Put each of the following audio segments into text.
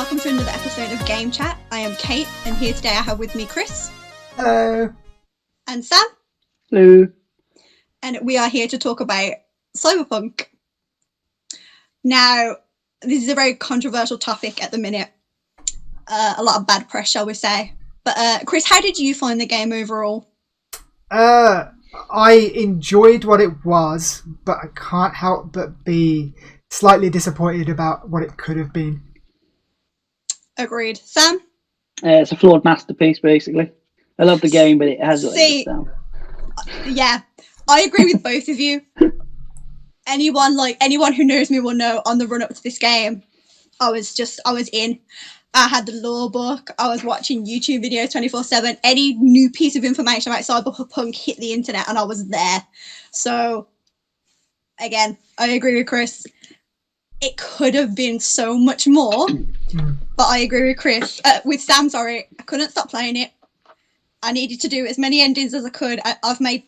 welcome to another episode of Game Chat. I am Kate, and here today I have with me Chris. Hello. And Sam. Hello. And we are here to talk about Cyberpunk. Now, this is a very controversial topic at the minute. A lot of bad press, shall we say. But Chris, how did you find the game overall? I enjoyed what it was, but I can't help but be slightly disappointed about what it could have been. Agreed. Sam? It's a flawed masterpiece, basically. I love the game, but it has See, yeah, I agree with both of you. Anyone who knows me will know on the run up to this game, I was in. I had the lore book. I was watching YouTube videos 24/7. Any new piece of information about Cyberpunk hit the internet, and I was there. So, again, I agree with Chris. It could have been so much more, but I agree with Chris. With Sam, sorry, I couldn't stop playing it. I needed to do as many endings as I could. I've made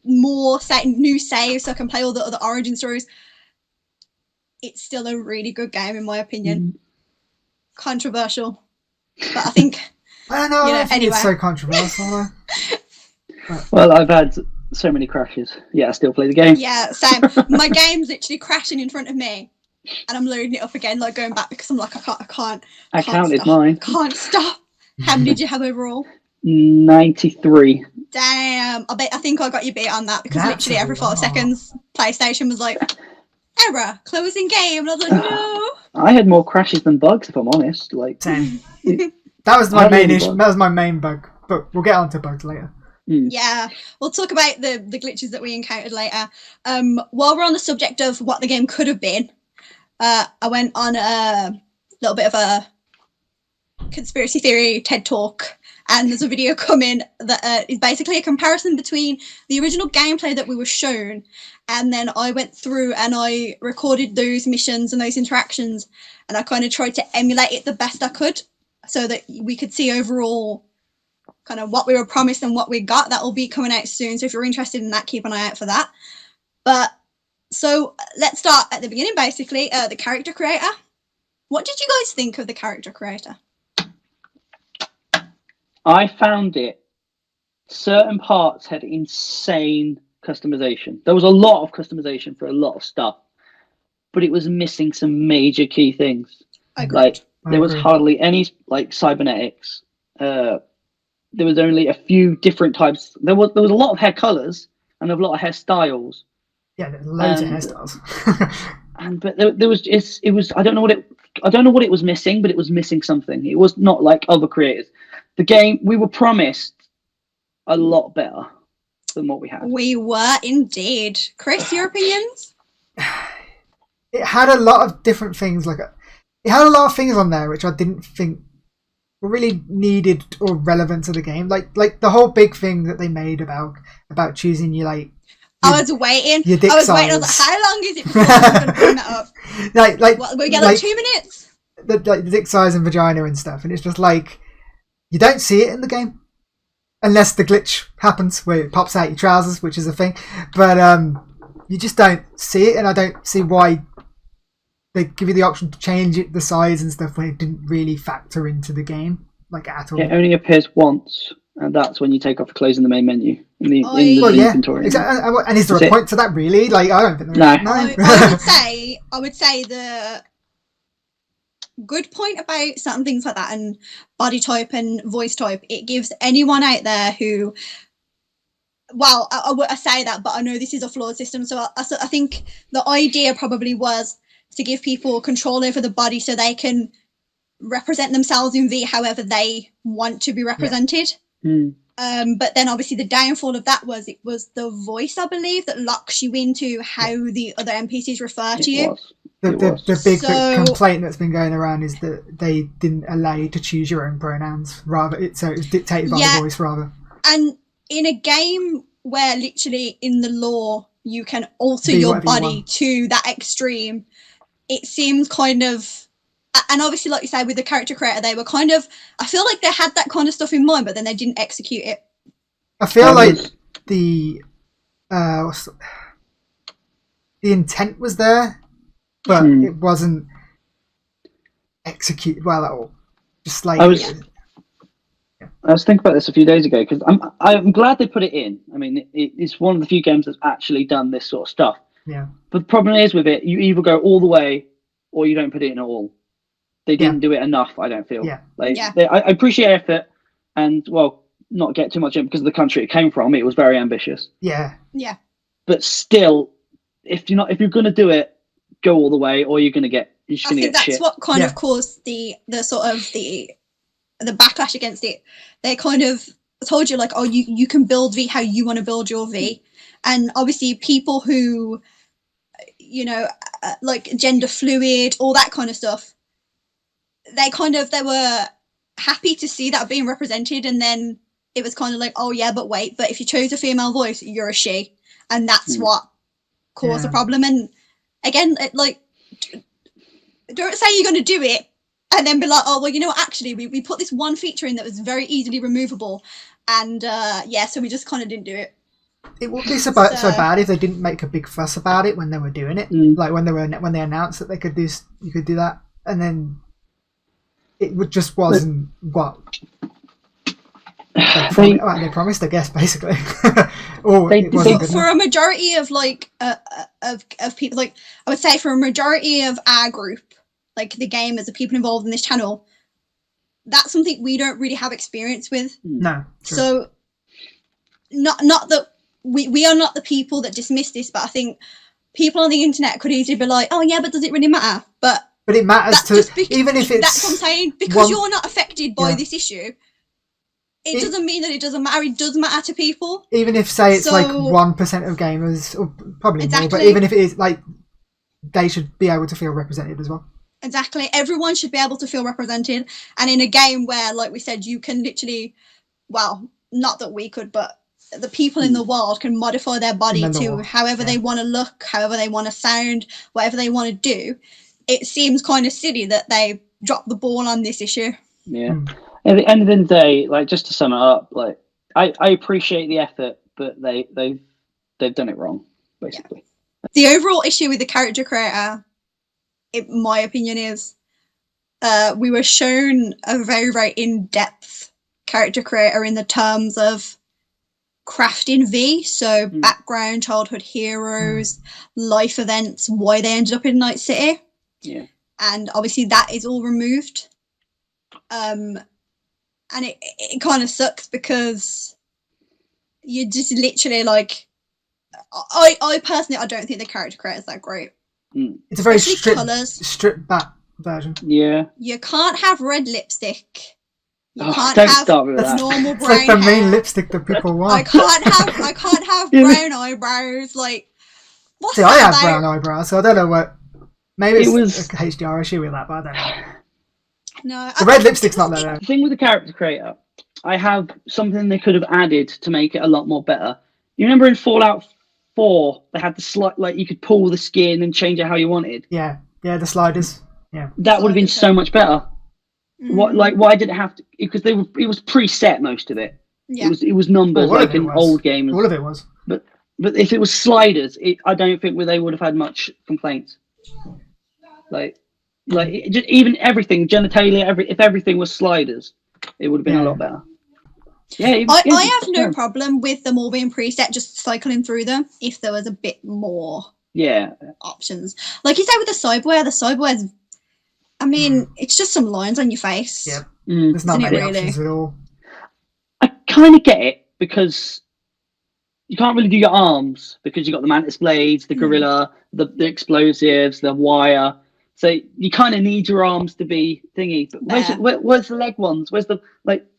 more new saves so I can play all the other origin stories. It's still a really good game, in my opinion. Controversial, but I think I don't know. I don't think anyway. It's so controversial. Well, I've had so many crashes. Yeah, I still play the game. Yeah, same. My game's literally crashing in front of me, and I'm loading it up again, going back because I'm like, I can't. I counted stop. mine. Can't stop. How many did you have overall? 93. Damn, I think I got you beat on that because That's literally every 5 seconds, PlayStation was like, error, closing game, and I was like, no. I had more crashes than bugs, if I'm honest. Same. That was my main issue. That was my main bug, but we'll get on to bugs later. Yeah, we'll talk about the glitches that we encountered later. While we're on the subject of what the game could have been, I went on a little bit of a conspiracy theory TED talk, and there's a video coming that is basically a comparison between the original gameplay that we were shown, and then I went through and I recorded those missions and those interactions, and I kind of tried to emulate it the best I could so that we could see overall kind of what we were promised and what we got. That will be coming out soon, so if you're interested in that, keep an eye out for that. But so let's start at the beginning, basically. The character creator. What did you guys think of the character creator? I found certain parts had insane customization. There was a lot of customization for a lot of stuff, but it was missing some major key things. There was hardly any cybernetics. There was only a few different types. There was a lot of hair colors and a lot of hairstyles. Yeah, there's loads of hairstyles. But there was it was I don't know what it was missing, but it was missing something. It was not like other creators. The game, we were promised a lot better than what we had. We were indeed. Chris, your opinions? It had a lot of different things. It had a lot of things on there which I didn't think were really needed or relevant to the game. Like the whole big thing that they made about choosing I was waiting. I was like, how long is it before I'm going to bring that up? We get 2 minutes. The dick size and vagina and stuff, and it's just you don't see it in the game unless the glitch happens where it pops out your trousers, which is a thing. But you just don't see it, and I don't see why they give you the option to change the size and stuff when it didn't really factor into the game at all. It only appears once, and that's when you take off the clothes in the main menu in the inventory. Exactly. And is there a point to that, really? I don't think there is. No. I would say the good point about certain things like that and body type and voice type, it gives anyone out there who, well, I say that, but I know this is a flawed system, so I think the idea probably was to give people control over the body so they can represent themselves in V however they want to be represented. But then obviously the downfall of that was it was the voice, I believe, that locks you into how the other NPCs refer to you. The big complaint that's been going around is that they didn't allow you to choose your own pronouns. So it was dictated by the voice rather. And in a game where literally in the lore you can alter your body to that extreme, it seems kind of, and obviously like you say with the character creator, they were kind of, I feel like they had that kind of stuff in mind, but then they didn't execute it. I feel like the intent was there, but it wasn't executed well at all. Just like I was thinking about this a few days ago because I'm glad they put it in. I mean, it's one of the few games that's actually done this sort of stuff. yeah, But the problem is with it, you either go all the way or you don't put it in at all. They didn't do it enough, I don't feel. Yeah. I appreciate effort and, well, not get too much in because of the country it came from. It was very ambitious. yeah. But still, if you're going to do it, go all the way or you're going to get shit. I think that's what kind of caused the sort of the backlash against it. They kind of told you like, oh, you can build V how you want to build your V. And obviously people who, like gender fluid, all that kind of stuff, they were happy to see that being represented. And then it was kind of like, oh yeah, but wait, but if you chose a female voice, you're a she. And that's what caused the problem. And again, don't say you're going to do it and then be like, oh, well, actually, we put this one feature in that was very easily removable. And so we just kind of didn't do it. It wouldn't be so bad if they didn't make a big fuss about it when they were doing it. Like when they announced that they could do, you could do that, and then it just wasn't what they promised, I guess, basically. Or it wasn't good for enough. a majority of of people, like I would say, for a majority of our group, like the gamers, the people involved in this channel, that's something we don't really have experience with. No. True. So, not that we are not the people that dismiss this, but I think people on the internet could easily be like, "Oh yeah, but does it really matter?" But it matters even if it's. That's what I'm saying, because you're not affected by this issue. It doesn't mean that it doesn't matter. It does matter to people. Even if, say, it's like 1% of gamers, or probably more, but even if it is, like, they should be able to feel represented as well. Exactly. Everyone should be able to feel represented. And in a game where, like we said, you can literally, well, not that we could, but the people in the world can modify their body to however they want to look, however they want to sound, whatever they want to do. It seems kind of silly that they dropped the ball on this issue. Yeah. At the end of the day, like, just to sum it up, like, I appreciate the effort, but they've done it wrong, basically. The overall issue with the character creator, in my opinion, is we were shown a very, very in-depth character creator in the terms of crafting V, so background, childhood heroes, life events, why they ended up in Night City. Yeah. And obviously that is all removed. And it kind of sucks because you just literally like, I personally, I don't think the character creator is that great. It's a very stripped back version. Yeah. You can't have red lipstick. You can't don't have start with that. normal It's brown like the main hair. lipstick that people want. I can't have brown eyebrows. Like, what's See, that I have about? brown eyebrows, so I don't know what. Maybe It it's was- a HDR issue with that, but I don't know. No, The red lipstick's not there. The thing with the character creator, I have something they could have added to make it a lot more better. You remember in Fallout 4, they had the slight, like, you could pull the skin and change it how you wanted. Yeah, the sliders. Yeah, That would have been so much better. Why did it have to? Because it was preset, most of it. Yeah. It was numbers, Well, like in old games. All of it was. But if it was sliders, I don't think they would have had much complaints. Even everything, genitalia, if everything was sliders, it would have been a lot better. Yeah, I have no problem with them all being preset, just cycling through them if there was a bit more options. Like you said with the cyberware's, I mean, it's just some lines on your face. Yeah, there's not many really? options at all. I kind of get it because you can't really do your arms because you got the mantis blades, the gorilla, the explosives, the wire. So you kind of need your arms to be thingy. But where's the leg ones? Where's the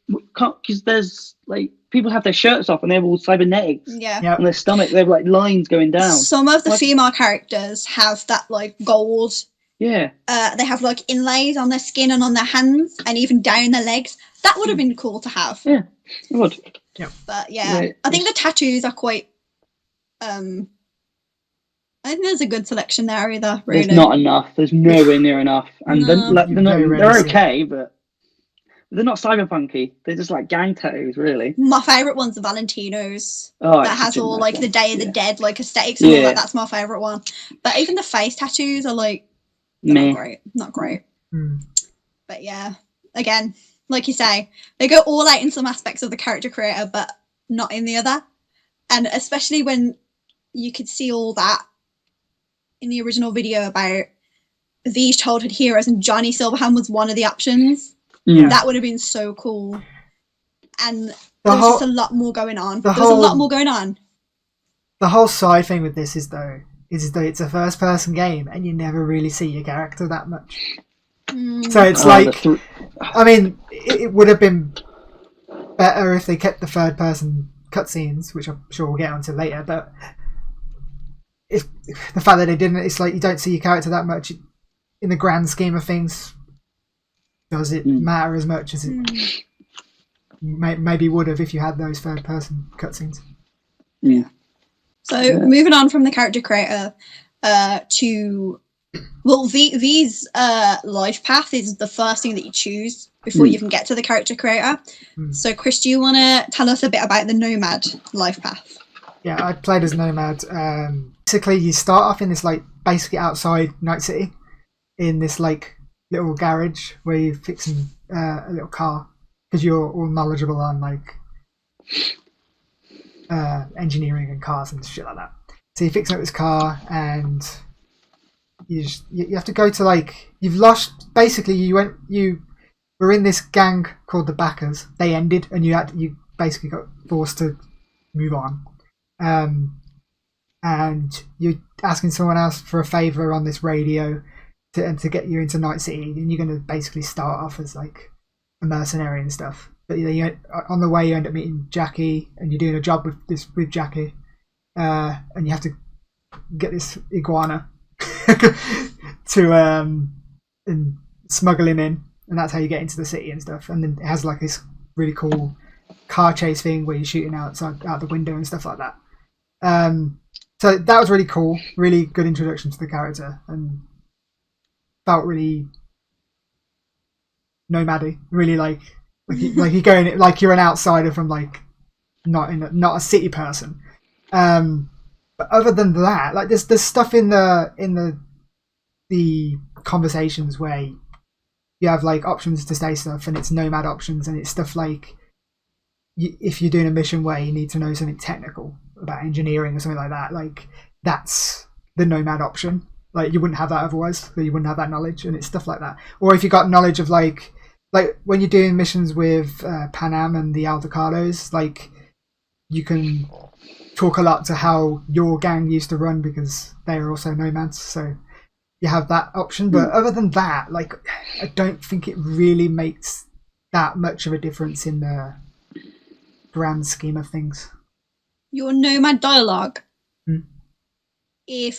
because there's like people have their shirts off and they have all cybernetics. Yeah. On their stomach, they have like lines going down. Some of the female characters have that like gold. Yeah. They have like inlays on their skin and on their hands and even down their legs. That would have been cool to have. Yeah, it would. Yeah. But I think the tattoos are quite. I think there's a good selection there either. Really. There's not enough. There's nowhere near enough, and they're okay, but they're not cyberpunky. They're just like gang tattoos, really. My favourite one's the Valentinos. Oh, that has all like the Day of the Dead like aesthetics and all that. That's my favourite one. But even the face tattoos are like not great. But yeah, again, like you say, they go all out in some aspects of the character creator, but not in the other. And especially when you could see all that in the original video about these childhood heroes, and Johnny Silverhand was one of the options. Yeah. That would have been so cool. And The there's just a lot more going on. There's a lot more going on. The whole side thing with this is that it's a first-person game, and you never really see your character that much. So it's I mean, it would have been better if they kept the third-person cutscenes, which I'm sure we'll get onto later. But if the fact that they didn't, it's like you don't see your character that much in the grand scheme of things. Does it matter as much as it maybe would have if you had those third-person cutscenes? Yeah. So moving on from the character creator to V's life path is the first thing that you choose before you even get to the character creator. So Chris, do you want to tell us a bit about the Nomad life path? Yeah, I played as Nomad. Basically, you start off in this like basically outside Night City, in this like little garage where you're fixing a little car because you're all knowledgeable on like engineering and cars and shit like that. So you're fixing up this car, and you have to go to like you've lost. Basically, you were in this gang called the Backers. They ended, and you basically got forced to move on. And you're asking someone else for a favor on this radio to get you into Night City, and you're going to basically start off as like a mercenary and stuff. But on the way you end up meeting Jackie, and you're doing a job with Jackie, and you have to get this iguana to and smuggle him in, and that's how you get into the city and stuff. And then it has like this really cool car chase thing where you're shooting out the window and stuff like that. So that was really cool, really good introduction to the character, and felt really nomadic, really like you're going like you're an outsider from like not a city person. But other than that, like there's stuff in the conversations where you have like options to say stuff, and it's nomad options, and it's stuff like if you're doing a mission where you need to know something technical about engineering or something like that, like that's the nomad option. Like you wouldn't have that otherwise, so you wouldn't have that knowledge, and it's stuff like that. Or if you got knowledge of like when you're doing missions with Pan Am and the Aldecados, like you can talk a lot to how your gang used to run because they are also nomads, so you have that option. But other than that, like I don't think it really makes that much of a difference in the grand scheme of things. Your nomad dialogue. I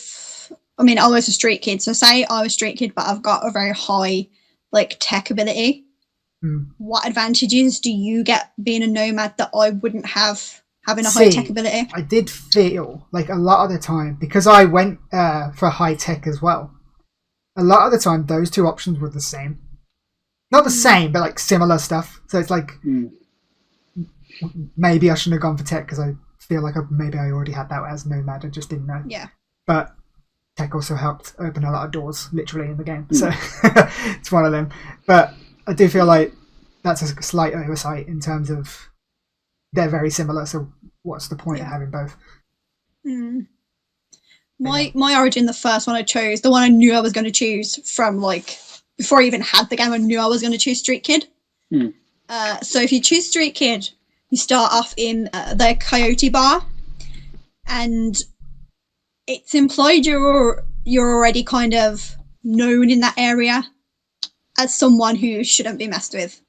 was a street kid, so say I was a street kid, but I've got a very high like tech ability. What advantages do you get being a nomad that I wouldn't have having a high tech ability? I did feel like a lot of the time, because I went for high tech as well, a lot of the time those two options were the same. Not the same, but like similar stuff. So it's like maybe I shouldn't have gone for tech because I feel like maybe I already had that as nomad and just didn't know. Yeah. But tech also helped open a lot of doors literally in the game. So it's one of them. But I do feel like that's a slight oversight in terms of they're very similar, so what's the point of having both? My origin, the first one I chose, the one I knew I was going to choose from like before I even had the game, I knew I was going to choose Street Kid. So if you choose Street Kid, you start off in the Coyote Bar, and it's implied you're already kind of known in that area as someone who shouldn't be messed with.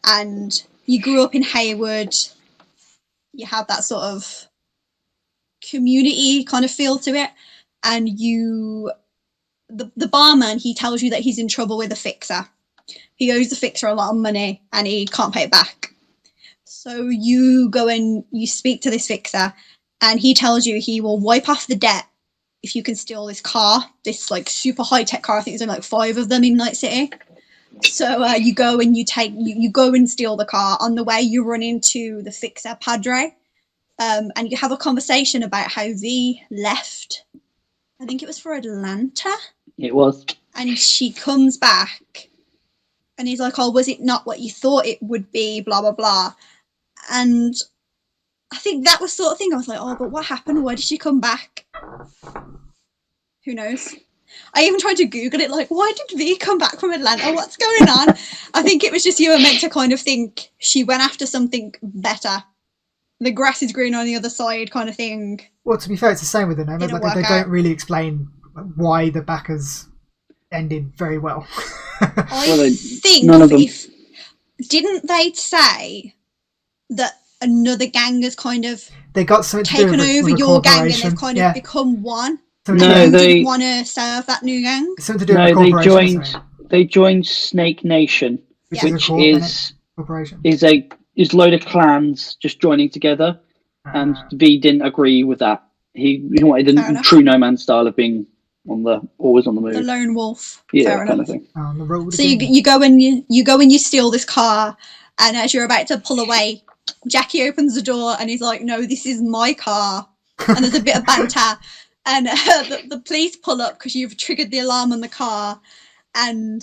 And you grew up in Hayward, you have that sort of community kind of feel to it, and the barman, he tells you that he's in trouble with a fixer. He owes the fixer a lot of money and he can't pay it back. So you go and you speak to this fixer, and he tells you he will wipe off the debt if you can steal this car, this like super high tech car. I think there's only like 5 of them in Night City. So you go and you go and steal the car. On the way, you run into the fixer Padre, and you have a conversation about how V left. I think it was for Atlanta. It was. And she comes back, And he's like, oh, was it not what you thought it would be, blah, blah, blah. And I think that was sort of thing. I was like, oh, but what happened? Why did she come back? Who knows? I even tried to Google it, like, why did V come back from Atlanta? What's going on? I think it was just you were meant to kind of think she went after something better. The grass is green on the other side kind of thing. Well, to be fair, it's the same with the name. Didn't Like, they work don't out. really explain why the backers ended very well. I think none of them. didn't they say that another gang has kind of They got something to do taken with over with a your gang and corporation. they've kind Yeah. of become one? Something No, to do, And you they- didn't want to serve that new gang? something to do No, with a they corporation. joined. sorry, They joined Snake Nation, which Yeah. is a which corp, innit? is corporation. is load of clans just joining together, and V didn't agree with that. He wanted Fair the enough. true No Man style of being always on the move. The lone wolf. Yeah, Fair kind enough. of thing. On the road So again. you go and you steal this car, and as you're about to pull away, Jackie opens the door and he's like, "No, this is my car." And there's a bit of banter, and the police pull up because you've triggered the alarm on the car, and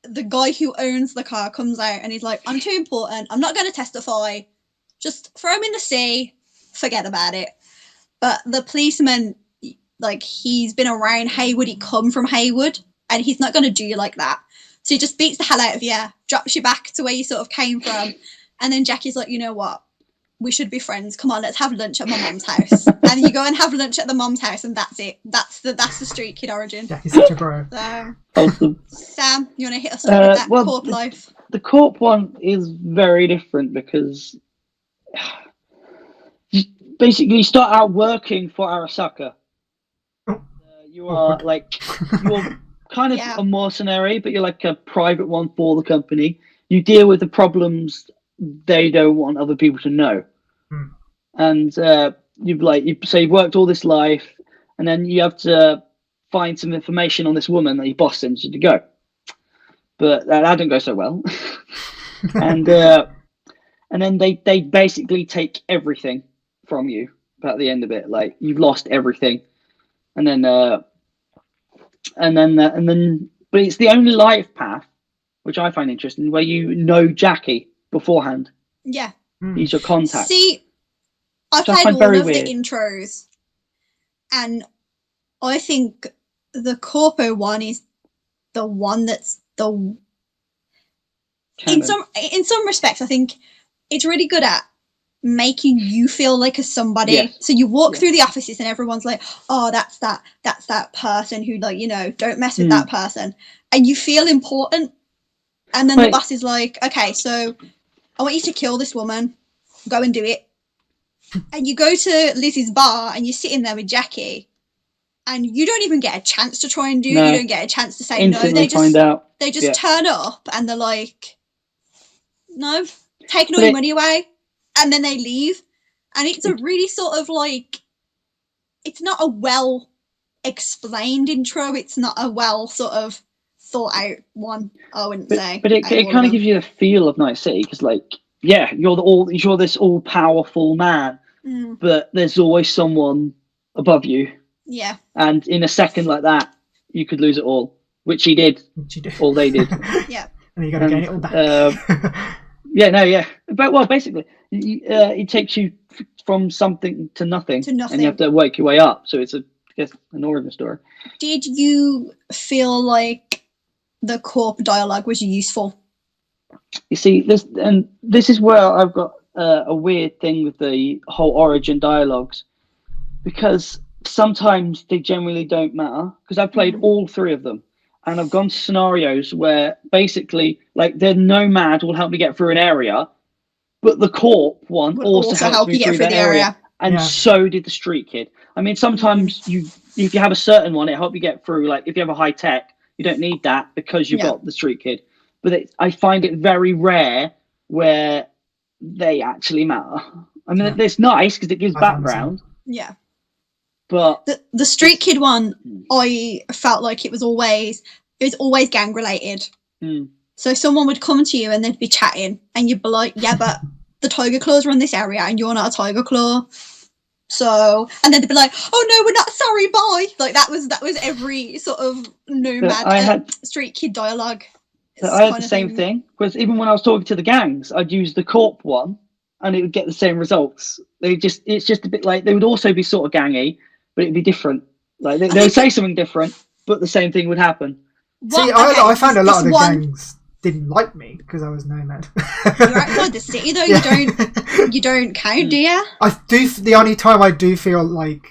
the guy who owns the car comes out and he's like, "I'm too important. I'm not going to testify. Just throw him in the sea. Forget about it." But the policeman, like, he's been around Haywood. He come from Haywood, and he's not going to do you like that. So he just beats the hell out of you, drops you back to where you sort of came from, and then Jackie's like, "You know what? We should be friends. Come on, let's have lunch at my mom's house." And you go and have lunch at the mom's house, and that's it. That's the street kid origin. Jackie's such a bro. So, Awesome. Sam, you want to hit us up with that well, corp life? The Corp one is very different because basically you start out working for Arasaka. You are Awkward. like you're kind of Yeah. a mercenary, but you're like a private one for the company. You deal with the problems they don't want other people to know, and you've worked all this life, and then you have to find some information on this woman that your boss sends you to go. But that didn't go so well, and then they basically take everything from you at the end of it. Like, you've lost everything, and then but it's the only life path, which I find interesting, where you know Jackie beforehand. Yeah. He's your contact. See, I Which I played find all very of weird. the intros, and I think the Corpo one is the one that's the Canon. in some respects, I think it's really good at making you feel like a somebody. Yes. So you walk Yeah. through the offices and everyone's like, "Oh, that's that person who, like, don't mess with that person," and you feel important. And then the Wait. boss is like, "Okay, so I want you to kill this woman. Go and do it." And you go to Lizzie's bar and you're sitting there with Jackie, and you don't even get a chance to try and do. No. You don't get a chance to say no. Instantly find out. They just Yeah. turn up and they're like, "No, taking all But your money away," and then they leave. And it's a really sort of like, it's not a well explained intro. It's not a well sort of thought out one, I wouldn't say. But it out of all kind of them. gives you the feel of Night City, because, like, yeah, you're this all powerful man, Mm, but there's always someone above you, yeah. and in a second like that, you could lose it all, which he did. Which you do. All they did. Yeah. And you got to gain it all back. Yeah. But, well, basically, it takes you from something to nothing, To and nothing. you have to work your way up. So it's I guess, an origin story. Did you feel like the corp dialogue was useful? You see, this is where I've got a weird thing with the whole origin dialogues, because sometimes they generally don't matter. Because I've played all three of them, and I've gone to scenarios where basically, like, the nomad will help me get through an area, but the corp one Would also also helps help me you get through through that the area. area. And Yeah. so did the street kid. I mean, sometimes if you have a certain one, it help you get through. Like, if you have a high tech, you don't need that because you've Yeah. got the street kid. But I find it very rare where they actually matter. I mean, Yeah. it's nice because it gives I find the background, Yeah. but The street kid one, I felt like it was always gang related. Hmm. So someone would come to you and they'd be chatting, and you'd be like, "Yeah, but the tiger claws are in this area, and you're not a tiger claw." So, and then they'd be like, "Oh no, we're not sorry, bye." Like, that was every sort of nomad I had- street kid dialogue. So I had the same thing, because even when I was talking to the gangs, I'd use the corp one and it would get the same results. It's just a bit like, they would also be sort of gangy, but it'd be different. Like they would say something different, but the same thing would happen. See, I found a lot of the gangs didn't like me because I was nomad. You're outside the city though. Yeah. You don't count, do you? I do. The only time I do feel like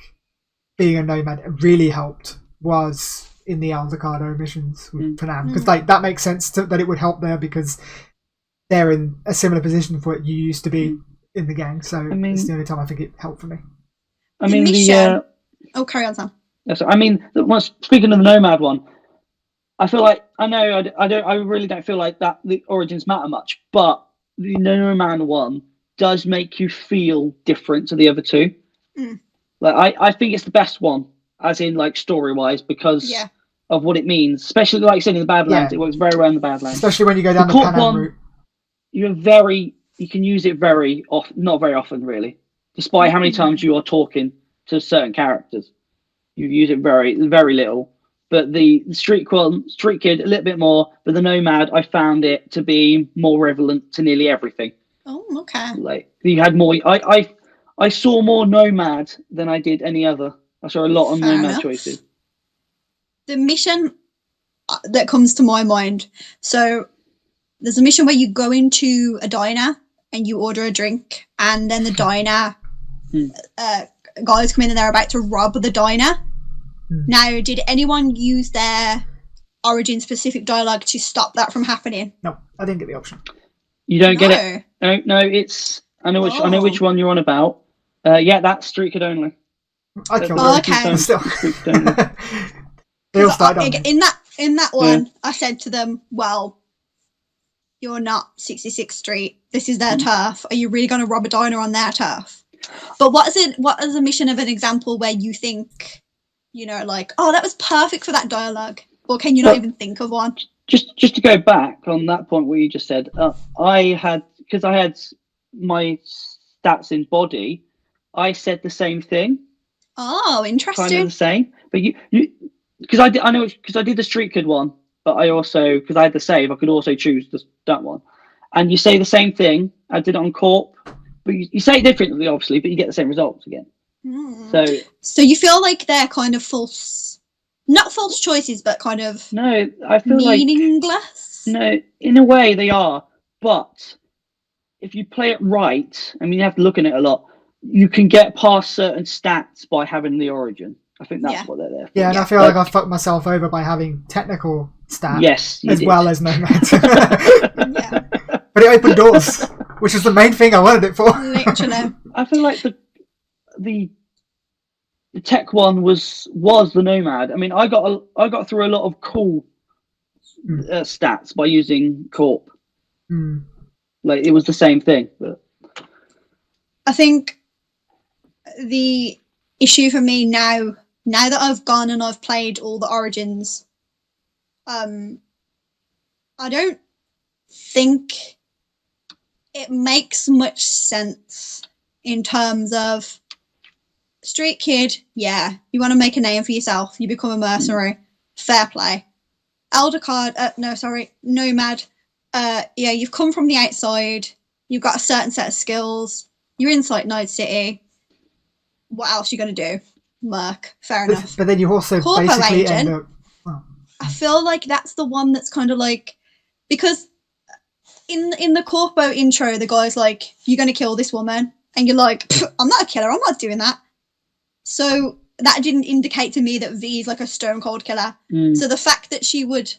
being a nomad really helped was in the Aldecado missions with Panam, because like that makes sense that it would help there because they're in a similar position for what you used to be in the gang. So it's the only time I think it helped for me. I mean, carry on, Sam. So, I mean, speaking of the nomad one, I feel like I really don't feel like that the origins matter much, but the nomad one does make you feel different to the other two. Like I think it's the best one, as in like story wise, because of what it means. Especially like saying in the Badlands, it works very well in the Badlands. Especially when you go down the Panam route. You can use it very often, not very often really, despite how many times you are talking to certain characters. You use it very, very little. But the Street Kid, a little bit more. But the Nomad, I found it to be more relevant to nearly everything. Oh, okay. Like you had more. I saw more Nomad than I did any other. I saw a lot of Nomad choices. The mission that comes to my mind. So there's a mission where you go into a diner and you order a drink, and then the diner guys come in and they're about to rob the diner. Now, did anyone use their origin-specific dialogue to stop that from happening? No, I didn't get the option. You don't get it. No, it's I know which one you're on about. That's Street Kid only. I killed them. Okay. Still. They all started in that one. I said to them, "Well, you're not 66th Street. This is their turf. Are you really going to rob a diner on their turf?" But what is a mission of an example where you think, like, oh, that was perfect for that dialogue? Or can you not even think of one? Just to go back on that point where you just said, I had my stats in body, I said the same thing. Oh, interesting. Kind of the same. But you because I did the Street Kid one, but I also, because I had the save, I could also choose that one. And you say the same thing. I did it on Corp, but you say it differently, obviously, but you get the same results again. So you feel like they're kind of not false choices, but kind of I feel meaningless? No, in a way they are, but if you play it right, I mean, you have to look at it a lot, you can get past certain stats by having the origin. I think that's what they're there for. Yeah, and I feel like I fucked myself over by having technical stats as well as nomad. But it opened doors, which is the main thing I wanted it for. Literally. I feel like the tech one was the nomad. I mean, I got through a lot of cool stats by using Corp. Like it was the same thing. But I think the issue for me now that I've gone and I've played all the origins, I don't think it makes much sense in terms of Street Kid. Yeah, you want to make a name for yourself, you become a mercenary. Fair play. Nomad. You've come from the outside. You've got a certain set of skills. You're inside Night City. What else are you going to do? Merc. Fair enough. But then you also Corpo basically agent, end up... I feel like that's the one that's kind of like... Because in the Corpo intro, the guy's like, you're going to kill this woman. And you're like, I'm not a killer. I'm not doing that. So that didn't indicate to me that V is like a stone cold killer. So the fact that she would,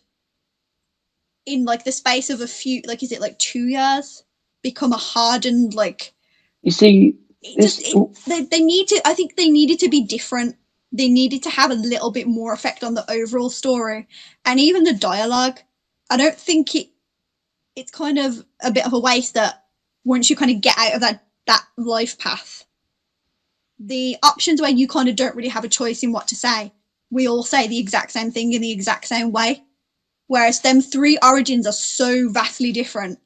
in like the space of a few, like, is it like 2 years, become a hardened, like... You see... They need to... I think they needed to be different. They needed to have a little bit more effect on the overall story. And even the dialogue, I don't think it's kind of a bit of a waste that once you kind of get out of that life path, the options where you kind of don't really have a choice in what to say, we all say the exact same thing in the exact same way. Whereas them three origins are so vastly different.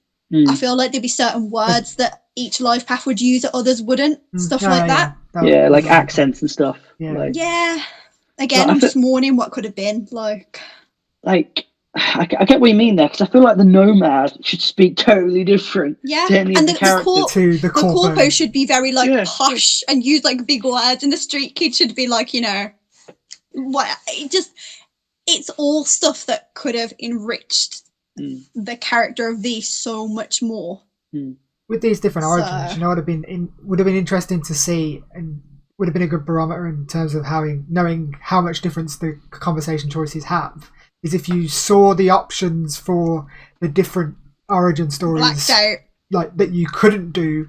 I feel like there'd be certain words that each life path would use that others wouldn't. Stuff like that. Yeah, like accents and stuff. Yeah. Again, I'm just mourning what could have been. Like, I I get what you mean there, because I feel like the Nomad should speak totally different Yeah, to any and of the characters. To the the corpo should be very like Yeah. posh and use like big words, and the street kid should be like, what it's all stuff that could have enriched the character of V so much more. With these different So- origins, would have been interesting to see, and would have been a good barometer in terms of knowing how much difference the conversation choices have. Is if you saw the options for the different origin stories, Blacked out. like that you couldn't do,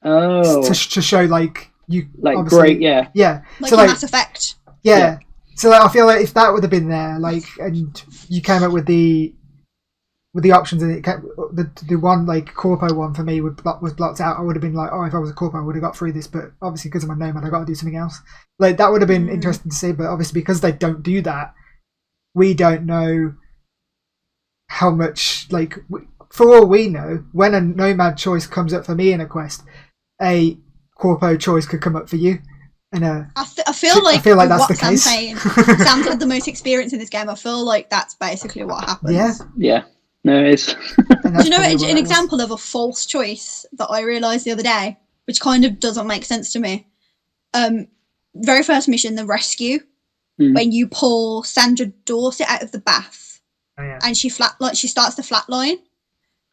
Oh, to show like you like obviously- great, yeah. yeah. Like So in like Mass Effect. yeah. So like, I feel like if that would have been there, like, and you came up with the options, and the one like corpo one for me was blocked out, I would have been like, oh, if I was a corpo, I would have got through this, but obviously because I'm a nomad, I got to do something else. Like that would have been interesting to see, but obviously because they don't do that, we don't know how much. Like for all we know, when a nomad choice comes up for me in a quest, a corpo choice could come up for you. And I feel like that's what the Sam's case. saying. Sam's had the most experience in this game. I feel like that's basically what happens. Yeah. Yeah. No, it's And Do you know probably what an it was. example of a false choice that I realised the other day, which kind of doesn't make sense to me? Very first mission, the rescue, when you pull Sandra Dorset out of the bath, Oh, yeah. and she starts to flatline,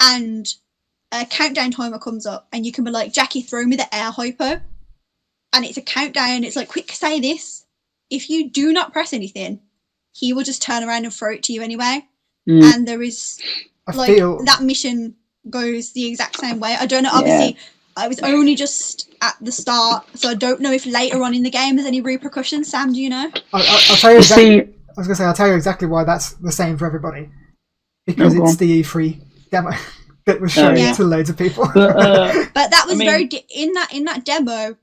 and a countdown timer comes up, and you can be like, Jackie, throw me the air hypo, and it's a countdown. It's like, quick, say this. If you do not press anything, he will just turn around and throw it to you anyway. And there is that mission goes the exact same way. I don't know. Obviously, I was only just at the start, so I don't know if later on in the game there's any repercussions. Sam, do you know? I'll tell you. I'll tell you exactly why that's the same for everybody, because it's the E3 demo that was shown to loads of people. But that was in that demo.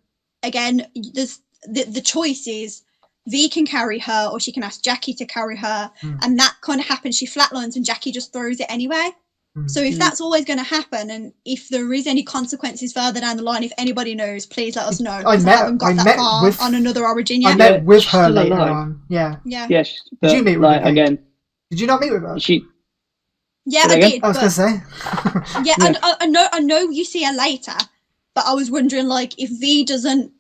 Again, there's the choice is V can carry her, or she can ask Jackie to carry her, and that kind of happens. She flatlines, and Jackie just throws it anyway. So if that's always going to happen, and if there is any consequences further down the line, if anybody knows, please let us know. I haven't got that far on another origin yet. I met with her later on. Yeah. Yes. Did you meet with her again? Did you not meet with her? Yeah, I did. I was going to say. Yeah, I know you see her later, but I was wondering, like, if V doesn't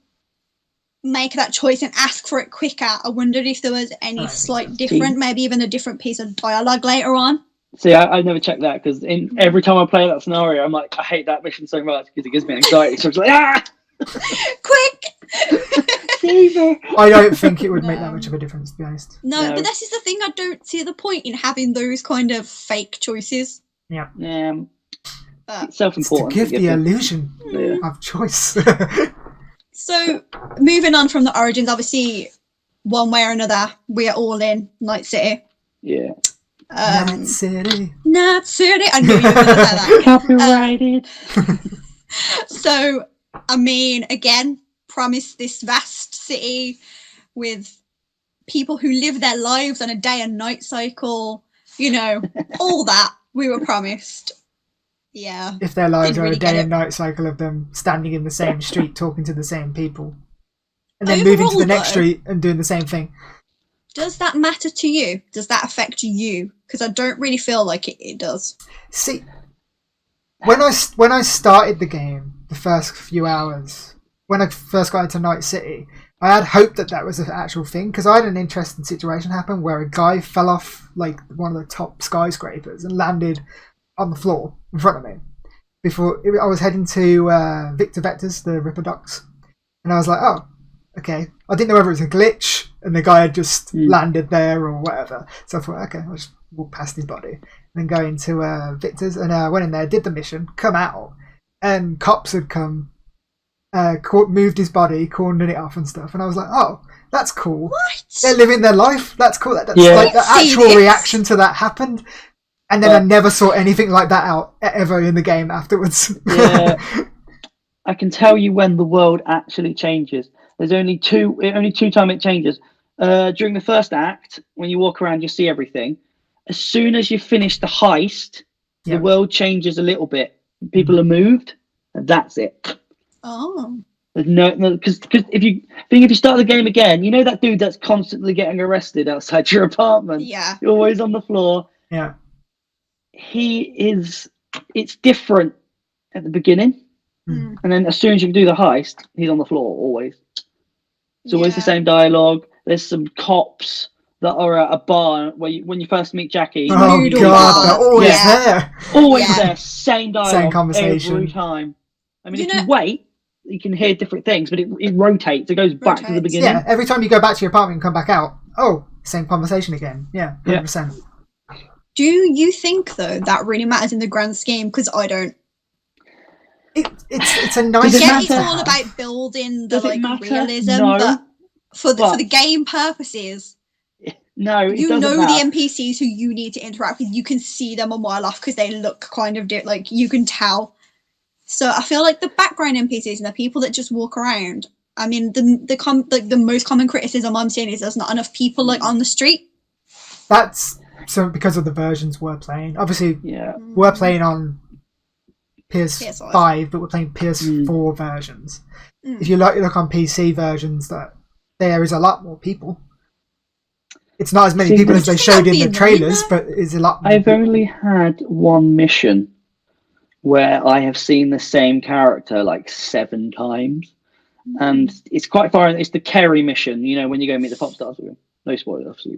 make that choice and ask for it quicker, I wondered if there was any slight different, maybe even a different piece of dialogue later on. See, I never checked that, because every time I play that scenario, I'm like, I hate that mission so much because it gives me anxiety. So I'm just like, quick! Save her. I don't think it would make that much of a difference, to be honest. No, but this is the thing. I don't see the point in having those kind of fake choices. Yeah. It's self-important. It's to give the illusion of choice. So, moving on from the origins, obviously, one way or another, we are all in Night City. Yeah. Night City. Night City. I knew you were going to say that. Copyrighted. So, I mean, again, promised this vast city with people who live their lives on a day and night cycle, all that we were promised. Yeah. If their lives are really a day and night cycle of them standing in the same street, talking to the same people, and then Overall, moving to the next though, street and doing the same thing. Does that matter to you? Does that affect you? Because I don't really feel like it does. See, when I started the game, the first few hours, when I first got into Night City, I had hoped that was an actual thing, because I had an interesting situation happen where a guy fell off like one of the top skyscrapers and landed on the floor in front of me. I was heading to Victor Vector's, the Ripper Docks, and I was like, oh, okay. I didn't know whether it was a glitch and the guy had just landed there or whatever. So I thought, okay, I'll just walk past his body and then go into Victor's, and I went in there, did the mission, come out, and cops had come, moved his body, cordoned it off and stuff, and I was like, oh, that's cool. What? They're living their life. That's cool. That's like the actual reaction to that happened. And then I never saw anything like that out ever in the game afterwards. Yeah. I can tell you when the world actually changes. There's only two times it changes. During the first act, when you walk around, you see everything. As soon as you finish the heist, the world changes a little bit. People are moved, and that's it. Oh. There's no, because if you start the game again, you know that dude that's constantly getting arrested outside your apartment. Yeah. You're always on the floor. Yeah. It's different at the beginning, Mm. and then as soon as you do the heist, he's on the floor always. It's always the same dialogue. There's some cops that are at a bar where when you first meet Jackie. Oh Noodle god, bars. they're always Yeah. there. Always Yeah. there, same dialogue, Same conversation. every time. I mean, You if know- you wait, you can hear different things, but it rotates. It goes back to the Rotates. beginning. Yeah, every time you go back to your apartment and come back out, oh, same conversation again. Yeah, 100%. Do you think though that really matters in the grand scheme? Because I don't. It's a I nice Does it get thing it's to all have. about building the Does it matter? realism, No, but for but- the game purposes, No, it you doesn't know matter. the NPCs who you need to interact with. You can see them a mile off because they look kind of like you can tell. So I feel like the background NPCs and the people that just walk around. I mean, the most common criticism I'm seeing is there's not enough people like on the street. That's so because of the versions we're playing. Obviously, Yeah. we're playing on PS5, PS5. but we're playing PS4 versions. Mm. If you look on PC versions, that there is a lot more people. It's not as many See, people but as they doesn't showed that in be the trailers, annoying, but it's a lot more I've people. only had one mission where I have seen the same character like 7 times, and it's quite far. It's the Kerry mission. You know, when you go meet the pop stars. No spoilers, obviously,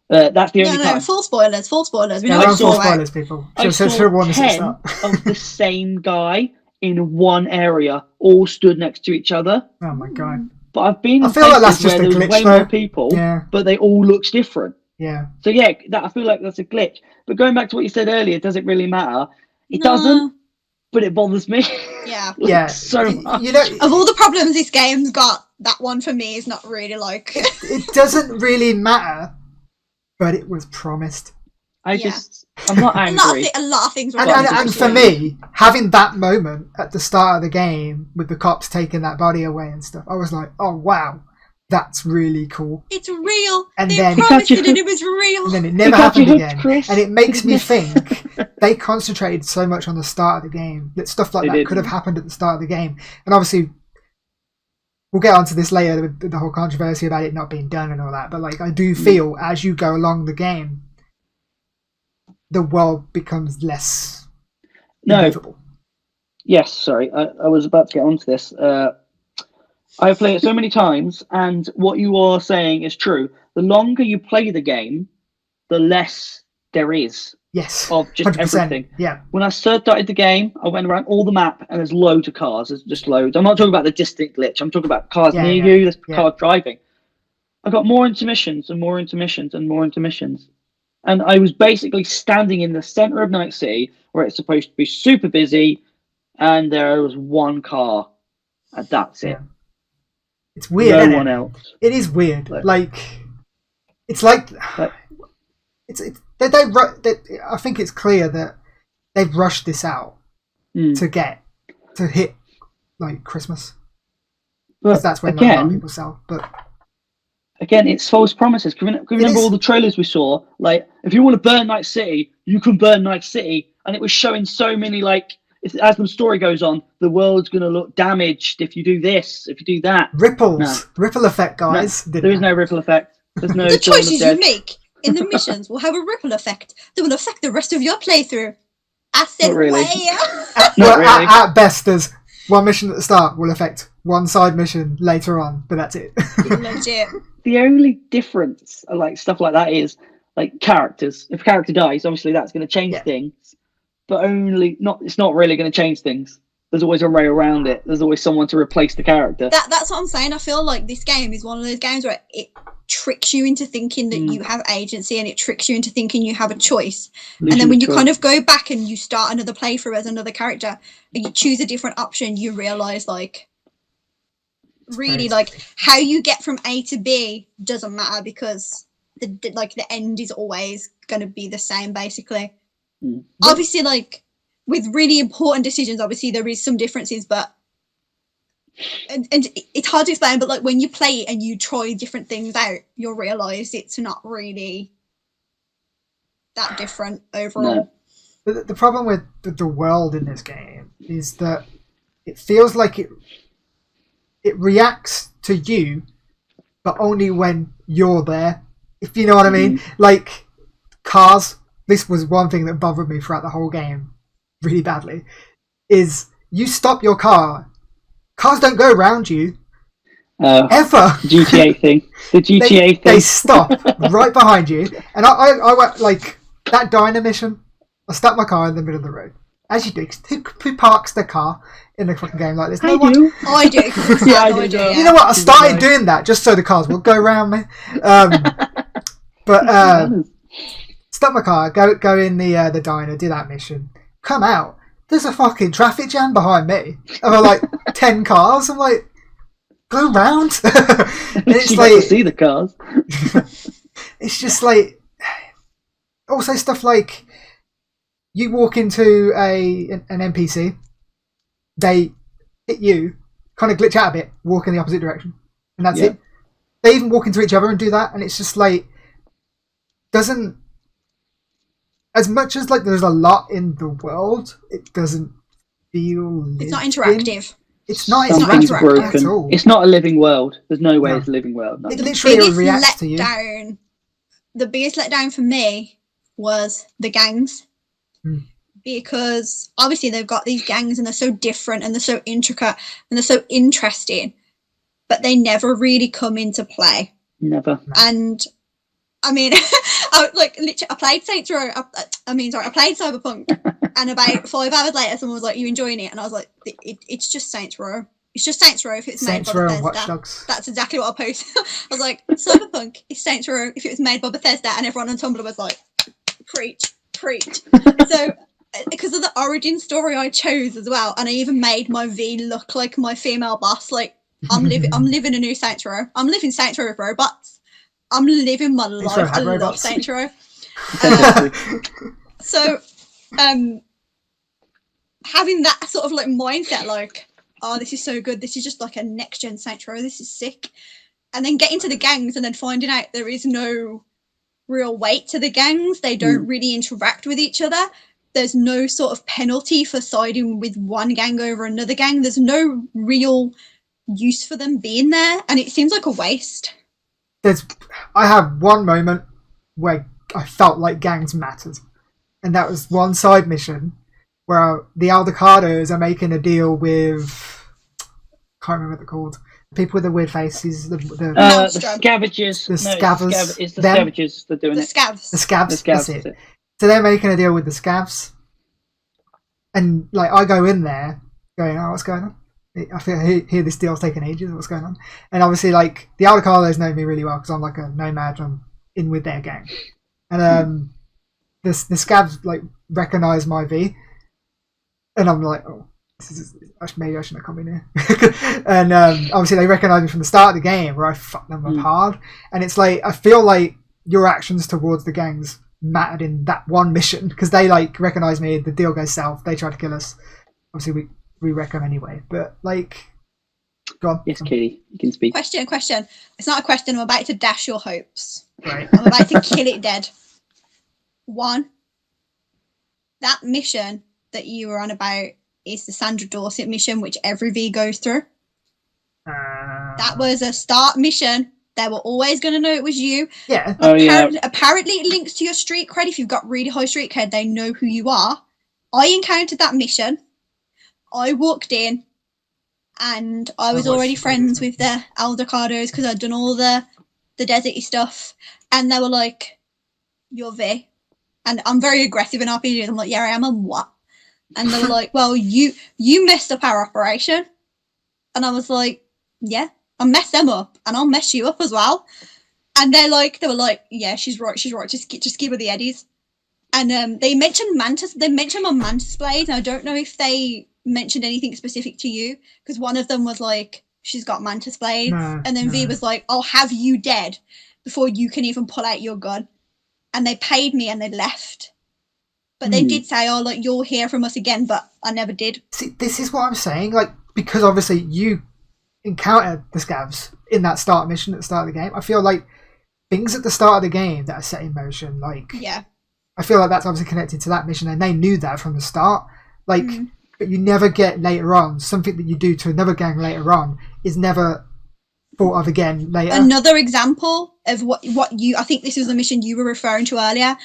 but that's the only No, time. full spoilers. We Yeah, know I what Don't saw- it's full about. spoilers, people. I So saw warn us at the 10 start. of the same guy in one area, all stood next to each other. Oh my god. But I've been I in feel like places that's just where a there was glitch, way though. more people, Yeah. but they all looked different. Yeah. So yeah, I feel like that's a glitch. But going back to what you said earlier, does it really matter? It No. doesn't, but it bothers me. Yeah. Like, Yeah. so much. You know, Of all the problems this game's got, that one for me is not really like. it doesn't really matter, but it was promised. I'm not angry. a lot of things were And, promised and this for game. me, having that moment at the start of the game with the cops taking that body away and stuff, I was like, oh wow, that's really cool. It's real. And They then- promised You it got and it was real. And then it never got you happened hooked, again. Chris. And it makes me think they concentrated so much on the start of the game that stuff like They that did. could have happened at the start of the game. And obviously, we'll get onto this later with the whole controversy about it not being done and all that. But like, I do feel as you go along the game, the world becomes less believable. Yes, sorry, I was about to get onto this. I've played it so many times, and what you are saying is true. The longer you play the game, the less there is Yes, of just 100%. everything. Yeah, When I started the game, I went around all the map, and there's loads of cars. There's just loads. I'm not talking about the distant glitch. I'm talking about cars Yeah, near yeah, you. There's yeah. cars driving. I got more intermissions and more intermissions and more intermissions. And I was basically standing in the center of Night City, where it's supposed to be super busy, and there was one car, and that's it. Yeah. It's weird. No isn't one it? else. It is weird. Like- It's like Like- it's they I think it's clear that they've rushed this out Mm. to hit like Christmas, But because that's when like, a lot of again, people sell. But it's false promises. Can you remember is. all the trailers we saw? Like, if you want to burn Night City, you can burn Night City, and it was showing so many like. As the story goes on, the world's going to look damaged if you do this, if you do that. ripples, ripple effect, guys. There is no ripple effect. There's no The Dawn of choices Death. you make in the missions will have a ripple effect that will affect the rest of your playthrough. I said, Not really. where? Not Well, really. at best, there's one mission at the start will affect one side mission later on, but that's it. Legit. The only difference, like stuff like that, is like characters. If a character dies, obviously that's going to change Yeah. things, but it's not really going to change things. There's always a way around it. There's always someone to replace the character. That's what I'm saying. I feel like this game is one of those games where it tricks you into thinking that you have agency, and it tricks you into thinking you have a choice. And then when you kind of go back and you start another playthrough as another character and you choose a different option, you realize like really like how you get from A to B doesn't matter, because the end is always going to be the same basically. Obviously, like with really important decisions, obviously there is some differences, but and it's hard to explain, but like when you play it and you try different things out, you'll realize it's not really that different overall. No. The problem with the world in this game is that it feels like it reacts to you, but only when you're there. If you know what I mean. Like cars. This was one thing that bothered me throughout the whole game, really badly. Is you stop your car, cars don't go around you. Ever. GTA thing. The GTA thing. They stop right behind you. And I went like that diner mission. I stopped my car in the middle of the road. As you do. Who parks their car in a fucking game like this? I do. I do. Yeah, I do. You know what? I started doing that just so the cars will go around me. Stop my car, go in the diner, do that mission, come out. There's a fucking traffic jam behind me. Of like 10 cars. I'm like, go round. And it's you like get to see the cars. it's just like also stuff like you walk into an NPC, they hit you, kind of glitch out a bit, walk in the opposite direction, and that's it. They even walk into each other and do that, and it's just like doesn't. As much as like there's a lot in the world, it doesn't feel. It's not interactive. It's not Something's interactive broken. at all. It's not a living world. There's no way it's a living world. No. It literally reacts to you. The biggest letdown for me was the gangs. Because obviously they've got these gangs and they're so different and they're so intricate and they're so interesting, but they never really come into play. Never. And I mean, I played Saints Row. I played Cyberpunk, and about 5 hours later, someone was like, "You enjoying it?" And I was like, "It's just Saints Row. It's just Saints Row if it's made by Bethesda." Watch Dogs. That's exactly what I posted. I was like, "Cyberpunk is Saints Row if it was made by Bethesda," and everyone on Tumblr was like, "Preach." So, because of the origin story I chose as well, and I even made my V look like my female boss. Like, I'm living a new Saints Row. I'm living Saints Row with robots. I'm living my life. I love Saints Row. So, having that sort of like mindset, like, oh, this is so good. This is just like a next gen Saints Row. This is sick. And then getting to the gangs and then finding out there is no real weight to the gangs. They don't really interact with each other. There's no sort of penalty for siding with one gang over another gang. There's no real use for them being there, and it seems like a waste. I have one moment where I felt like gangs mattered, and that was one side mission where the Aldecados are making a deal with, I can't remember what they're called, people with the weird faces, the scavengers. The scavers. It's the scavengers that are doing the it. Scavs. The scavs. That's it. So they're making a deal with the scavs, and like I go in there going, "Oh, what's going on? I feel hear this deal's taking ages. What's going on?" And obviously, like the Aldecados know me really well because I'm like a nomad. I'm in with their gang, and the scavs like recognize my V, and I'm like, "Oh, maybe I shouldn't have come in here." And obviously, they recognize me from the start of the game where I fucked them up hard, and it's like I feel like your actions towards the gangs mattered in that one mission because they like recognize me. The deal goes south. They try to kill us. Obviously, we wreck them anyway, but like, go on. Yes, Katie, you can speak. Question. It's not a question. I'm about to dash your hopes. Right. I'm about to kill it dead. One, that mission that you were on about is the Sandra Dorset mission, which every V goes through. That was a start mission. They were always going to know it was you. Yeah. Apparently, it links to your street cred. If you've got really high street cred, they know who you are. I encountered that mission. I walked in and I was already friends with the Aldecados because I'd done all the deserty stuff. And they were like, "You're V." And I'm very aggressive in RPGs. I'm like, "Yeah, I am." And what? And they were like, "Well, you messed up our operation." And I was like, "Yeah, I messed them up and I'll mess you up as well." And they were like, "Yeah, she's right. Just give her the eddies." And they mentioned Mantis. They mentioned my Mantis blade. And I don't know if they mentioned anything specific to you because one of them was like, "She's got Mantis blades," and then V was like, "I'll have you dead before you can even pull out your gun." And they paid me and they left. But they did say, "Oh, like you'll hear from us again," but I never did. See, this is what I'm saying. Like, because obviously you encountered the scavs in that start mission at the start of the game. I feel like things at the start of the game that are set in motion, like, yeah, I feel like that's obviously connected to that mission, and they knew that from the start. Like, but you never get later on. Something that you do to another gang later on is never thought of again later. Another example of what you, I think this was the mission you were referring to earlier.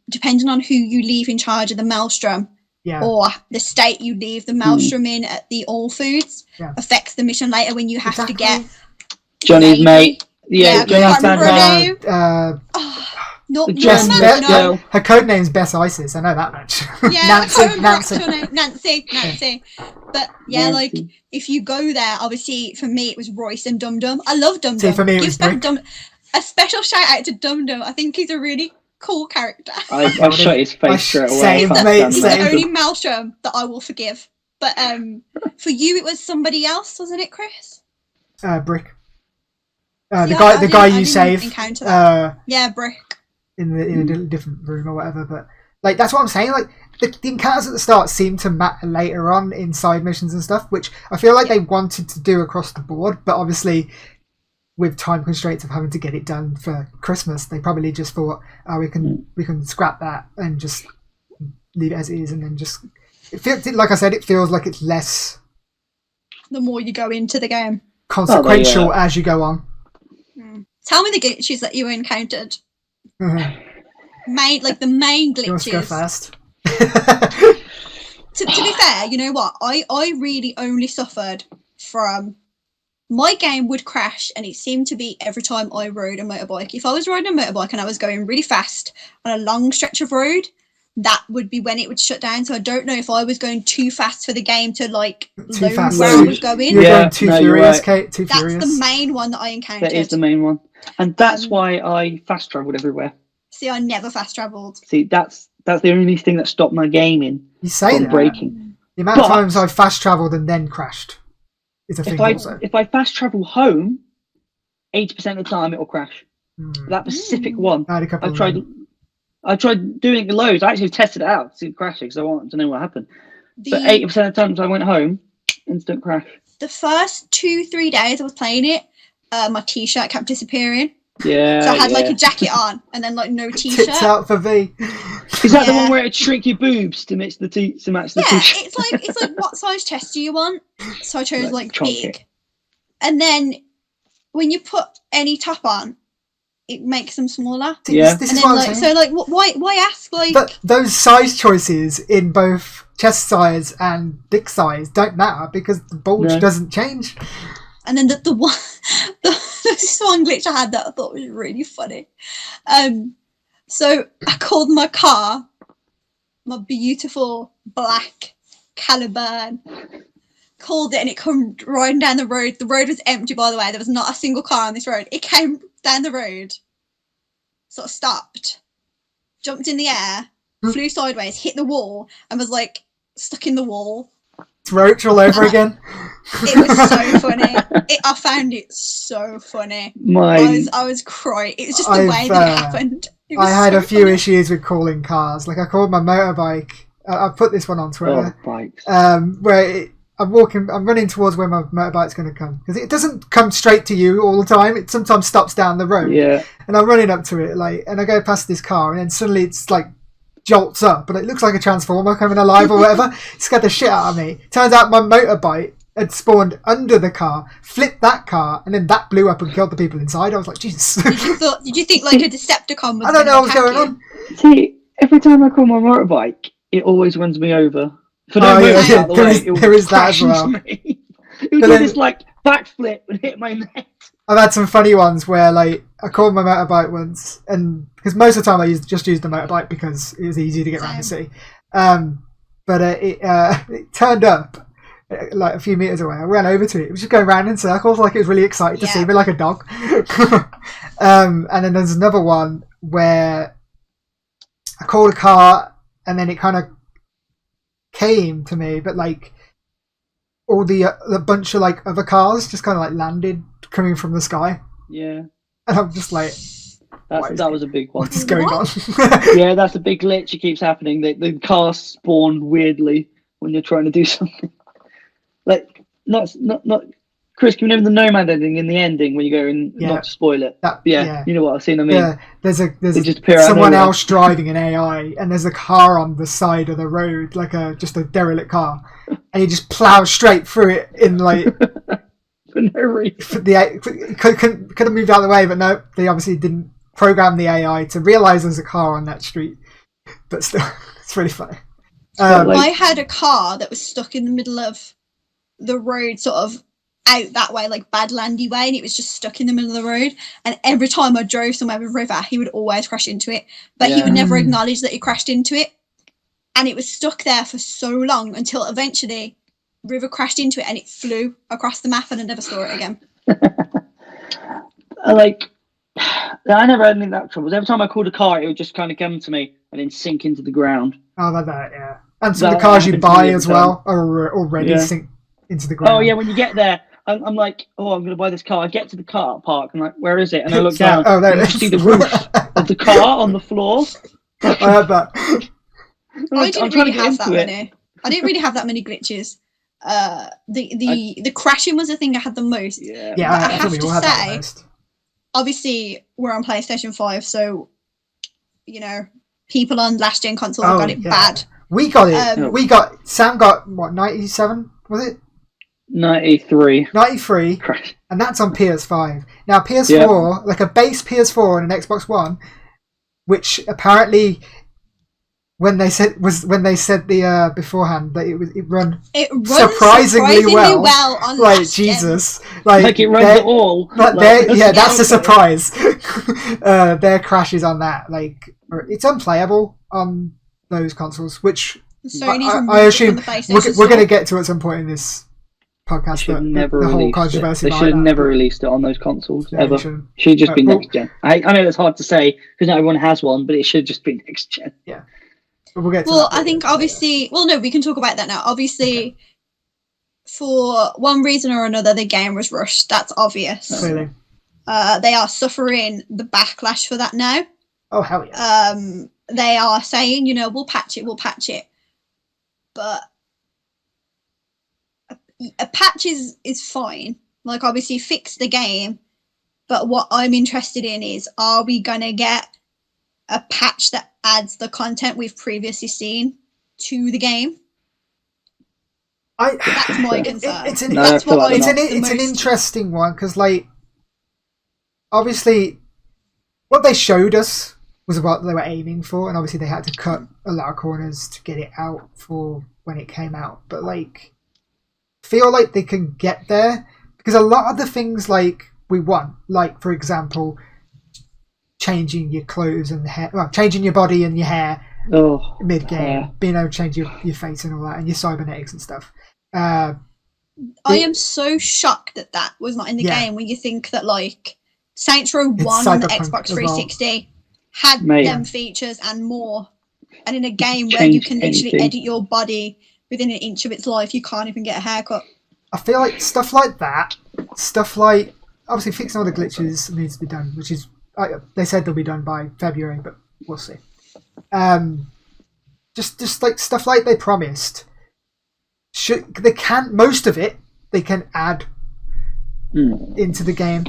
Depending on who you leave in charge of the Maelstrom, or the state you leave the Maelstrom in at the All Foods, affects the mission later when you have to get Johnny's mate. Yeah, Johnny's Johnny's no, her code name's Bess Isis. I know that much. Yeah, Nancy. Nancy. But yeah, Nancy. like if you go there, obviously for me it was Royce and Dum Dum. I love Dum See, Dum. for me it was Brick. A special shout out to Dum Dum. I think he's a really cool character. I shot his face straight away. He's the only Maelstrom that I will forgive. But for you, it was somebody else, wasn't it, Chris? Brick. The guy you save. Yeah, Brick. In a different room or whatever, but like that's what I'm saying. Like the encounters at the start seem to matter later on in side missions and stuff, which I feel like they wanted to do across the board, but obviously with time constraints of having to get it done for Christmas, they probably just thought, oh, we can scrap that and just leave it as it is, and then just like I said, it feels like it's less. The more you go into the game, consequential as you go on. Tell me the glitches that you encountered. The main glitches. You want to go first? to be fair, you know what? I really only suffered from my game would crash, and it seemed to be every time I rode a motorbike. If I was riding a motorbike and I was going really fast on a long stretch of road, that would be when it would shut down. So I don't know if I was going too fast for the game to load where I was going. You're going too furious, Kate. Too furious. That's the main one that I encountered. That is the main one. And that's why I fast travelled everywhere. See, I never fast travelled. See, that's the only thing that stopped my gaming from breaking. The amount of times I fast travelled and then crashed is a thing also. If I fast travel home, 80% of the time it will crash. That specific one. I tried doing it loads. I actually tested it out to see it crashing because I wanted to know what happened. But 80% of the times I went home, instant crash. The first 2-3 days I was playing it, my t-shirt kept disappearing. Yeah. So I had like a jacket on and then like no t-shirt. Tits out for V. Is that the one where it shrink your boobs to match the t-shirt? It's like what size chest do you want? So I chose like big. And then when you put any top on, it makes them smaller. Yeah. This is what I'm saying. So like why ask like? But those size choices in both chest size and dick size don't matter because the bulge doesn't change. And then this one glitch I had that I thought was really funny. So I called my car my beautiful black Caliban. Called it and it come riding down the road. The road was empty, by the way. There was not a single car on this road. It came down the road, sort of stopped, jumped in the air, flew sideways, hit the wall, and was like stuck in the wall. It's Roach all over again. It was so funny. I found it so funny. I was crying. It was just the way that it happened. I had a few issues with calling cars. Like I called my motorbike. I put this one on Twitter. Where I'm running towards where my motorbike's going to come because it doesn't come straight to you all the time. It sometimes stops down the road. Yeah. And I'm running up to it, and I go past this car, and then suddenly it's like jolts up, but it looks like a transformer coming alive or whatever. It scared the shit out of me. Turns out my motorbike had spawned under the car, flipped that car, and then that blew up and killed the people inside. I was like, Jesus. Did you think like a Decepticon was? I don't know what's going on. See, every time I call my motorbike, it always runs me over. There is that as well. It would do this like backflip and hit my neck. I've had some funny ones where like I called my motorbike once, and because most of the time I just used the motorbike because it was easy to get around the city. But it turned up like a few meters away. I ran over to it. It was just going round in circles, like it was really excited to see me, like a dog. And then there's another one where I called a car, and then it kind of came to me, but like all the bunch of like other cars just kind of like landed coming from the sky. Yeah. And I'm just like, that was a big one. What is going on? Yeah, that's a big glitch. It keeps happening. The cars spawned weirdly when you're trying to do something. Like not Chris, can you remember the Nomad ending in the ending when you go and Yeah. not to spoil it? That, Yeah, you know what I've seen. I mean, yeah, there's they just appear out of someone nowhere. else driving an AI, and there's a car on the side of the road, like just a derelict car, and you just plow straight through it in like for no reason. could have moved out of the way, but no, they obviously didn't program the AI to realize there's a car on that street. But still, it's really funny. I had a car that was stuck in the middle of the road, sort of out that way, like Badlandy way, and it was just stuck in the middle of the road. And every time I drove somewhere with River, he would always crash into it, but he would never acknowledge that he crashed into it. And it was stuck there for so long until eventually River crashed into it and it flew across the map and I never saw it again. I never had any of that trouble. Every time I called a car, it would just kind of come to me and then sink into the ground. Oh, like that, yeah. And some of the cars you buy as well are already sink into the ground. Oh, yeah, when you get there, I'm like, oh, I'm going to buy this car. I get to the car park, I'm like, where is it? And I look down, oh, there and it you is. see the roof of the car on the floor. I heard that. I didn't really have that many. I didn't really have that many glitches. The crashing was the thing I had the most. Yeah, but I have to say, most. Obviously, we're on PlayStation 5, so, people on last gen console got it bad. We got it. Sam got, what, 97? Was it? 93. 93. And that's on PS5. Now, PS4, like a base PS4 and an Xbox One, which apparently, when they said the beforehand that it runs surprisingly well on like Jesus gen. Like it runs it all. That's a surprise. Their crashes on that, like, it's unplayable on those consoles, which I assume we're going to get to at some point in this podcast. The whole controversy. They should have never released it on those consoles ever. Should just be next gen. I know that's hard to say because not everyone has one, but it should just be next gen. Yeah. But we'll get to that. I think obviously. Well, no, we can talk about that now. Obviously, for one reason or another, the game was rushed. That's obvious. Clearly. They are suffering the backlash for that now. Oh, hell yeah. They are saying, we'll patch it. But a patch is fine. Like, obviously, fix the game. But what I'm interested in is, are we going to get a patch that adds the content we've previously seen to the game? That's my concern. It's an interesting one because, like, obviously, what they showed us was what they were aiming for, and obviously they had to cut a lot of corners to get it out for when it came out. But, like, feel like they can get there because a lot of the things like we want, like, for example, changing your clothes and hair, well, changing your body and your hair mid-game, being able to change your face and all that, and your cybernetics and stuff. I am so shocked that was not in the game when you think that, like, Saints Row 1 on the Xbox 360 had them features and more. And in a game where you can literally edit your body within an inch of its life, you can't even get a haircut. I feel like stuff like that, stuff like, obviously fixing all the glitches needs to be done, which is, they said they'll be done by February, but we'll see. Just like stuff like they promised. Most of it they can add into the game.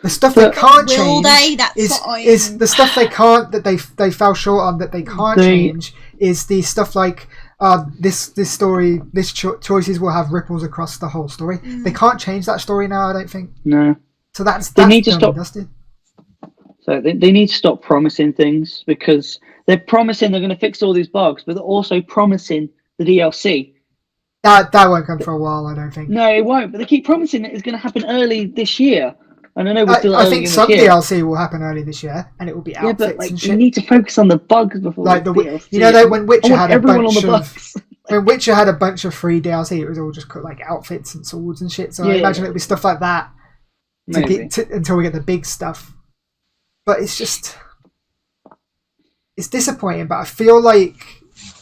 The stuff they can't change is the stuff they fell short on that they can't change is the stuff like this story, choices will have ripples across the whole story. They can't change that story now, I don't think. No. So that's need to stop. So they need to stop promising things because they're promising they're going to fix all these bugs, but they're also promising the DLC. That won't come for a while, I don't think. No, it won't. But they keep promising that it's going to happen early this year. And I know we're still. I think some DLC will happen early this year, and it will be outfits but, like, and shit. You need to focus on the bugs before. Like the DLC. You know, when Witcher had a bunch of bugs. When Witcher had a bunch of free DLC, it was all just like outfits and swords and shit. So I imagine it'll be stuff like that until we get the big stuff. But it's disappointing. But I feel like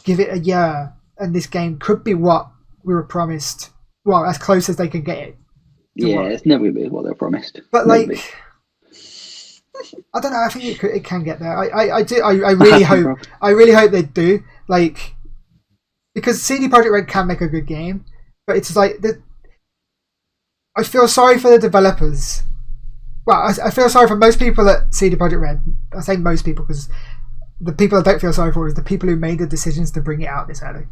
give it a year, and this game could be what we were promised. Well, as close as they can get it. It's never going to be what they promised. But like, I don't know. I think it can get there. I really hope. I really hope they do. Like, because CD Projekt Red can make a good game, but it's like I feel sorry for the developers. Well, I feel sorry for most people at CD Projekt Red. I say most people because the people I don't feel sorry for is the people who made the decisions to bring it out this early.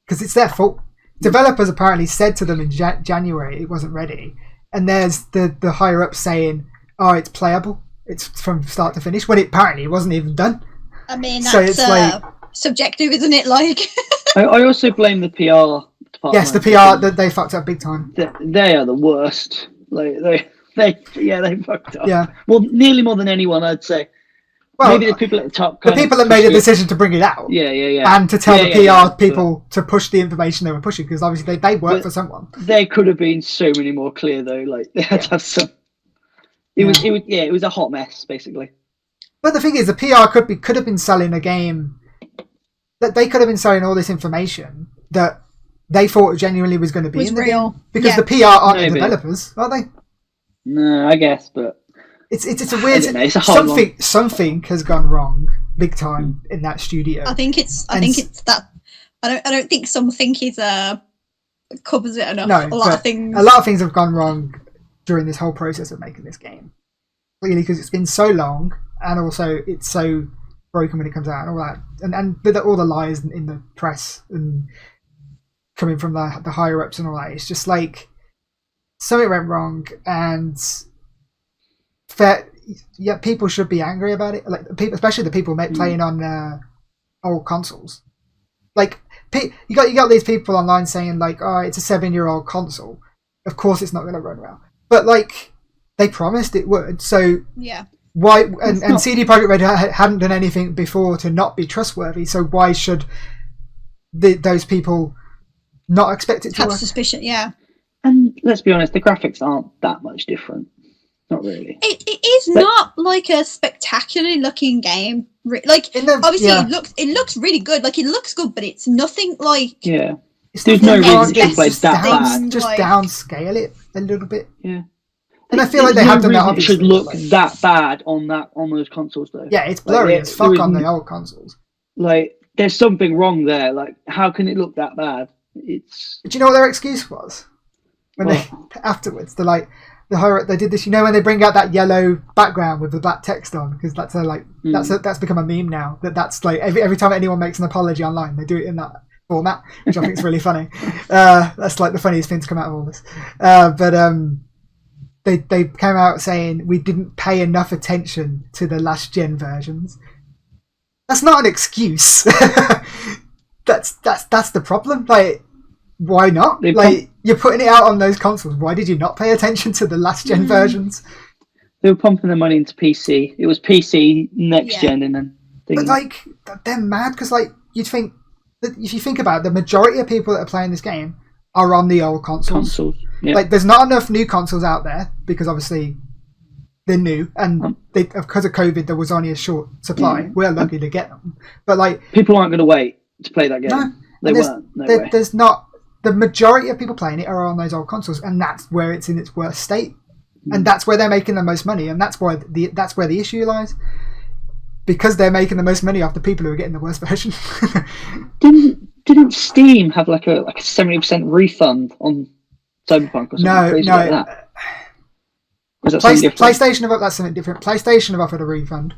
Because it's their fault. Developers apparently said to them in January it wasn't ready, and there's the higher up saying, "Oh, it's playable. It's from start to finish," when it apparently wasn't even done. I mean, So that's it's like, subjective, isn't it? Like, I also blame the PR department. yes, the PR that they fucked up big time. They are the worst. Like they fucked up. Yeah. Well, nearly more than anyone, I'd say. Well, Maybe the people at the top. the people that made a decision to bring it out. Yeah. And to tell the PR people to push the information they were pushing, because obviously they work for someone. They could have been so many more clear though. Like they had to have some. It was a hot mess basically. But the thing is, the PR could have been selling a game that they could have been selling all this information that they thought genuinely was going to be was in the real. game, because Yeah. the PR aren't the Maybe. developers, are they? No, I guess, but It's a weird. don't know, it's a hard something has gone wrong big time in that studio. I think it's that. I don't think something is covers it enough. No, a lot but of things. a lot of things have gone wrong during this whole process of making this game. Really, because it's been so long, and also it's so broken when it comes out, and all that, and with all the lies in the press and coming from the higher ups and all that. It's just like something went wrong, and people should be angry about it. Like people, especially the people playing on old consoles. Like you got these people online saying like, "Oh, it's a 7-year-old console. Of course, it's not going to run well." But like they promised it would. So yeah. why? And CD Projekt Red hadn't done anything before to not be trustworthy. So why should those people not expect it to Have work? suspicion. Yeah. and let's be honest, the graphics aren't that much different. Not really. It is not like a spectacularly looking game. Like obviously it looks really good. Like it looks good, but it's nothing like There's no reason to play that bad. Just downscale it a little bit. Yeah. And I feel like they have done that. It Obviously, should look like, that bad on those consoles though. yeah, it's blurry Like, as fuck there on is- the old consoles. Like there's something wrong there. Like how can it look that bad? It's But do you know what their excuse was? When they afterwards, they're like they did this. You know when they bring out that yellow background with the black text on, because that's that's become a meme now. That's like every time anyone makes an apology online, they do it in that format, which I think is really funny. That's like the funniest thing to come out of all this. They came out saying we didn't pay enough attention to the last gen versions. That's not an excuse. that's the problem. Like, why not? You're putting it out on those consoles. Why did you not pay attention to the last gen versions? They were pumping the money into PC. It was PC next gen, and then But like they're mad because like you'd think that if you think about it, the majority of people that are playing this game are on the old consoles. Yeah. Like there's not enough new consoles out there because obviously they're new, and because of COVID there was only a short supply. We're lucky to get them, but like people aren't going to wait to play that game. No, they weren't. No way. There's not. The majority of people playing it are on those old consoles, and that's where it's in its worst state, and that's where they're making the most money, and that's where the issue lies, because they're making the most money off the people who are getting the worst version. Didn't Steam have like a 70% refund on Cyberpunk or something crazy like that? Was that something different? PlayStation have that's something different. PlayStation have offered a refund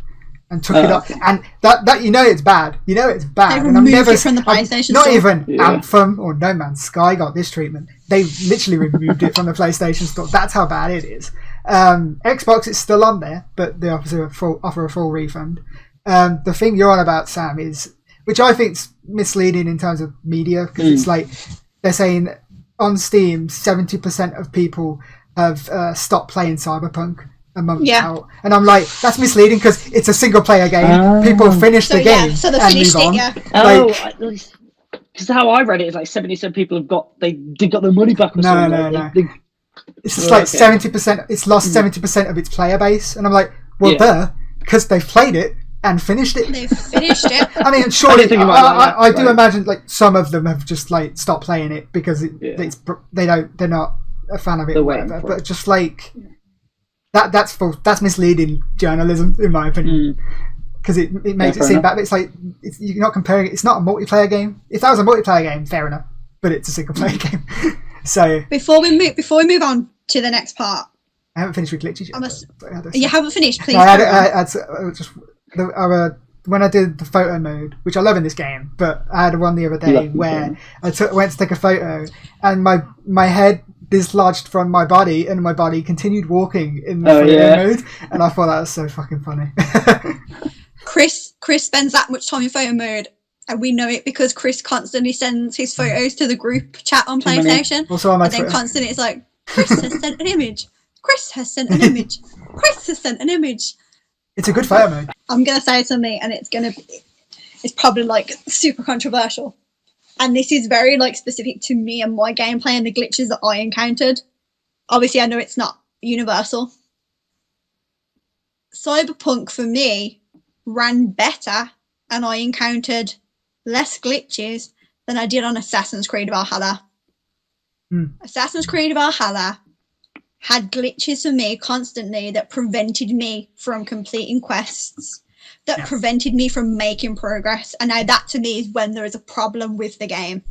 and took it up, and that it's bad. You know it's bad. They and removed it from the PlayStation Not store. even Anthem or No Man's Sky got this treatment. They literally removed it from the PlayStation store. That's how bad it is. Xbox is still on there, but they offer a full refund. The thing you're on about, Sam, is, which I think's misleading in terms of media, because it's like they're saying on Steam 70% of people have stopped playing Cyberpunk a month out, and I'm like, that's misleading because it's a single player game. People finish the game so they and finished move on. Because how I read it is like 77 people have got their money back. Or No. It's just like 70%. It's lost 70% of its player base, and I'm like, well, because they've played it and finished it. They've finished it. I mean, surely I do imagine like some of them have just like stopped playing it because they're not a fan of it or whatever. But just like that's false. That's misleading journalism, in my opinion, because it makes it seem bad. But it's like you're not comparing it. It's not a multiplayer game. If that was a multiplayer game, fair enough. But it's a single player game. So Before we move on to the next part, I haven't finished with glitches yet. you haven't finished. Please. No, when I did the photo mode, which I love in this game, but I had one the other day where I went to take a photo and my head dislodged from my body and my body continued walking in the photo mode, and I thought that was so fucking funny. Chris spends that much time in photo mode, and we know it because Chris constantly sends his photos to the group chat on PlayStation. Also on my and then constantly it's like, Chris has sent an image. Chris has sent an image. Chris has sent an image. It's a good photo mode. I'm gonna say something, and it's probably like super controversial, and this is very like specific to me and my gameplay and the glitches that I encountered. Obviously, I know it's not universal. Cyberpunk for me ran better, and I encountered less glitches than I did on Assassin's Creed Valhalla. Assassin's Creed Valhalla had glitches for me constantly that prevented me from completing quests, that prevented me from making progress. And now that to me is when there is a problem with the game.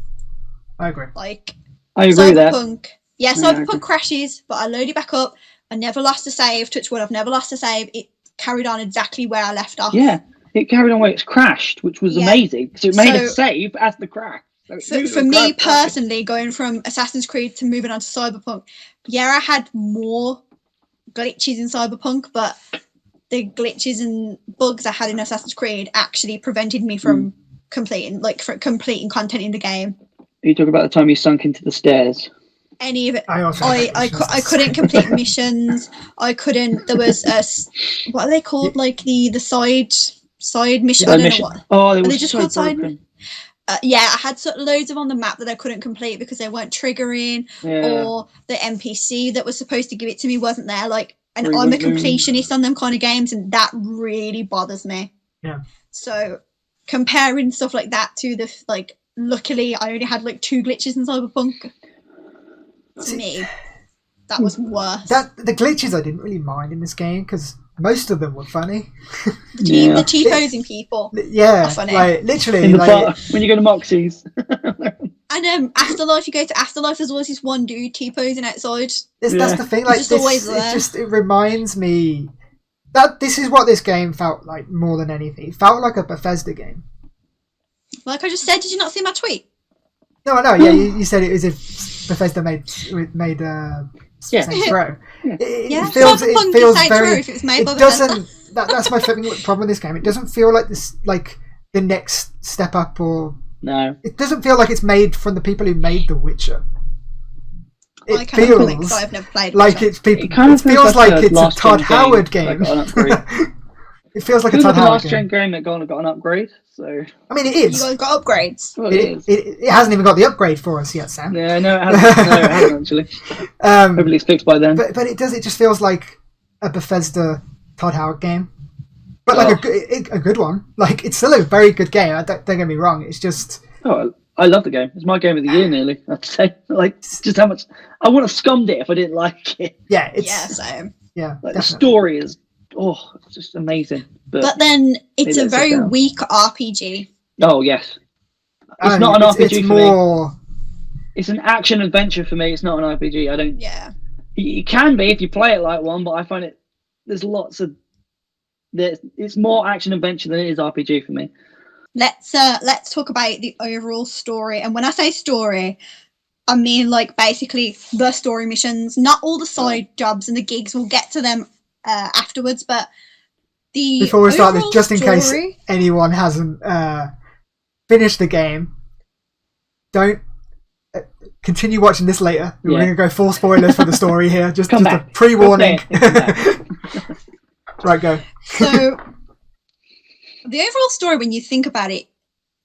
I agree. Like, I agree with that. Yeah, Cyberpunk crashes, but I load it back up. I never lost a save. Touch wood, I've never lost a save. It carried on exactly where I left off. Yeah, it carried on where it's crashed, which was amazing. So it made a save as the crash. So for me personally, going from Assassin's Creed to moving on to Cyberpunk, I had more glitches in Cyberpunk, but the glitches and bugs I had in Assassin's Creed actually prevented me from completing content in the game. You talk about the time you sunk into the stairs. Any of it. I couldn't complete missions. I couldn't. There was what are they called? Like the side mission. I don't know what. Oh, they were just so called side. broken. I had loads of on the map that I couldn't complete because they weren't triggering, or the NPC that was supposed to give it to me wasn't there. Like, and I'm a completionist on them kind of games, and that really bothers me. Yeah. So comparing stuff like that to the luckily I only had 2 glitches in Cyberpunk. To me, that was worse. The glitches I didn't really mind in this game because most of them were funny. The T-posing people. Yeah, funny. Like literally, in the bar, when you go to Moxie's. And Afterlife, you go to Afterlife, there's always this one dude T-posing outside. That's the thing. Like just always there. It reminds me that this is what this game felt like more than anything. It felt like a Bethesda game. Like I just said, did you not see my tweet? No, yeah, you said it as if Bethesda made Saints Row. It feels very. If it was made by It doesn't. That's my problem with this game. It doesn't feel like this, like the next step up, or no. It doesn't feel like it's made from the people who made The Witcher. It feels because I've never played like it's people. It feels like it's a Todd Howard game. It feels like a Todd Howard game. Last gen game that got an upgrade. So I mean, it is. You guys got upgrades. Well, it hasn't even got the upgrade for us yet, Sam. Yeah, no, it hasn't actually. Hopefully it's fixed by then. But it does. It just feels like a Bethesda Todd Howard game, but like a good one. Like it's still a very good game. Don't get me wrong. It's just. Oh, I love the game. It's my game of the year, nearly. I'd say. Like just how much I would have scummed it if I didn't like it. Yeah. Same. Yeah. Like the story is. Oh, it's just amazing. But then it's a very weak RPG. Oh, yes. It's not an RPG for me. It's an action adventure for me. It's not an RPG. I don't. Yeah. It can be if you play it like one, but I find it. There's lots of. It's more action adventure than it is RPG for me. Let's talk about the overall story. And when I say story, I mean basically the story missions, not all the side jobs and the gigs. We'll get to them afterwards, but before we start this, just in case anyone hasn't finished the game, don't continue watching this later. We're going to go full spoilers for the story here. Just a pre-warning. Right, go. So the overall story, when you think about it,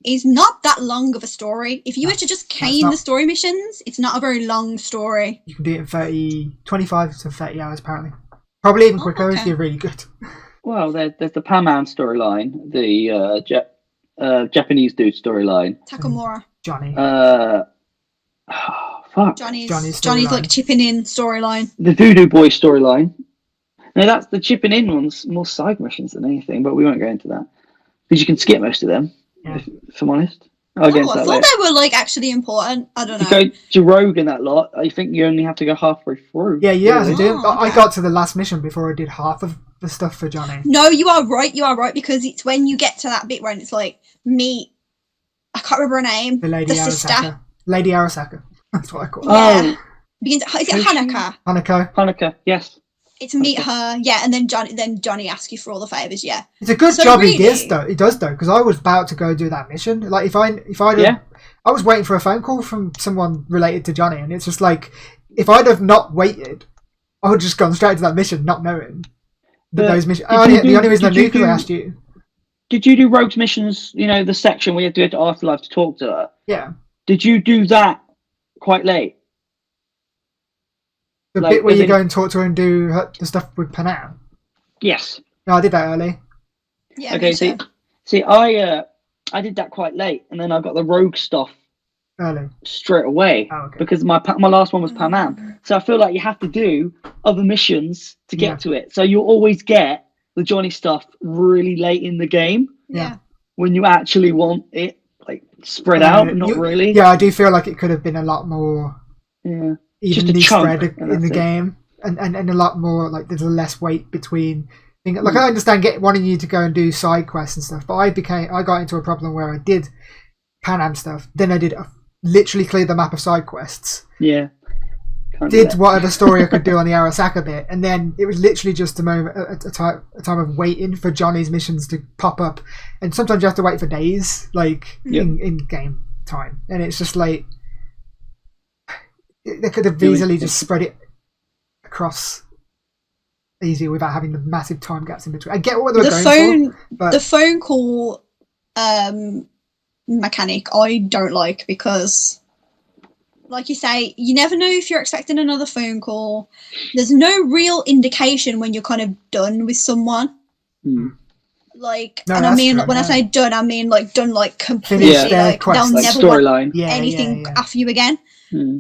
is not that long of a story. If you were to just cane the story missions, it's not a very long story. You can do it in 25 to 30 hours apparently. Probably even quicker if you're really good. Well, there's the Paman storyline, the Japanese dude storyline. Takamura. Johnny. Fuck. Johnny's chipping in storyline. The Voodoo Boy storyline. No, that's the chipping in ones, more side missions than anything, but we won't go into that. Because you can skip most of them, if I'm honest. against I that thought list. they were like actually important. I don't To know. go to Rogue and that lot, I think you only have to go halfway through. Yeah, you have to really. do. Oh, I okay. got to the last mission before I did half of the stuff for Johnny. No, you are right. You are right, because it's when you get to that bit where it's like meet. I can't remember her name. The Lady sister. Arasaka. Lady Arasaka. That's what I call her. Yeah. Oh, Begins. Is it Who's she? Hanukkah? Hanako. Hanukkah, yes. It's meet her. Yeah, and then Johnny asks you for all the favors. Yeah. It's a good So job really- he does though, because I was about to go do that mission. Like if I Yeah. I was waiting for a phone call from someone related to Johnny, and it's just like if I'd have not waited, I would have just gone straight to that mission, not knowing that But those missions. did you The only do- reason I did knew you because I do- asked you. Did you do Rogue's missions, the section where you have to go to Afterlife to talk to her? Yeah, Did you do that quite late? the Like, bit where as you in- go and talk to her and do the stuff with Panam. Yes. No, I did that early. Yeah. Okay, me too. see, I did that quite late, and then I got the Rogue stuff Early. straight away Oh, okay. because my last one was Panam. So I feel like you have to do other missions to get Yeah. to it. So you'll always get the Johnny stuff really late in the game Yeah. when you actually want it like spread out, but not really. Yeah, I do feel like it could have been a lot more Yeah. Just a evenly chunk, spread and in the that's it. game, and a lot more like there's a less weight between. Like I understand wanting you to go and do side quests and stuff, but I got into a problem where I did Pan Am stuff, then I did literally cleared the map of side quests, Yeah. Can't do did that. whatever story I could do on the Arasaka bit, and then it was literally just a moment, a time of waiting for Johnny's missions to pop up, and sometimes you have to wait for days, like Yep. in game time, and it's just like they could have Yeah, easily just spread it across easier without having the massive time gaps in between. I get what they were going for, but The phone call mechanic I don't like, because like you say, you never know if you're expecting another phone call. There's no real indication when you're kind of done with someone. Hmm. Like, No, and I that's mean, true, when I yeah. say done, I mean like done, like completely. Finish their Like quest. they'll Like never want storyline. yeah, anything yeah. after you again. Hmm.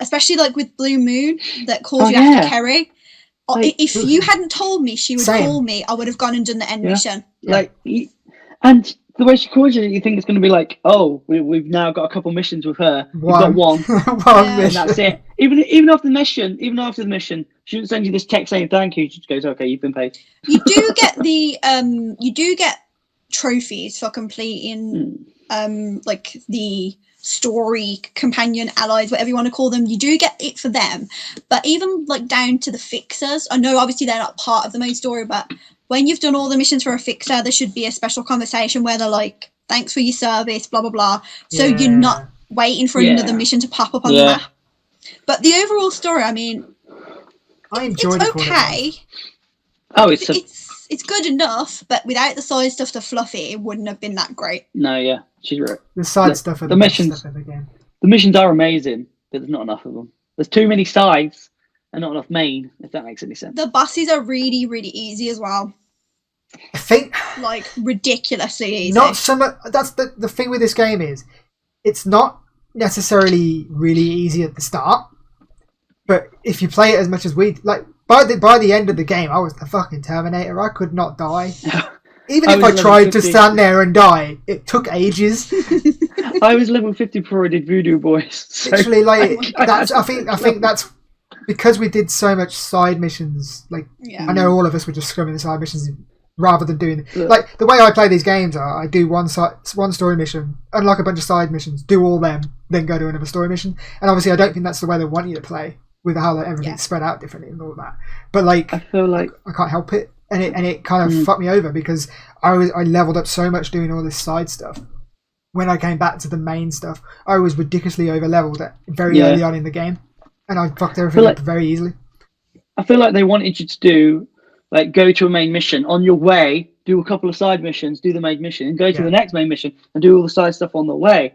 Especially like with Blue Moon that calls Oh, you yeah. after Kerry. Like- If you hadn't told me she would Same. call me, I would have gone and done the end Yeah. mission. Like, and the way she calls you think it's going to be like, oh, we've now got a couple missions with her. You've got one, one Yeah. and mission. that's it. Even after the mission, she doesn't send you this text saying thank you. She just goes, okay, you've been paid. You do get you do get trophies for completing like the story companion allies, whatever you want to call them. You do get it for them, but even like down to the fixers, I know obviously they're not part of the main story, but when you've done all the missions for a fixer, there should be a special conversation where they're like, thanks for your service, blah blah blah, so Yeah. you're not waiting for Yeah. another mission to pop up on the Yeah. map. But the overall story, I mean, I enjoyed it's it. for what it okay. was. Oh, It's good enough, but without the side stuff to fluff it, it wouldn't have been that great. no, yeah, she's right. The side the- stuff and the the best missions- stuff in the game. The missions are amazing, but there's not enough of them. There's too many sides and not enough main, if that makes any sense. The bosses are really, really easy as well. I think Like, ridiculously easy. not so much. That's the thing with this game is, it's not necessarily really easy at the start, but if you play it as much as we like, by the end of the game, I was the fucking Terminator. I could not die. Even I if was I level tried to 50. stand there and die, it took ages. I was level 50 before I did Voodoo Boys. So Literally, like I- that's. I think that's because we did so much side missions. Like Yeah. I know all of us were just scrumming the side missions rather than doing Yeah. like the way I play these games are I do one story mission, unlock a bunch of side missions, do all them, then go to another story mission. And obviously, I don't think that's the way they want you to play with how like, everything's spread out differently and all that. But like, I feel like I can't help it, and it kind of fucked me over because I leveled up so much doing all this side stuff. When I came back to the main stuff, I was ridiculously over leveled very Yeah. early on in the game, and I fucked everything like- up very easily. I feel like they wanted you to do like go to a main mission on your way, do a couple of side missions, do the main mission, and go to Yeah. the next main mission and do all the side stuff on the way.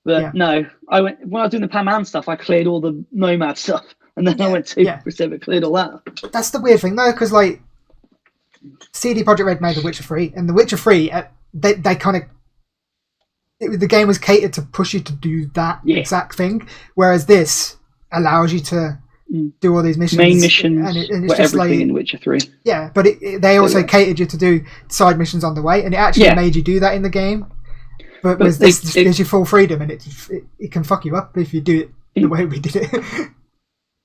But Yeah. no, when I was doing the Pac-Man stuff, I cleared all the Nomad stuff, and then I Yeah. went to Yeah. Pacific, cleared all that. That's the weird thing, though, because like CD Projekt Red made The Witcher 3, and The Witcher 3, they kind of the game was catered to push you to do that Yeah. exact thing, whereas this allows you to do all these missions, Main missions and it's were just everything like in Witcher 3. yeah. But they also Yeah. catered you to do side missions on the way, and it actually Yeah. made you do that in the game. But with this, just gives you full freedom, and it can fuck you up if you do it the way we did it.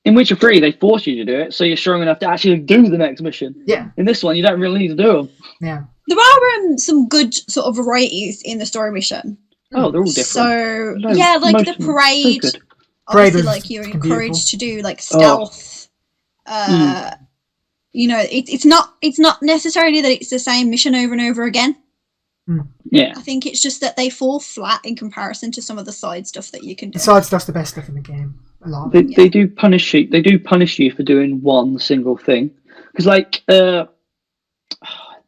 In Witcher 3, they force you to do it, so you're strong enough to actually do the next mission. Yeah. In this one, you don't really need to do them. Yeah. There are some good sort of varieties in the story mission. Oh, they're all different. So No, yeah, like most the of them. parade. So good. Parade Obviously, was like you're fucking encouraged to do like Oh. stealth. You know, it's not necessarily that it's the same mission over and over again. Yeah. I think it's just that they fall flat in comparison to some of the side stuff that you can do. The side stuff's the best stuff in the game. A lot. They do punish you. They do punish you for doing one single thing. Because like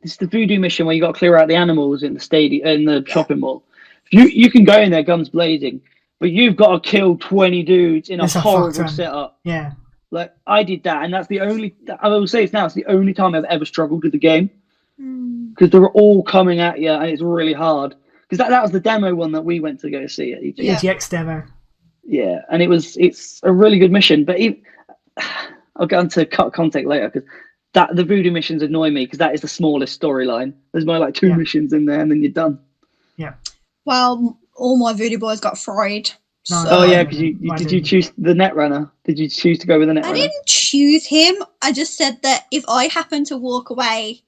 it's the voodoo mission where you got to clear out the animals in the stadium in the shopping mall. You can go in there guns blazing, but you've got to kill 20 dudes in a It's a horrible fuck ton. setup. Yeah. Like I did that, and that's the only. I will say it's now. It's the only time I've ever struggled with the game because they're all coming at you, and it's really hard. Because that was the demo one that we went to go see at EGX. The EGX demo. Yeah, and it's a really good mission, but I'll get onto cut contact later because the voodoo missions annoy me because that is the smallest storyline. There's more like two missions in there, and then you're done. Yeah. Well, all my voodoo boys got fried. No, so- Oh yeah, because did you choose the Netrunner? Did you choose to go with the I Netrunner? didn't choose him. I just said that if I happen to walk away,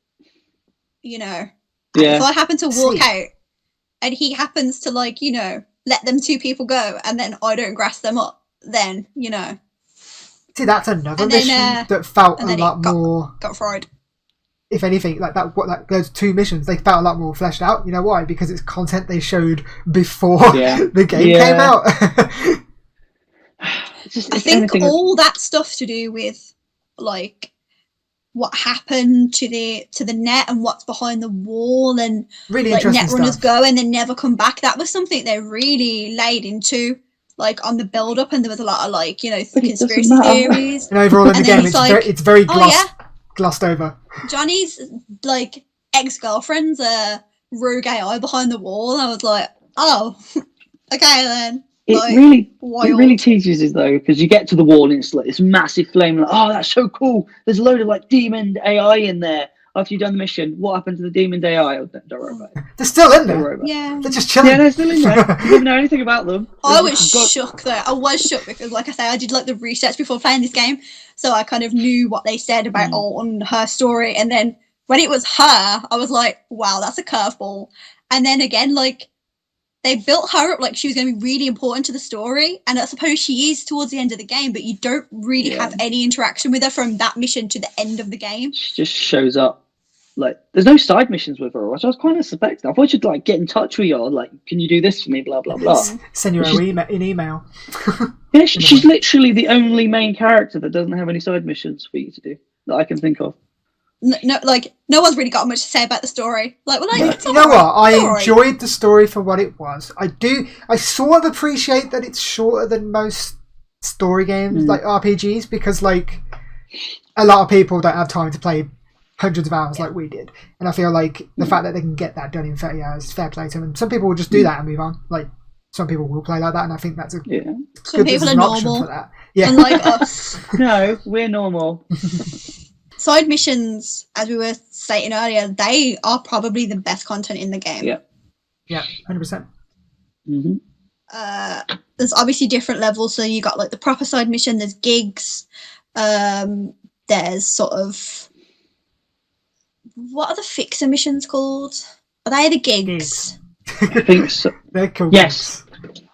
you know, if I happen to walk out and he happens to like, you know, let them two people go and then I don't grass them up, then, you know. See, that's another And then, mission that felt a and then lot it got- more. Got fried. If anything, like those two missions, they felt a lot more fleshed out. You know why? Because it's content they showed before the game came out. Just, I think all that stuff to do with like what happened to the net and what's behind the wall and Really like interesting Netrunners stuff. go and then never come back. That was something they really laid into like on the build up, and there was a lot of like, you know, But it doesn't conspiracy matter. theories. And overall in the And then game, it's it's like, very oh, glossed over. Johnny's like ex-girlfriend's a rogue AI behind the wall. I was like, oh, okay then. Like, It wild. really teaches us though, because you get to the wall and it's like this massive flame. Like, oh, that's so cool. There's a load of like demon AI in there. After you've done the mission, what happened to the demon AI? Oh, don't worry about it. They're still in Don't worry there. about it. Yeah. They're just chilling. Yeah, they're still in there. You didn't know anything about them. I was shook though. I was shook because, like I say, I did like the research before playing this game, so I kind of knew what they said about on her story. And then when it was her, I was like, "Wow, that's a curveball." And then again, like they built her up like she was going to be really important to the story, and I suppose she is towards the end of the game, but you don't really have any interaction with her from that mission to the end of the game. She just shows up. Like, there's no side missions with her, which I was kind of suspecting. I thought she'd like get in touch with you, or like, can you do this for me? Blah blah blah. Send you an email. Yeah, she's literally the only main character that doesn't have any side missions for you to do that I can think of. No, like no one's really got much to say about the story. Like, well, like, it's You know what? I alright. enjoyed the story for what it was. I sort of appreciate that it's shorter than most story games, like RPGs, because like a lot of people don't have time to play hundreds of hours like we did, and I feel like the fact that they can get that done in 30 hours is fair play to them. And some people will just do that and move on. Like some people will play like that, and I think that's a Some people are normal, for that. Yeah, unlike us. No, we're normal. Side missions, as we were stating earlier, they are probably the best content in the game. Yeah, 100%. Mm-hmm. There's obviously different levels, so you got like the proper side mission. There's gigs. There's sort of what are the fixer missions called? Are they the gigs? I think so. They're cool. Yes.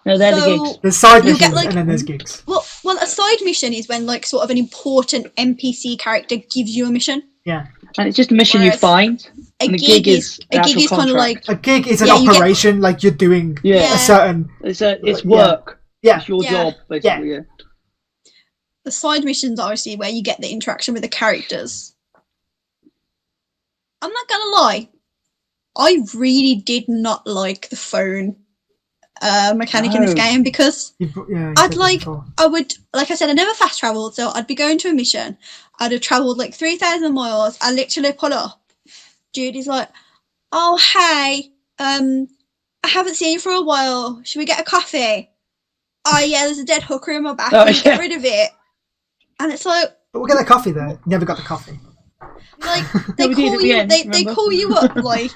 No, they're the gigs. There's side you missions get, like- and then there's gigs. Well, a side mission is when like sort of an important NPC character gives you a mission. Yeah. And it's just a mission you Whereas find. A And the gig is an actual kind of contract. like A gig is an Yeah, you get- operation, like you're doing Yeah. a certain. It's work. Yeah. It's your job, basically. Yeah. the side missions, obviously, where you get the interaction with the characters. I'm not gonna lie, I really did not like the phone mechanic in this No. game because You I'd said that like, before. I would, like I said, I never fast traveled, so I'd be going to a mission. I'd have traveled like 3,000 miles. I literally pull up. Judy's like, "Oh, hey, I haven't seen you for a while. Should we get a coffee?" "Oh, yeah, there's a dead hooker in my bathroom. Oh, yeah. Get rid of it." And it's like, But we'll get the coffee though. Never got the coffee. like they we did at call the you, end, they remember? call you up like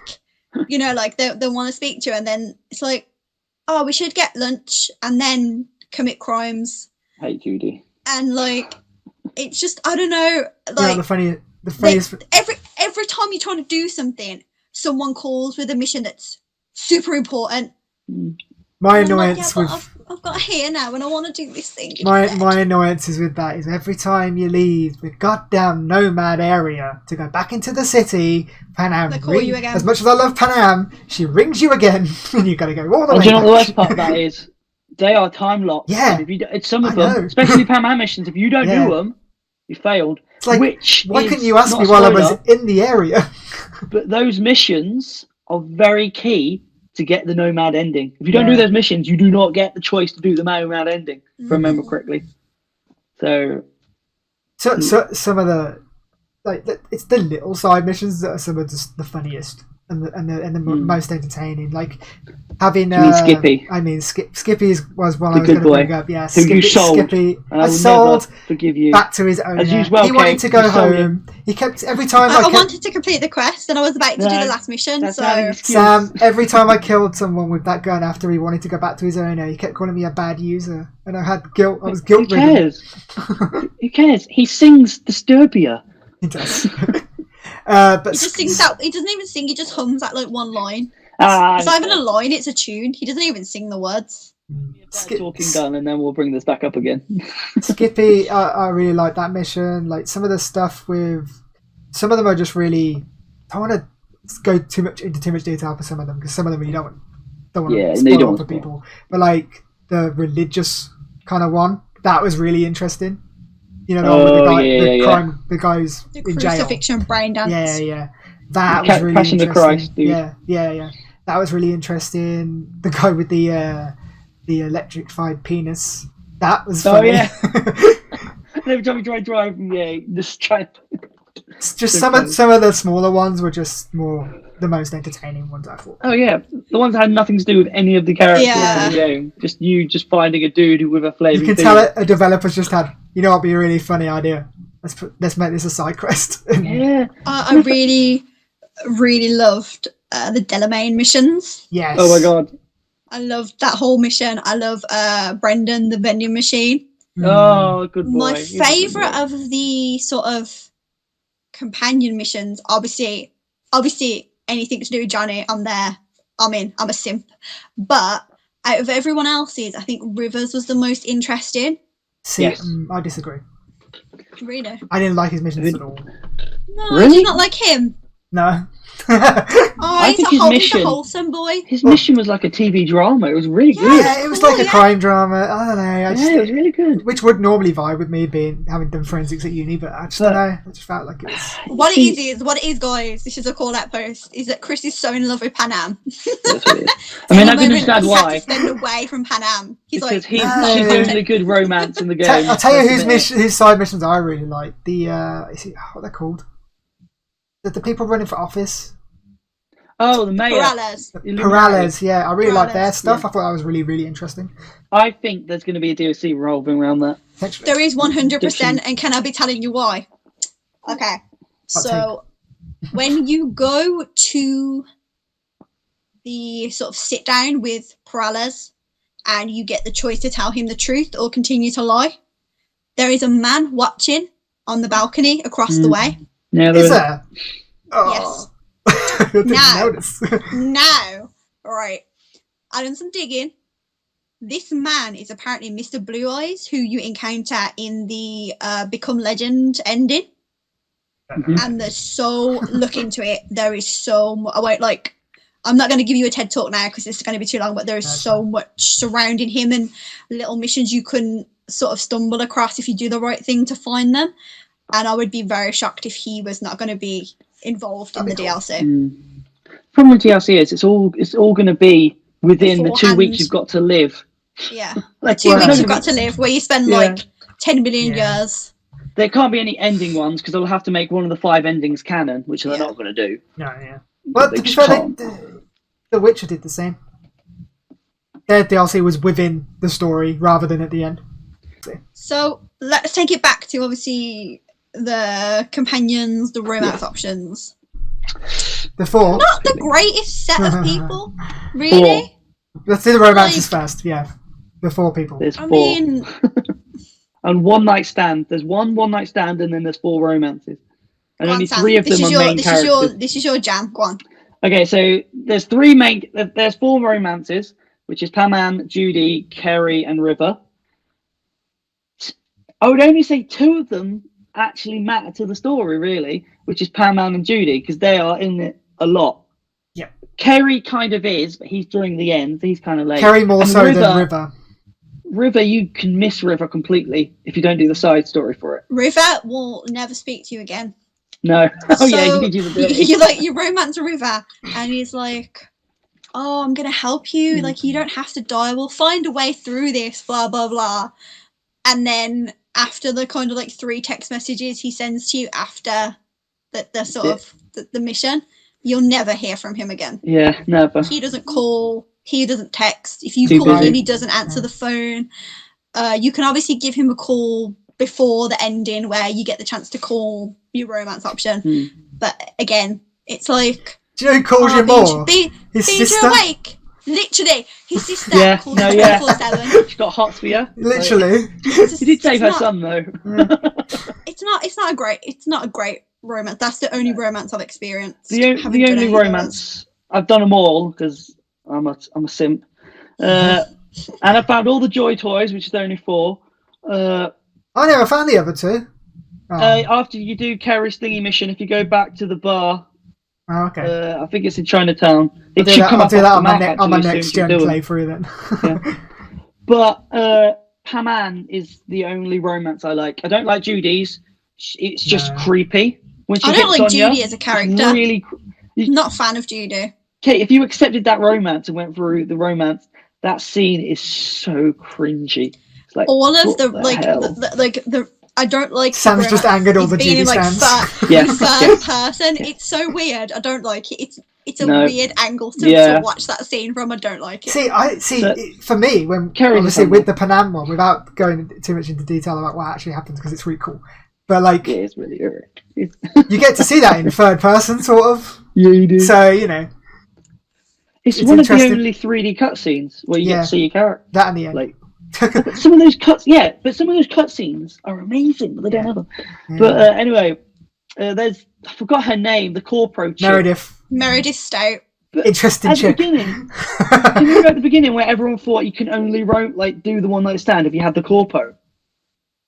you know, like they want to speak to you, and then it's like, oh, we should get lunch and then commit crimes. Hey, Judy. And like, it's just, I don't know, like the funniest. every time you're trying to do something, someone calls with a mission that's super important. My And I'm like, annoyance yeah, with but I've got here now, and I want to do this thing. my annoyances with that is every time you leave the goddamn nomad area to go back into the city, Panam They call you again. as much as I love Panam, she rings you again, and you got to go all the way Do you know back. what the worst part of that is? They are time locked. Yeah, If you it's some of I them, know. especially Pam Ham missions. If you don't Yeah. do them, you failed. It's like, Which why is couldn't you ask not me a while I was spoiler, in the area? But those missions are very key to get the nomad ending. If you don't do those missions, you do not get the choice to do the nomad ending. If I remember correctly. So some of the it's the little side missions that are some of the funniest and the most entertaining. Like having You mean Skippy? I mean Skippy was one The I was good going to boy bring up. Yeah, who you sold. Skippy. I I will sold never forgive you. back to his owner. As usual, He wanted Kate, to go you sold home. He kept every time I kept, wanted to complete the quest, and I was about to do No, the last mission. that's So not an excuse. Sam, every time I killed someone with that gun after he wanted to go back to his owner, he kept calling me a bad user, and I had guilt. I was guilt Who ridden. cares? Who cares? He sings Disturbia. He does. But he just sings out. He doesn't even sing. He just hums that like one line. Ah, It's not even a line. It's a tune. He doesn't even sing the words. talking gun, and then we'll bring this back up again. Skippy, I really like that mission. Like some of the stuff with some of them are just really. I don't want to go into too much detail for some of them because some of them you don't want Yeah, to no, you spoil don't want for to spoil. people. But like the religious kind of one, that was really interesting. You know, the one with the guy, the guy who's The in jail. crucifixion brain dance. Yeah. That was really Passion of interesting. Christ, dude. Yeah. That was really interesting. The guy with the electrified penis. That was funny. Oh, yeah. Every time we try driving, just try. It's just some of the smaller ones were just more the most entertaining ones I thought. Oh yeah, the ones that had nothing to do with any of the characters Yeah. in the game. Just finding a dude with a flavor. You can tell a developer's just had. You know, what'd be a really funny idea. Let's make this a side quest. Yeah. I really, really loved the Delamain missions. Yes. Oh my god. I loved that whole mission. I love Brendan the vending machine. Oh, good boy. My He's a good favourite boy. of the sort of companion missions, obviously anything to do with Johnny, I'm there. I'm in. I'm a simp. But out of everyone else's, I think Rivers was the most interesting. See, Yes. I disagree. Really? I didn't like his missions Really? at all. No, Really? do you not like him? No. Oh, he's think a his he's mission- a wholesome boy. His mission was like a TV drama. It was really good. Yeah, it was like a crime drama. I don't know. I just, Yeah, it was really good. which would normally vibe with me having done forensics at uni, but I just don't know. I just felt like it was. What it is, guys, this is a call out post, is that Chris is so in love with Pan Am. That's what it is. I mean, I can understand He had why. to spend away from Pan Am. He's Because like, she's No. the only good romance in the game. I'll tell you That's it. whose side missions I really like. What they're called? The people running for office. Oh, the mayor. Perales. Perales, yeah, I really like their Perales, stuff. yeah. I thought that was really, really interesting. I think there's going to be a DLC revolving around that. Potentially. There is 100%, and can I be telling you why? Okay, so when you go to the sort of sit down with Perales and you get the choice to tell him the truth or continue to lie, there is a man watching on the balcony across the way. Yeah, Is there? Oh. I didn't Now. notice. Now, right, I done some digging. This man is apparently Mr. Blue Eyes, who you encounter in the Become Legend ending. Mhm. And there's so, look into it, there is so much. I'm not going to give you a TED talk now because it's going to be too long, but there is so much surrounding him and little missions you can sort of stumble across if you do the right thing to find them. And I would be very shocked if he was not going to be involved in the DLC. From the DLC is it's all going to be within the 2 Beforehand. weeks you've got to live. Yeah. Like, 2 weeks you've got to live, where you spend Yeah. like 10 million Yeah. years. There can't be any ending ones because they'll have to make one of the 5 endings canon, which they're Yeah. not going to do. No, yeah. Well, They to be just fair, can't. The Witcher did the same. Their DLC was within the story rather than at the end. So let's take it back to obviously the companions, the romance options. Before. Not the greatest set of people, really. Let's do the romances first. Yeah, before people. There's I 4. mean, And one night stand. There's one night stand, and then there's 4 romances. And go only on, Sam. 3 of them are main characters. This is your jam. Go on. Okay, so there's 4 romances, which is Paman, Judy, Kerry, and River. I would only say 2 of them actually matter to the story, really, which is Paman and Judy, because they are in it a lot. Yeah. Kerry kind of is, but he's during the end. He's kind of late. Kerry more And so than River. River, you can miss River completely if you don't do the side story for it. River will never speak to you again. No. Oh yeah, So, he did use the dirty. you romance River, and he's like, "Oh, I'm gonna help you. Like, you don't have to die. We'll find a way through this. Blah blah blah." And then after the kind of like 3 text messages he sends to you after the sort of the mission, you'll never hear from him again. Yeah, never. He doesn't call. He doesn't text. If you Too call busy. him, he doesn't answer the phone. You can obviously give him a call before the ending where you get the chance to call your romance option. But again, it's like... Do you know who calls you more? His sister? Awake. Literally, his sister Yeah, calls no, him yeah. 24/7. She's got hots for you. Literally. He did save her son though. It's not a great romance. That's the only romance I've experienced. The Haven't only done any romance I've done them all because I'm a simp. And I found all the Joy toys, which is only 4. I never found the other 2. Oh, After you do Kerry's thingy mission, if you go back to the bar, oh okay. I think it's in Chinatown. I'll do that, I'll do that on my next gen gen playthrough then. Yeah. But Paman is the only romance I like. I don't like Judy's. It's just creepy. When she I don't hits like on you, Judy as a character. Really. Not a fan of Judy. Okay, if you accepted that romance and went through the romance, that scene is so cringy. It's like All of what the hell? I don't like. Sam's just angered all the being Judy in, like, stands. third person. It's so weird. I don't like it. It's a weird angle to watch that scene from. I don't like it. For me, when obviously with the Panam one, without going too much into detail about what actually happens, because it's really cool. But like, yeah, it's really weird. You get to see that in third person, sort of. Yeah, you do. So you know, it's one of the only 3D cutscenes where you get to see your character. That and the end. Like, but some of those cutscenes are amazing, but they don't have them. Yeah. But anyway, I forgot her name, the corpo chick. Meredith Stout. But interesting at chick. The beginning, do you remember at the beginning where everyone thought you can only do the one night stand if you had the corpo?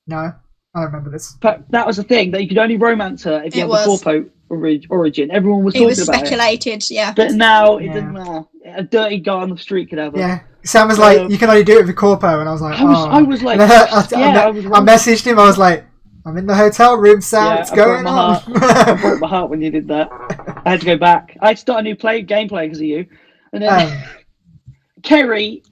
No, I don't remember this. But that was the thing, that you could only romance her if you had the corpo origin. Everyone was talking about it. It was speculated, yeah. But now it doesn't matter. A dirty guy on the street could have it. Yeah. Sam was like, you can only do it with corpo, and I was like, I was like, I messaged him. I was like, I'm in the hotel room, Sam. What's going on? I broke my heart when you did that. I had to go back. I had to start a new gameplay because of you. And then Kerry.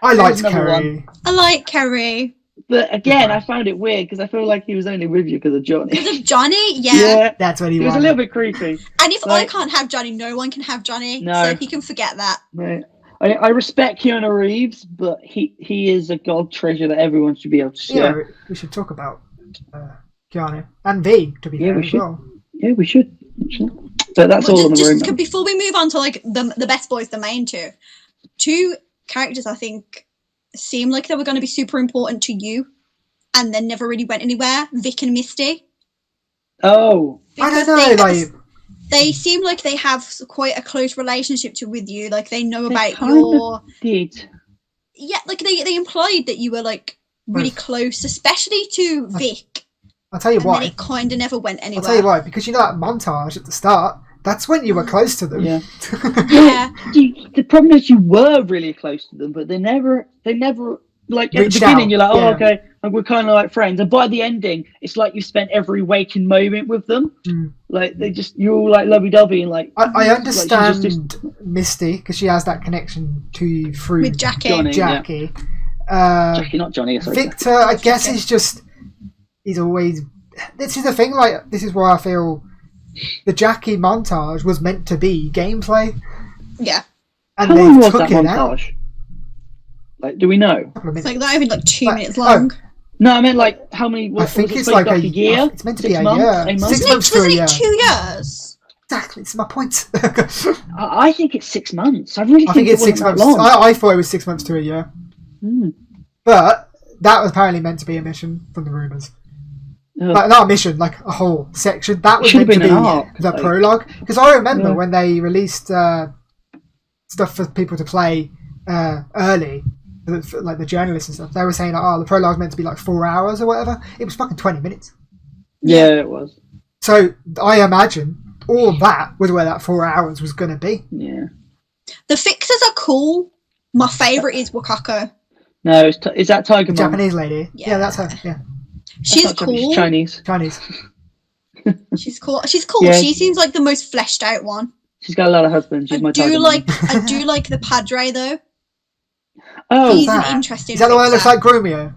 I liked Kerry. I like Kerry. But again, I found it weird because I feel like he was only with you because of Johnny. Because of Johnny? Yeah. That's what he was a little bit creepy. And if I can't have Johnny, no one can have Johnny. No. So he can forget that. Right. I respect Keanu Reeves, but he is a god treasure that everyone should be able to share. Yeah, we should talk about Keanu and V, to be fair as well. Yeah, we should. But that's all on the room. Before we move on to like the best boys, the main two characters I think seem like they were going to be super important to you and then never really went anywhere. Vic and Misty. Oh. Because I don't know, they seem like they have quite a close relationship with you. Like they know about your... Did. Yeah, like they implied that you were like really close, especially to Vic. I'll tell you why. And then it kind of never went anywhere. I'll tell you why. Because you know that montage at the start? That's when you were close to them. Yeah. Yeah. The problem is you were really close to them, but they never like at the beginning you're like, okay, and we're kind of like friends, and by the ending it's like you spent every waking moment with them. Like you're all like lovey-dovey and like I understand Misty because she has that connection to you through with Jackie. Jackie, Jackie, not Johnny. Sorry, Victor, I guess he's always. This is the thing. Like this is why I feel the Jackie montage was meant to be gameplay. Yeah. And how long was took that montage? Like, do we know? It's like not even like 2 minutes long. No, I meant like how many? I think it's like a year. It's meant to be a year. 6 months to a year. Wasn't it 2 years? Exactly, it's my point. I think it's 6 months. I really think it's it 6 wasn't months. that long. I thought it was 6 months to a year. Mm. But that was apparently meant to be a mission from the rumours. Ugh. Like, not a mission, like a whole section. That was Should've meant to been be an arc, the like- prologue. Because I remember Yeah. when they released stuff for people to play early, like the journalists and stuff, they were saying, like, oh, the prologue's meant to be like 4 hours or whatever. It was fucking 20 minutes. Yeah, it was. So I imagine all that was where that 4 hours was going to be. Yeah. The fixers are cool. My favourite is Wakako. No, is that Tiger The Mom? Japanese lady. Yeah. Yeah, that's her. Yeah. She's That's not Japanese, cool. she's Chinese. Chinese. She's cool. She's cool. Yeah. She seems like the most fleshed out one. She's got a lot of husbands. She's my Tiger Mom. I do like the Padre though. Oh, He's that? an interesting. Is that the one that looks fixer. like Grumio?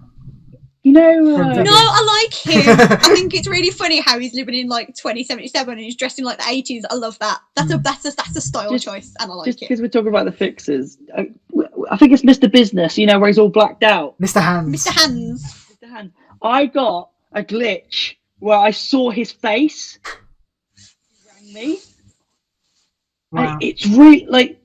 you know. From No, I like him. I think it's really funny how he's living in like 2077 and he's dressed in like the 80s. I love that. That's a style Just- choice, and I like Just it. because we're talking about the fixes, I think it's Mr. Business. You know, where he's all blacked out. Mr. Hands. Mr. Hands. Mr. Hand. I got a glitch where I saw his face. He rang me. Wow. And it's really like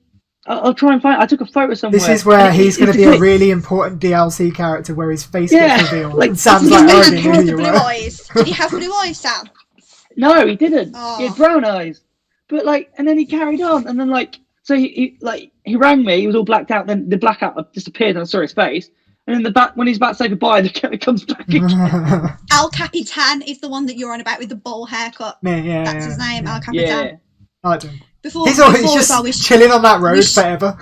I'll try and find. I took a photo somewhere. This is where and he's going it's to be a glitch. really important DLC character where his face Yeah, gets revealed. like, And Sam's Mr. like, I Mr. already Hands knew with who the you blue were. eyes. Did he have blue eyes, Sam? No, he didn't. Oh. He had brown eyes. But like, and then he carried on, and then like, so he rang me. He was all blacked out. Then the blackout disappeared, and I saw his face. And then the back when he's about to say goodbye, the camera comes back again. Al Capitan is the one that you're on about with the bowl haircut. Yeah, That's his name, yeah. Al Capitan. Yeah, I liked him. Before, He's before just as well, we should, chilling on that road we sh- forever.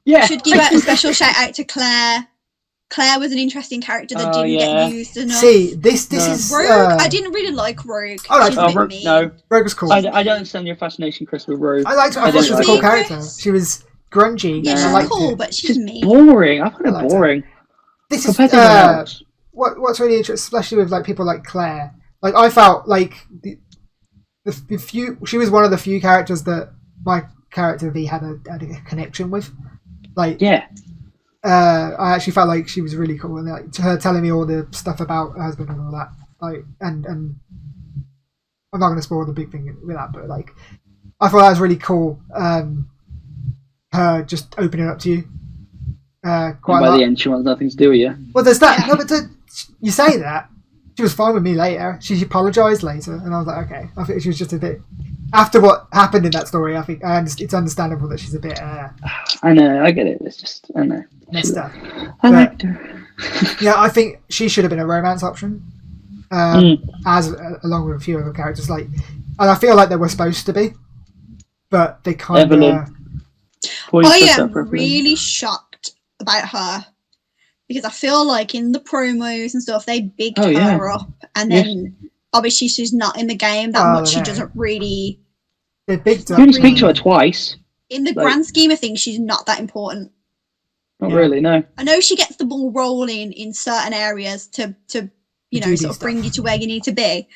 yeah. should give a special shout out to Claire. Claire was an interesting character that Oh, didn't yeah. get used enough. See, this No. is Rogue, I didn't really like Rogue. I liked She's a her. bit Rogue, mean. no, Rogue was cool. I don't understand your fascination, Chris, with Rogue. I liked her. I I thought she was a didn't cool like her. character. She was grungy. Yeah, and she's I liked cool, it. but she's mean. Boring. I find I it liked her. boring This is compared to everyone else. what's really interesting, especially with like people like Claire. Like I felt like the few she was one of the few characters that my character V had a connection with. Like Yeah, I actually felt like she was really cool, and like her telling me all the stuff about her husband and all that. Like and I'm not going to spoil the big thing with that, but like I thought that was really cool. Her just opening up to you. Quite and a by lot. the end, she wants nothing to do with you. Well, there's that. Yeah. No, but you say that. She was fine with me later. She apologised later, and I was like, okay. I think she was just a bit. After what happened in that story, I think it's understandable that she's a bit I know, I get it. It's just, I know. messed up. I liked her. Yeah, I think she should have been a romance option, as along with a few other characters. Like, and I feel like they were supposed to be, but they kind of. Evelyn. Point I stuff am up for everyone. really shocked about her because I feel like in the promos and stuff they bigged Oh, yeah. her up, and then obviously she's not in the game that Oh, much. She no. doesn't really, They're big. You only speak to her twice. in the Like- grand scheme of things, she's not that important. Not Yeah. really, no. I know she gets the ball rolling in certain areas to you know Judy sort of bring stuff. you to where you need to be,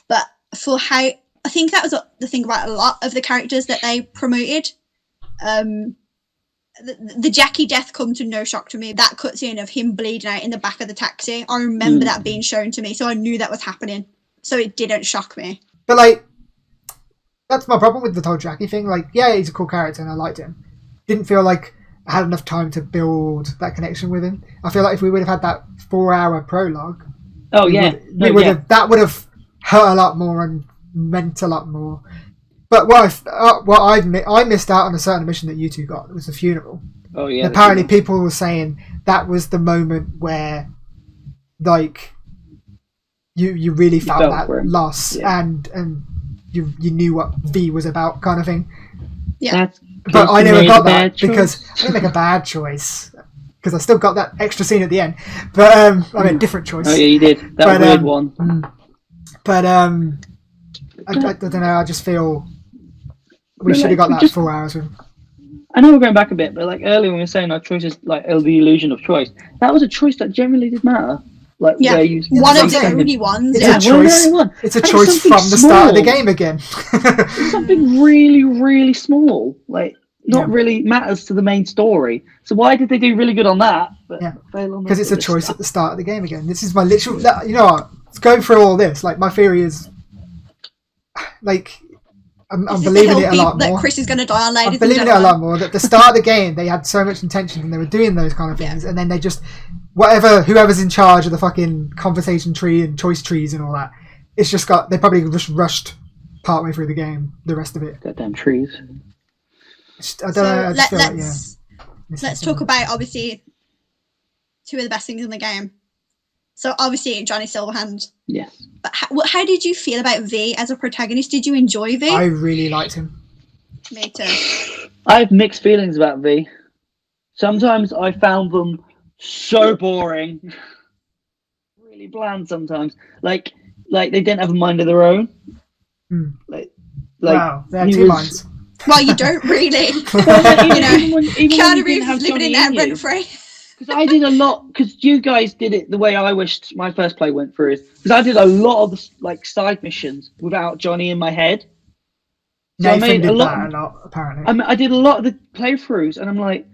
but for how I think that was the thing about a lot of the characters that they promoted. The Jackie death come to no shock to me. That cutscene of him bleeding out in the back of the taxi, I remember that being shown to me, so I knew that was happening. So it didn't shock me. But like, that's my problem with the whole Jackie thing. Like, yeah, he's a cool character, and I liked him. Didn't feel like I had enough time to build that connection with him. I feel like if we would have had that 4-hour prologue, Oh, yeah. that would have hurt a lot more and meant a lot more. But I missed out on a certain mission that you two got. It was the funeral. Oh, yeah. And apparently, people were saying that was the moment where, like, you really felt felt that for him. loss, Yeah. and you knew what V was about, kind of thing. Yeah. That's But I never made a got bad that because choice. I didn't make a bad choice because I still got that extra scene at the end. But I mean, different choice. Oh, yeah, you did. That But, weird one. But I don't know. I just feel we But, should have like, got that just- 4 hours with. I know we're going back a bit, but like earlier when we were saying our choices, like the illusion of choice, that was a choice that generally did matter. Like Yeah. where you One of the something. only ones. It's Yeah. a one of the choice. only one. It's a And choice something from the start of the small. game again. Something really, really small, like not Yeah. really matters to the main story. So why did they do really good on that, but Yeah. fail on Because the it's a other choice stuff? at the start of the game again. This is my literal. You know what? Going through all this, like my theory is, like, I'm This is the believing hill it a lot that more. Chris is going to die on, ladies I'm believing and it a lot gentlemen. more. That at the start of the game, they had so much intention and they were doing those kind of things, and then they just whoever's in charge of the fucking conversation tree and choice trees and all that, it's just they probably just rushed partway through the game. The rest of it, Goddamn trees. I don't know. I just feel like, let's talk about obviously two of the best things in the game. So obviously Johnny Silverhand. Yes. But how did you feel about V as a protagonist? Did you enjoy V? I really liked him. Me too. I have mixed feelings about V. Sometimes I found them so boring, really bland. Sometimes, like they didn't have a mind of their own. Mm. Like Wow, they had he two minds. Well, you don't really. Well, like, You know, even when Keanu you didn't Reeves have is living Johnny in there you. rent free. Because I did a lot. Because you guys did it the way I wished my first play went through. Because I did a lot of the side missions without Johnny in my head. So Nathan I made did a lot. that a lot, apparently. I did a lot of the playthroughs, and I'm like,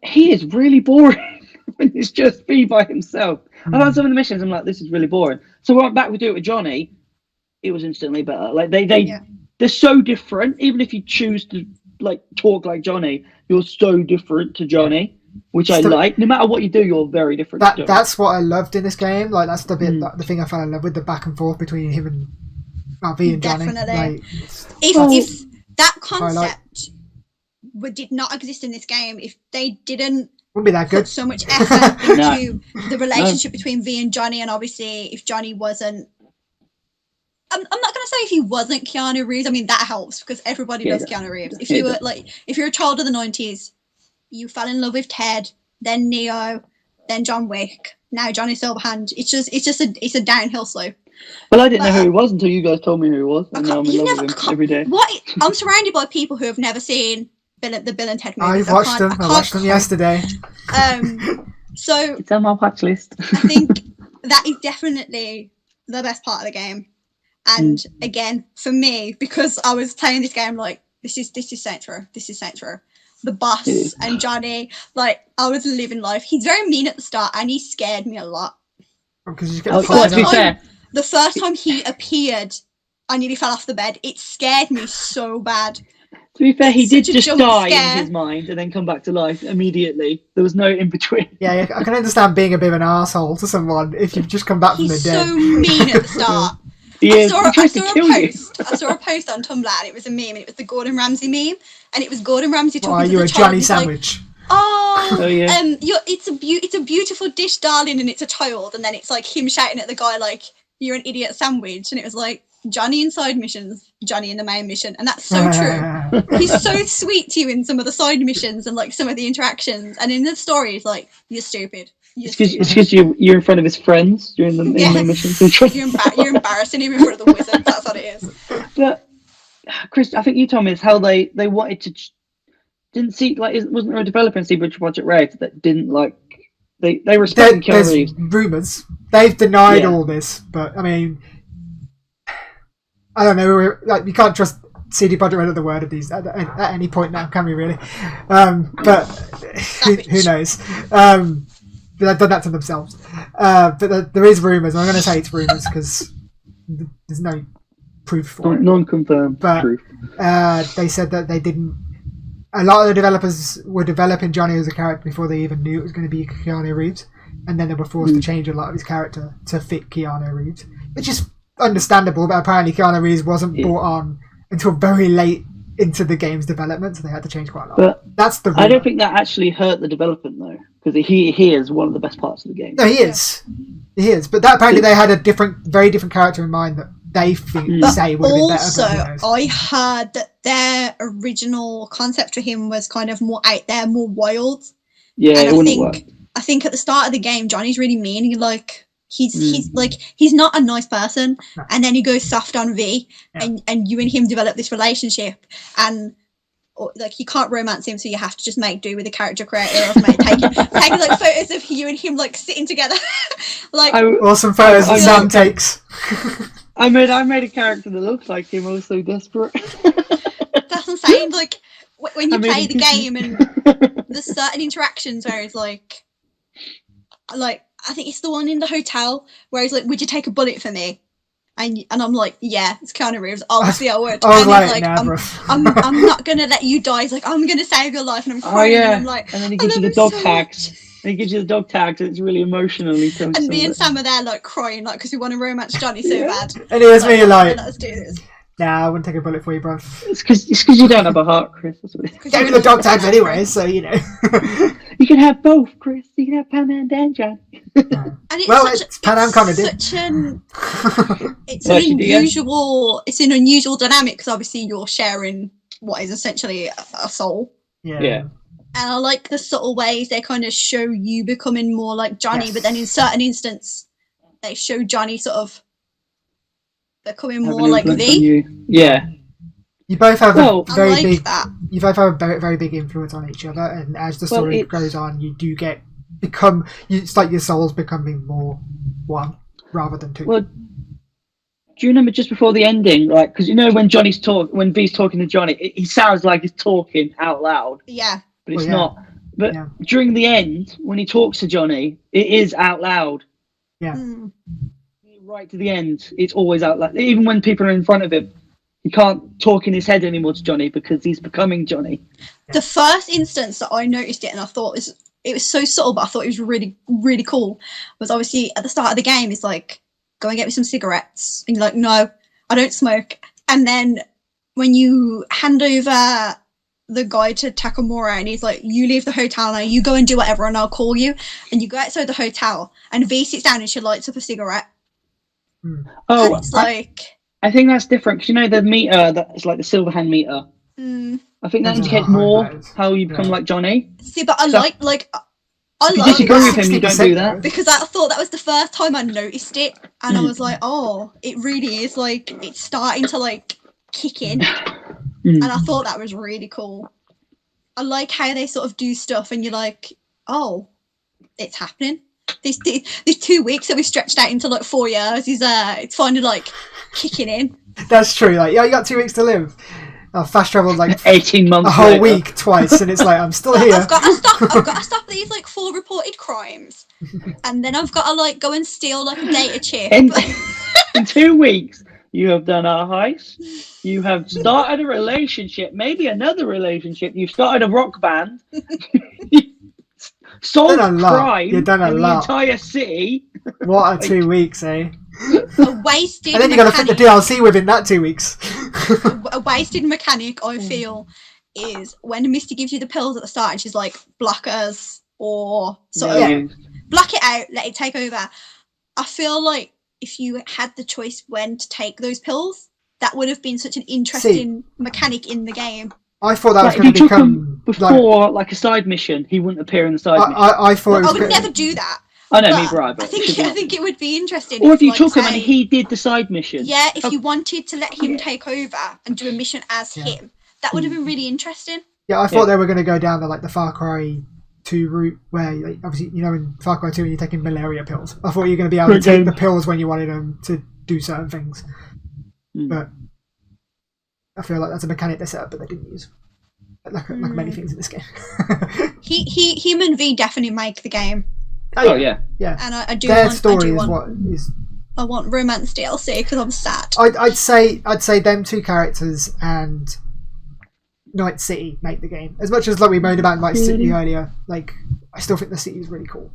he is really boring when it's just me by himself. I found some of the missions. I'm like, this is really boring. So when I went back to do it with Johnny, it was instantly better. Like they're so different. Even if you choose to talk like Johnny, you're so different to Johnny, which I like. No matter what you do, you're very different. To Johnny. That's what I loved in this game. Like that's the bit, the thing I fell in love with, the back and forth between him and V and Johnny. Definitely. Like, if that concept did not exist in this game, if they didn't wouldn't be that good. put so much effort into the relationship between V and Johnny, and obviously if Johnny wasn't, I'm not going to say if he wasn't Keanu Reeves. I mean that helps because everybody loves Keanu Reeves. If you were if you're a child of the 90s, you fell in love with Ted, then Neo, then John Wick, now Johnny Silverhand. It's a downhill slope. Well, I didn't know who he was until you guys told me who he was, and now I'm in love with him every day. I'm surrounded by people who have never seen the Bill and Ted movies. I watched them yesterday. So it's on my watch list. I think that is definitely the best part of the game. And again, for me, because I was playing this game like this is Saints Row. This is Saints Row. The boss and Johnny, I was living life. He's very mean at the start, and he scared me a lot. Because you get the first time he appeared, I nearly fell off the bed. It scared me so bad. To be fair, he did just die in his mind and then come back to life immediately. There was no in between. Yeah, I can understand being a bit of an arsehole to someone if you've just come back from the dead. He's so mean at the start. I saw a post on Tumblr, and it was a meme, and it was the Gordon Ramsay meme, and it was Gordon Ramsay talking to the child. Johnny sandwich. It's a beautiful dish, darling, and it's a child, and then it's like him shouting at the guy like, "You're an idiot sandwich," and it was like Johnny in side missions, Johnny in the main mission, and that's so true. He's so sweet to you in some of the side missions and some of the interactions, and in the story, he's like, "You're stupid." It's because you're in front of his friends during the missions. You're embarrassing him in front of the wizards. That's what it is. But Chris, I think you told me it's how they wanted to. Didn't see wasn't there a developer in CD Projekt Red that didn't they respect Keanu Reeves? Rumours. They've denied all this, but I mean, I don't know. You can't trust CD Projekt Red at the word of these at any point now, can we really? But who knows? They've done that to themselves. But there is rumours. I'm going to say it's rumours because there's no proof for it. Non-confirmed proof. They said that they didn't. A lot of the developers were developing Johnny as a character before they even knew it was going to be Keanu Reeves, and then they were forced to change a lot of his character to fit Keanu Reeves, which is understandable. But apparently, Keanu Reeves wasn't brought on until very late into the game's development, so they had to change quite a lot. But that's the rumor. I don't think that actually hurt the development though, because he is one of the best parts of the game. No, he is. He is. But that apparently they had a very different character in mind that they say would have been better. Also, I heard that their original concept for him was kind of more out there, more wild. Yeah, and it wouldn't work. I think at the start of the game, Johnny's really mean. He's not a nice person, and then he goes soft on V, and you and him develop this relationship, and you can't romance him, so you have to just make do with the character creator of taking photos of you and him sitting together, awesome photos that Sam takes. I made a character that looks like him. I was so desperate. That's what I'm saying. When you play the game, and there's certain interactions where it's like I think it's the one in the hotel where he's like, "Would you take a bullet for me?" And I'm like, yeah, it's Keanu Reeves. Obviously, I would. I was And like, he's like, nah, bro. I'm not gonna let you die. He's like, I'm gonna save your life, and I'm Oh crying. yeah, And I'm like, and then he I gives you love the him dog so tags. much. And he gives you the dog tags, and it's really emotional. He tells And you me and something. Sam are there like crying, like because we want to romance Johnny so Yeah. bad. And here's me, "Oh, like, let us do this. nah, I wouldn't take a bullet for you, bro. It's because you don't have a heart, Chris. That's what it is. 'Cause Gave you're me the an dog awful tags man, anyway, Chris. so, you know. You can have both, Chris. You can have Pam and Dan, John. And it's Well, such, it's Pan Am kinda did. such an it's Well, an she did, yeah. unusual dynamic because obviously you're sharing what is essentially a soul. Yeah. And I like the subtle ways they kind of show you becoming more like Johnny, Yes. but then in certain instances they show Johnny sort of becoming Have more an like influence on V. you. Yeah. You both have Well, a I very like big. that. You both have a very, very big influence on each other, and as the story it's- goes on, you do it's like your souls becoming more one rather than two. Well, do you remember just before the ending, like, because you know when when V's talking to Johnny, he sounds like he's talking out loud, Yeah. but it's Well, yeah. not. But Yeah. during the end, when he talks to Johnny, it is out loud. Yeah. Mm. Right to the end, it's always out loud. Even when people are in front of him, he can't talk in his head anymore to Johnny because he's becoming Johnny. The first instance that I noticed it and I thought it was so subtle, but I thought it was really, really cool, was obviously at the start of the game, he's like, go and get me some cigarettes. And you're like, no, I don't smoke. And then when you hand over the guy to Takamura and he's like, you leave the hotel now, you go and do whatever and I'll call you. And you go outside the hotel and V sits down and she lights up a cigarette. And Oh, it's like, I think that's different because you know the meter that's like the silver hand meter. I think that That's indicates how high more that is. how you become Yeah. like Johnny. see, but I So- like I If you like disagree that. with him, you don't 60% do that. Because I thought that was the first time I noticed it, and I was like, "Oh, it really is like it's starting to like kick in," and I thought that was really cool. I like how they sort of do stuff, and you're like, "Oh, it's happening." These 2 weeks that we stretched out into like 4 years is it's finally like kicking in. That's true. Like, yeah, you got 2 weeks to live. I've fast traveled like 18 months a whole later. week twice, and it's like I'm still But here. I've got to stop these like 4 reported crimes, and then I've got to like go and steal like a data chip. In 2 weeks, you have done a heist. You have started a relationship, maybe another relationship. You've started a rock band. Solved Done a lot. crime You've done a in lot. the entire city. What a 2 weeks, eh? A wasted And then you got to fit the mechanic. DLC within that 2 weeks. A wasted mechanic, I feel, is when Misty gives you the pills at the start and she's like, blockers or sort Yeah. of block it out, let it take over. I feel like if you had the choice when to take those pills, that would have been such an interesting mechanic in the game. I thought that was Like, if going you to took become him before like a side mission, he wouldn't appear in the side mission. I thought it I was would going never do that. I know, but me right, but I think it would be interesting. or if you like, took him and say- he did the side mission. Yeah, if you wanted to let him take over and do a mission as Yeah. him, that would have been really interesting. Yeah, I thought Yeah. they were going to go down the Far Cry 2 route where, like, obviously, you know, in Far Cry 2 when you're taking malaria pills. I thought you were going to be able to Great take game. the pills when you wanted them to do certain things. Mm. But I feel like that's a mechanic they set up, but they didn't use. Like many things in this game. Him and V definitely make the game, Oh yeah. Yeah. and I do Their want. story is want, what is. I want romance DLC because I'm sad. I'd say them two characters and Night City make the game. As much as like we moaned about Night City earlier, like I still think the city is really cool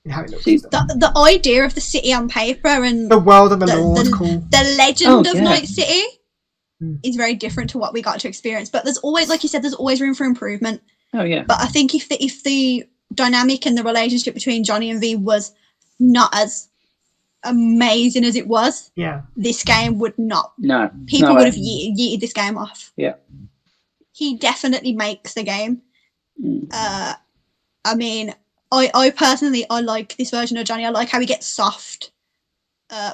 in how it looks. and stuff. The idea of the city on paper and The world and the lore cool. the legend of yeah. Night City Mm. is very different to what we got to experience. But there's always, like you said, there's always room for improvement. Oh yeah. But I think if the dynamic and the relationship between Johnny and V was not as amazing as it was, Yeah. this game would not. No. People no would way. have yeeted this game off. Yeah. He definitely makes the game. Mm. I mean, I personally, I like this version of Johnny. I like how he gets soft.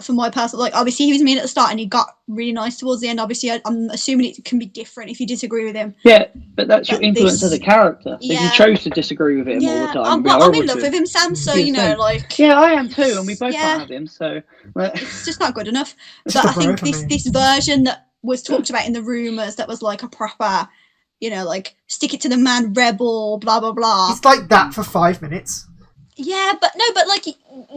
For my personal, like, obviously he was mean at the start and he got really nice towards the end. Obviously, I'm assuming it can be different if you disagree with him. Yeah, but that's your But influence this- as a character. If Yeah. you chose to disagree with him all Yeah, the time, I'm, it'd be I'm horrible in love to with him, Sam. So you know, same. like, Yeah, I am too, and we both Yeah. can't have him. So, it's just not good enough. It's But just I a think bro for me. this version that was talked about in the rumors, that was like a proper, you know, like stick it to the man, rebel, blah blah blah. It's like that for 5 minutes. Yeah, but no, but like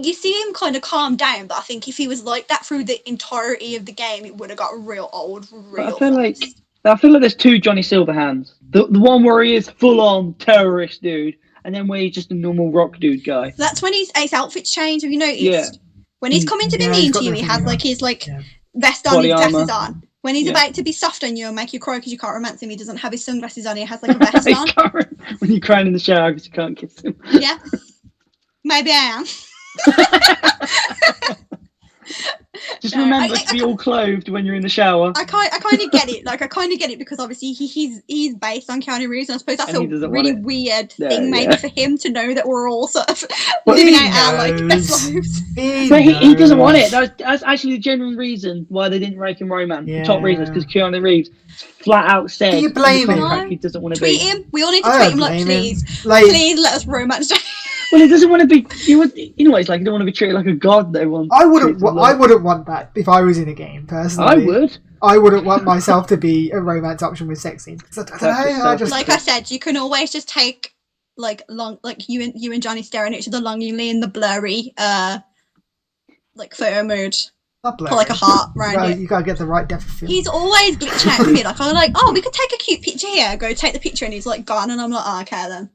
you see him kind of calm down. But I think if he was like that through the entirety of the game, it would have got real old, But real fast. I feel like there's two Johnny Silverhands. The one where he is full on terrorist dude, and then where he's just a normal rock dude guy. That's when his outfits change. Have you noticed? Yeah. When he's coming to be Yeah, he's mean got to you, the he thing has on. like his like Yeah. vest on, Body his glasses armor. on. When he's Yeah. about to be soft on you and make you cry because you can't romance him, he doesn't have his sunglasses on. He has like a vest He's on. crying when you're crying in the shower because you can't kiss him. Yeah, maybe I am. Just No, remember I to be all clothed when you're in the shower. I kind of get it. Like I kind of get it because obviously he's based on Keanu Reeves, and I suppose that's And he a doesn't really want it. weird Yeah, thing maybe yeah. for him to know that we're all sort of Well, living he out our like best knows. lives. But he doesn't want it. That's actually the genuine reason why they didn't make him romance. The top reason is Yeah. because Keanu Reeves flat out said Do you blame in the him? contract he doesn't want to Tweet be. him. We all need to I tweet don't him like, blame him. please, Like, please let us romance. Well, he doesn't want to be. You know what it's like. He don't want to be treated like a god. They want. I wouldn't want that if I was in a game personally. I would. I wouldn't want myself to be a romance option with sex scenes. 'Cause I don't know, I just Like I said, you can always just take like you and Johnny staring at each other longingly in the blurry like photo mode. not Put like a heart around it. You gotta get the right depth of field. He's always glitching out with me. Like I'm like, oh, we could take a cute picture here. Go take the picture, and he's like gone, and I'm like, oh, okay then.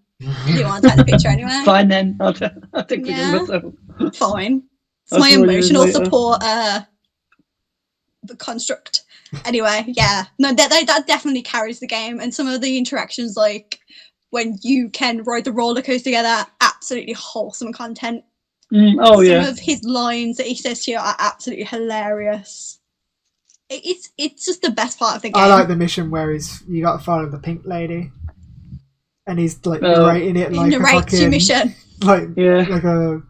You want to take the picture anyway? Fine then. I'll take pictures Yeah. of myself. Fine. It's I'll my draw you in emotional later. support the construct. Anyway, yeah. No, that definitely carries the game, and some of the interactions, like when you can ride the roller coaster together, absolutely wholesome content. Oh yeah. Some of his lines that he says to you are absolutely hilarious. It's just the best part of the game. I like the mission where you got to follow the pink lady, and he's like Oh. narrating it He like a narrates your fucking mission. like Yeah. like a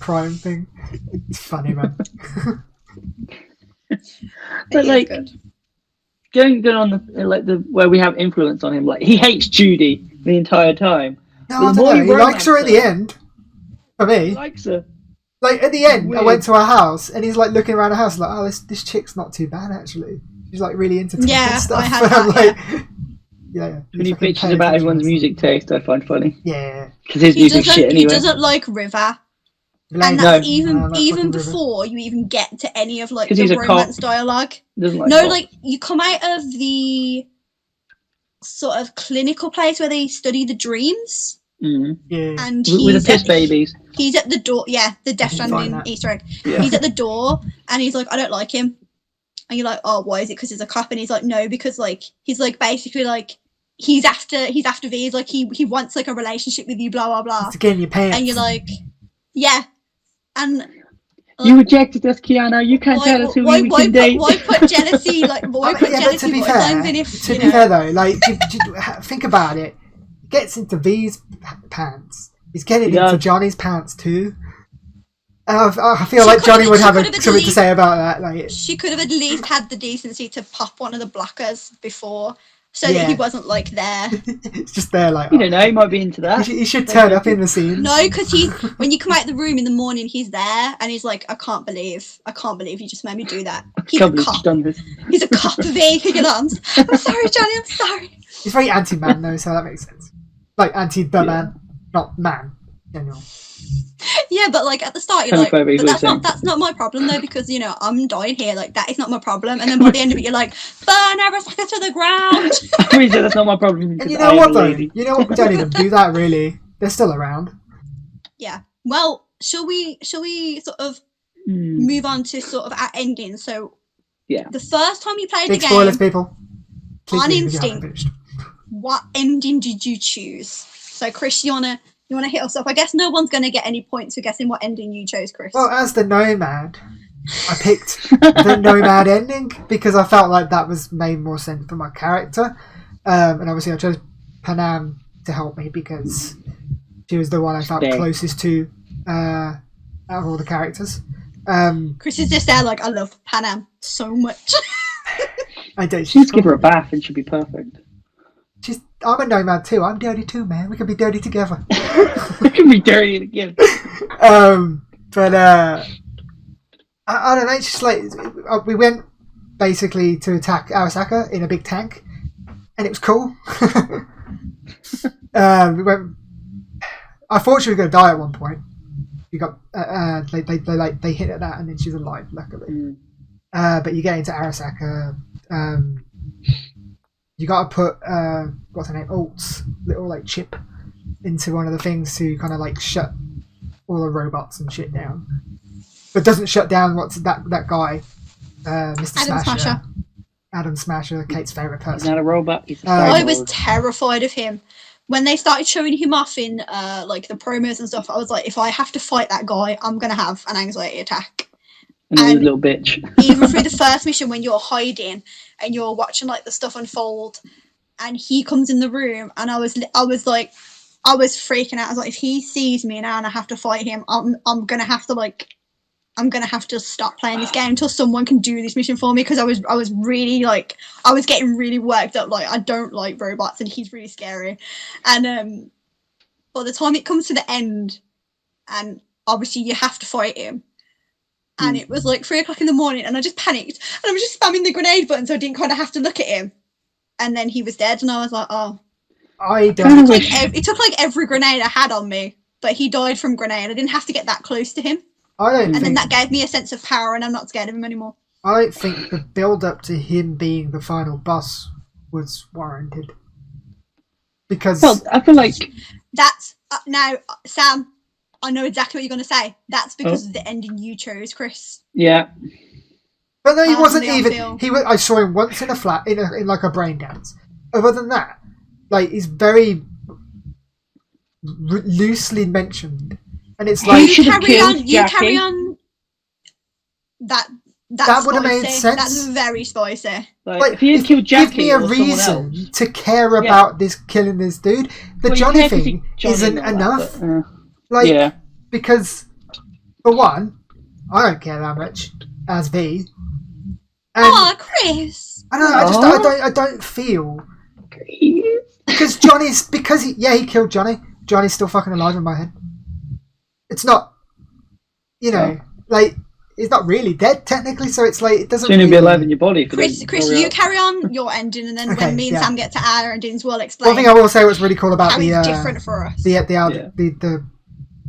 crime thing. It's funny, man. But It is like good. going on the where we have influence on him. Like he hates Judy the entire time. No, Well, I the don't more know. you He likes her at the romance her- end. For He me, likes her. like at the end, I Weird. went to her house, and he's like looking around the house, like, oh, this chick's not too bad actually. She's like really into tech Yeah, and stuff. I had And I'm that, like, yeah. When he fucking bitches pay about attention everyone's to music taste, I find funny Yeah. because his He music's doesn't. shit He anyway. doesn't like River, Lame. and No. that's No, even that even fucking River. before you even get to any of like 'Cause the he's a cop. romance dialogue. Doesn't like No, pop. like you come out of the sort of clinical place where they study the dreams, Yeah. and With the he's piss at, babies. he's at the door. Yeah, the Death I can find Stranding that. Easter egg. Yeah. He's at the door, and he's like, I don't like him. And you're like, oh, why is it? Because he's a cop. And he's like, no, because like he's like basically like he's after V. He's like he wants like a relationship with you, blah blah blah. It's again your pants. And you're like, yeah, and. You rejected us, Keanu. You can't tell us who we can date. Why put jealousy like why put yeah, but to jealousy be voice fair, lines in if to you be know fair though, like think about it. He gets into V's pants. He's getting He into does. Johnny's pants too. And I feel She like could've- Johnny would she have could've at something to least- say about that. Like, she could have at least had the decency to pop one of the blockers before so Yeah. that he wasn't like there. it's just there, like, You don't know. He might be into that. he should turn up in the scene. No, because when you come out of the room in the morning, he's there and he's like, I can't believe you just made me do that. He's a Can't believe cop. she's done this. He's a cop, V. I'm sorry, Johnny. I'm sorry. He's very anti-man though, so that makes sense. Like anti-the Yeah. man, not man. General. Yeah, but like at the start, you're like, Homophobic, but what you're that's not my problem though, because you know I'm dying here. Like that is not my problem. And then by the end of it, you're like, burn Arasaka to the ground. I mean, that's not my problem. And because you I know am what a though? lady. You know what? We don't even do that really. They're still around. Yeah. Well, shall we sort of Hmm. move on to sort of our ending? So Yeah. the first time you played Big the spoilers, game, people. Please on leave if you haven't instinct. finished. what ending did you choose? So Chris, you wanna hit us up? I guess no one's gonna get any points for guessing what ending you chose, Chris. Well, as the Nomad, I picked the Nomad ending because I felt like that made more sense for my character. And obviously I chose Panam to help me because she was the one I felt Stay. closest to out of all the characters. Chris is just there like, I love Panam so much. I do. Just give her a bath and she'll be perfect. I'm a Nomad too. I'm dirty too, man. We can be dirty together. It can be dirty again. But I don't know. It's just like we went basically to attack Arasaka in a big tank, and it was cool. We went. I thought she was going to die at one point, You got they hit at that, and then she's alive, luckily. Mm. But you get into Arasaka. You got to put what's her name, Alt's little like chip into one of the things to kind of like shut all the robots and shit down, but doesn't shut down what's that guy, Mr. Adam Smasher. Adam Smasher, Kate's favorite person. He's not a robot. He's a I cyborg. was terrified of him when they started showing him off in like the promos and stuff. I was like, if I have to fight that guy, I'm gonna have an anxiety attack. And he's a and- little bitch. Even through the first mission, when you're hiding and you're watching like the stuff unfold, and he comes in the room, and I was freaking out. I was like, if he sees me now and I have to fight him, I'm gonna have to stop playing this game until someone can do this mission for me, because I was really like, I was getting really worked up. Like, I don't like robots, and he's really scary. And by the time it comes to the end, and obviously you have to fight him, and it was like 3 o'clock in the morning, and I just panicked, and I was just spamming the grenade button so I didn't kind of have to look at him. And then he was dead, and I was like, oh. I don't. It took like every grenade I had on me, but he died from grenade. I didn't have to get that close to him. I don't And then think. that gave me a sense of power, and I'm not scared of him anymore. I don't think the build up to him being the final boss was warranted. Because Well, I feel like That's now, Sam. I know exactly what you're going to say. That's because of the ending you chose, Chris. yeah, but no, he wasn't personally, I even. feel- He was. I saw him once in a flat in like a brain dance. Other than that, like he's very loosely mentioned, and it's He like should have killed You carry Jackie. on. That's That would have made spicy. sense. That's very spicy. like if he had killed give Jackie me a or someone reason else, to care Yeah. about this killing this dude. The Well, you Johnny care 'cause thing Johnny isn't and all that, enough. but, Like yeah, because for one, I don't care that much as V. And Oh, Chris. I don't know, I don't feel because he killed Johnny. Johnny's still fucking alive in my head. It's not, like he's not really dead technically, so it's like it doesn't. soon he'll be really- alive in your body. If you Chris, don't Chris, hurry you up. carry on your ending, and then Okay, when me and yeah. Sam get to our endings, we'll explain One thing I will say was really cool about how the it's different for us. the Yeah.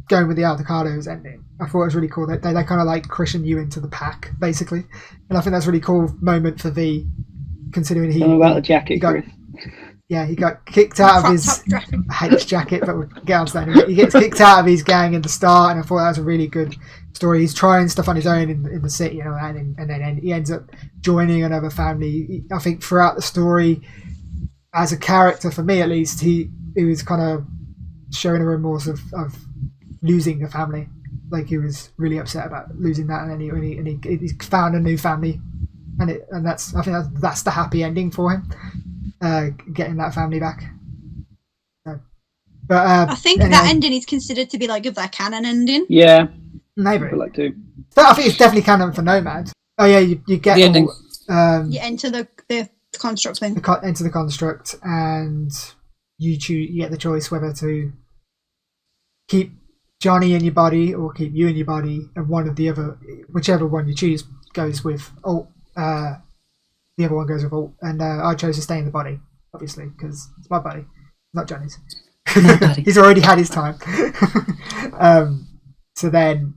going with the avocados ending. I thought it was really cool that they kind of like christen you into the pack basically, and I think that's a really cool moment for V, considering he Tell me about the jacket, he got, Chris. yeah, he got kicked out of Crop his. top jacket. I hate his jacket, but we'll get on to that. He gets kicked out of his gang in the start, and I thought that was a really good story. He's trying stuff on his own in the city, and then he ends up joining another family. I think throughout the story, as a character, for me at least, he was kind of showing a remorse of losing a family. Like he was really upset about losing that, and then he found a new family, and that's I think that's the happy ending for him. Getting that family back. So, but I think anyway, that ending is considered to be like their canon ending. Yeah, maybe. I feel like too. But I think it's definitely canon for Nomad. Oh yeah, you get The ending. You enter the construct thing. Enter the construct, and you get the choice whether to keep Johnny in your body or keep you in your body, and one of the other, whichever one you choose, goes with Alt. The other one goes with Alt, and I chose to stay in the body, obviously, because it's my body, not Johnny's. He's already had his time. So then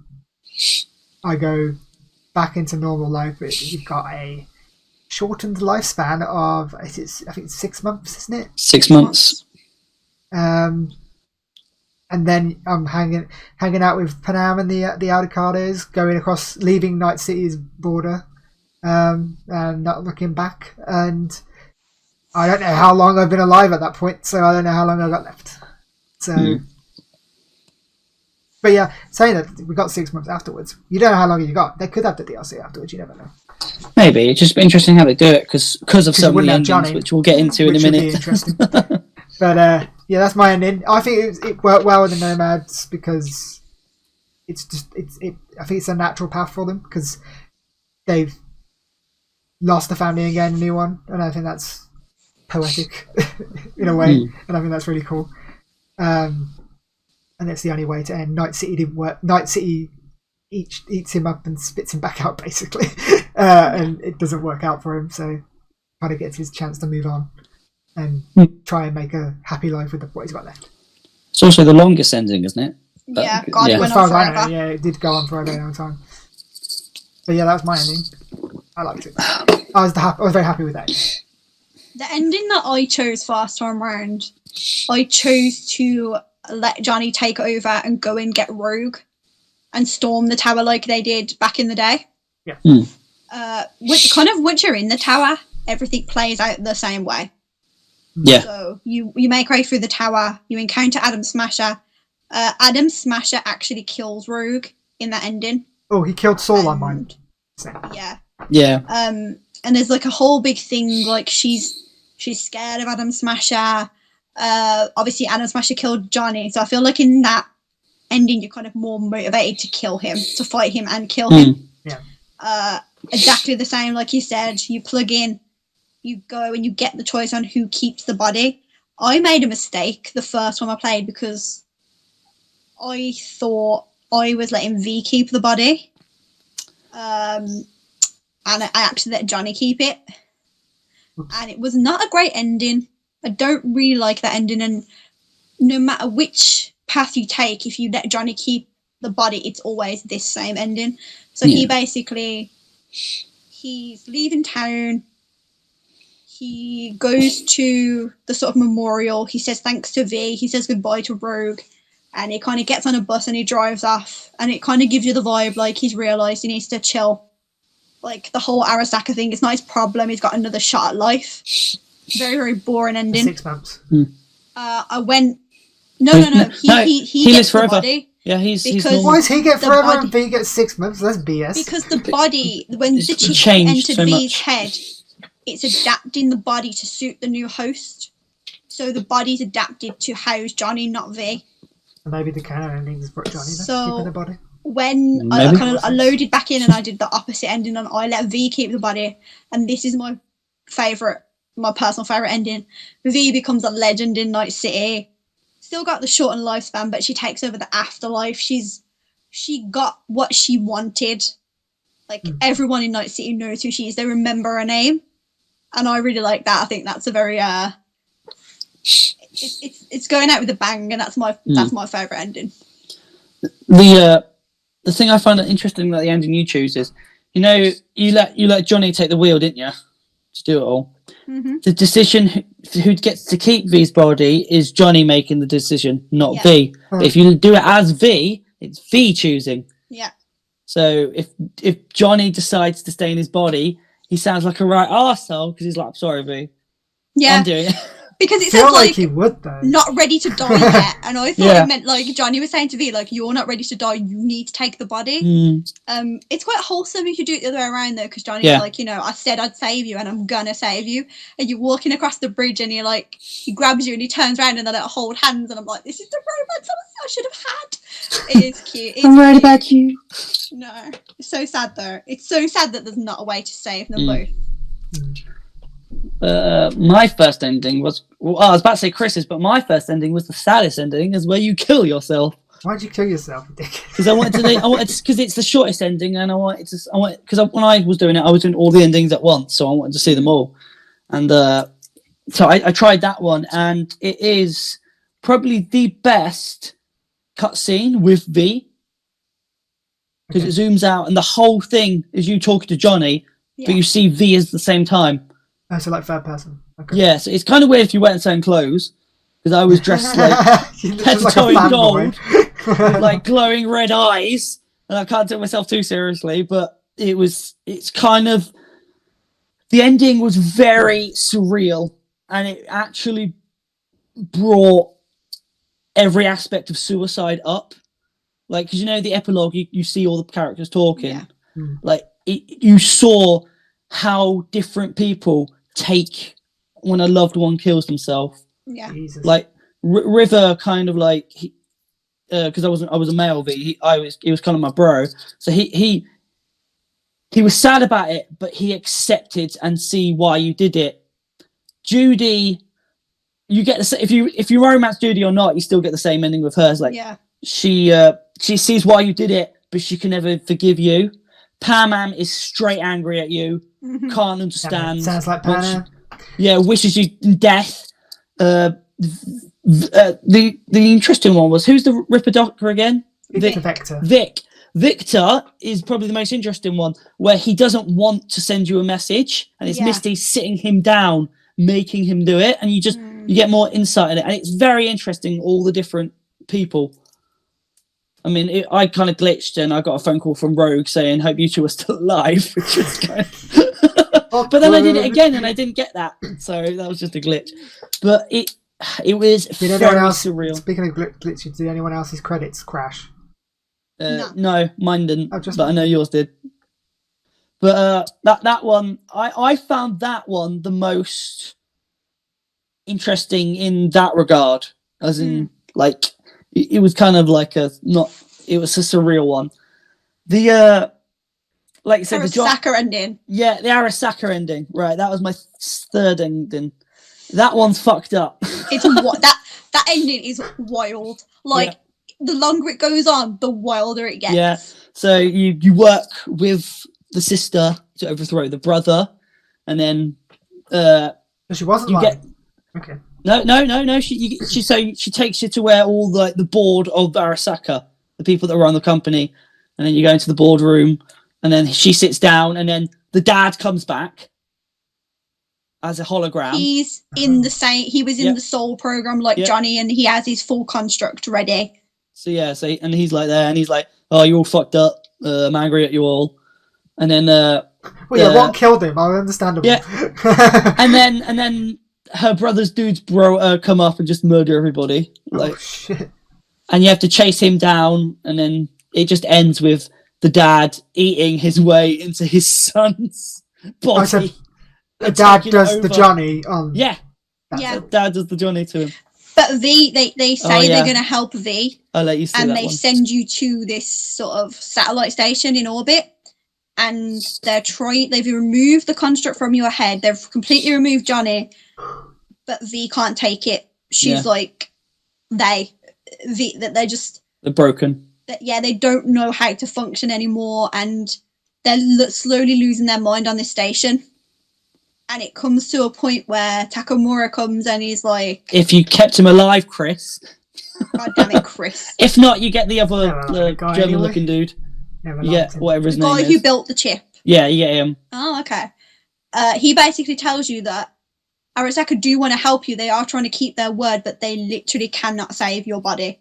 I go back into normal life, but you've got a shortened lifespan of I think it's 6 months, isn't it? 6 months. And then I'm hanging out with Panam and the Avocados, going across, leaving Night City's border, and not looking back. And I don't know how long I've been alive at that point, so I don't know how long I've got left. So, but yeah, saying that we got 6 months afterwards, you don't know how long you got. They could have the DLC afterwards. You never know. Maybe. It's just interesting how they do it because of you some of wouldn't the have endings, Johnny, which we'll get into in a which would be minute. interesting. But yeah, that's my ending. I think it worked well with the Nomads because I think it's a natural path for them because they've lost a family and gained a new one, and I think that's poetic in a way, and I think that's really cool. And it's the only way to end. Night City didn't work. Night City eats him up and spits him back out, basically, and it doesn't work out for him. So, kind of gets his chance to move on and try and make a happy life with what he's got left. It's also the longest ending, isn't it? Yeah, But, God, yeah. it went As far on as I know, forever. yeah, it did go on for a very long time. But yeah, that was my ending. I liked it. I was very happy with that. The ending that I chose first time round, I chose to let Johnny take over and go and get Rogue and storm the tower like they did back in the day. Yeah. Once you're in the tower, everything plays out the same way. Yeah. So you make way through the tower, you encounter Adam Smasher. Adam Smasher actually kills Rogue in that ending. Oh, he killed Saul on mine. Yeah. Yeah. And there's like a whole big thing, like she's scared of Adam Smasher. Obviously Adam Smasher killed Johnny, so I feel like in that ending you're kind of more motivated to kill him, to fight him and kill him. Yeah. Exactly the same, like you said, you plug in, you go and you get the choice on who keeps the body. I made a mistake the first time I played because I thought I was letting V keep the body. And I actually let Johnny keep it. And it was not a great ending. I don't really like that ending, and no matter which path you take, if you let Johnny keep the body, it's always this same ending. So he basically, he's leaving town, he goes to the sort of memorial, he says thanks to V, he says goodbye to Rogue, and he kind of gets on a bus and he drives off, and it kind of gives you the vibe like he's realised he needs to chill. Like the whole Arasaka thing, it's not his problem, he's got another shot at life. Very, very boring ending. 6 months. I went. No. He lives gets the forever. body. Yeah, he's Because- normal. Why does he get The forever body- and V gets 6 months? That's BS. Because the body, when It's the chip changed entered so V's much. head, it's adapting the body to suit the new host. So the body's adapted to house Johnny, not V. Maybe the canon ending is Johnny then, So- keeping the body. When I Maybe. kind of loaded back in and I did the opposite ending, and I let V keep the body, and this is my personal favourite ending. V becomes a legend in Night City. Still got the shortened lifespan, but she takes over the afterlife. She got what she wanted. Like everyone in Night City knows who she is. They remember her name, and I really like that. I think that's a very it's going out with a bang, and that's my favourite ending. The thing I find interesting about the ending you choose is, you let Johnny take the wheel, didn't you, to do it all? Mm-hmm. The decision who gets to keep V's body is Johnny making the decision, not Yeah. V. But if you do it as V, it's V choosing. Yeah. So if Johnny decides to stay in his body, he sounds like a right arsehole because he's like, I'm sorry, V. Yeah. I'm doing it. Because I it feel says like like he would though. not ready to die yet, and I thought Yeah. it meant like Johnny was saying to V, like, you're not ready to die, you need to take the body. It's quite wholesome if you do it the other way around though, because Johnny's like, I said I'd save you and I'm gonna save you, and you're walking across the bridge and you're like, he grabs you and he turns around and they like hold hands, and I'm like, this is the romance I should have had. It is cute. It's I'm worried cute. about you. No, it's so sad though. It's so sad that there's not a way to save them both. My first ending was, well, I was about to say Chris's, but my first ending was the saddest ending, is where you kill yourself. Why'd you kill yourself, Dick? Because because it's the shortest ending, and because when I was doing it, I was doing all the endings at once, so I wanted to see them all, and so I tried that one, and it is probably the best cutscene with V, because it zooms out, and the whole thing is you talking to Johnny, but you see V at the same time. Oh, so like third person. Okay. Yeah, so it's kind of weird if you weren't saying clothes, because I was dressed like You look head to like a toe in fanboy. gold, with like glowing red eyes, and I can't take myself too seriously, but it's kind of, the ending was very surreal, and it actually brought every aspect of suicide up, like, because the epilogue, you see all the characters talking, like you saw how different people take when a loved one kills themselves. Yeah. Jesus. Like River, kind of like, because I was a male V, he was kind of my bro, so he was sad about it, but he accepted and see why you did it. Judy, you get the, if you romance Judy or not, you still get the same ending with hers. Like, she sees why you did it, but she can never forgive you. Pam is straight angry at you, can't understand. Sounds like Pana. Wishes you death. The interesting one was, who's the Ripper Doctor again? Vector. Victor is probably the most interesting one, where he doesn't want to send you a message, and it's Misty sitting him down, making him do it, and you get more insight in it, and it's very interesting, all the different people. I mean, I kind of glitched, and I got a phone call from Rogue saying, "Hope you two are still alive," which was kind of... But then I did it again, and I didn't get that, so that was just a glitch. But it was very surreal. Speaking of glitches, did anyone else's credits crash? No, mine didn't, but I know yours did. But that one, I found that one the most interesting in that regard, as in like it was kind of like it was a surreal one. The like you said, Arasaka ending. Yeah, the Arasaka ending. Right, that was my third ending. That one's fucked up. It's that ending is wild. Like the longer it goes on, the wilder it gets. Yeah. So you work with the sister to overthrow the brother, and then she wasn't okay. No. She takes you to where all the board of Arasaka, the people that run the company, and then you go into the boardroom, and then she sits down, and then the dad comes back as a hologram. He's in the same. He was in the Soul program like Johnny, and he has his full construct ready. So and he's like there, and he's like, "Oh, you're all fucked up. I'm angry at you all." And then, what killed him? I understand. Yeah. and then her brother's dudes come up and just murder everybody. Like, shit. And you have to chase him down, and then it just ends with the dad eating his way into his son's body. The dad does the Johnny on. Yeah. The dad does the Johnny to him. But they say they're going to help V. I'll let you see that and they send you to this sort of satellite station in orbit. And they've removed the construct from your head. They've completely removed Johnny, but V can't take it. She's like, they're broken. They don't know how to function anymore, and they're slowly losing their mind on this station. And it comes to a point where Takamura comes and he's like, "If you kept him alive, Chris." God damn it, Chris. If not, you get the other German-looking dude. Whatever his name is. The guy who built the chip. Yeah, you get him. Oh, okay. He basically tells you that Arasaka do want to help you. They are trying to keep their word, but they literally cannot save your body.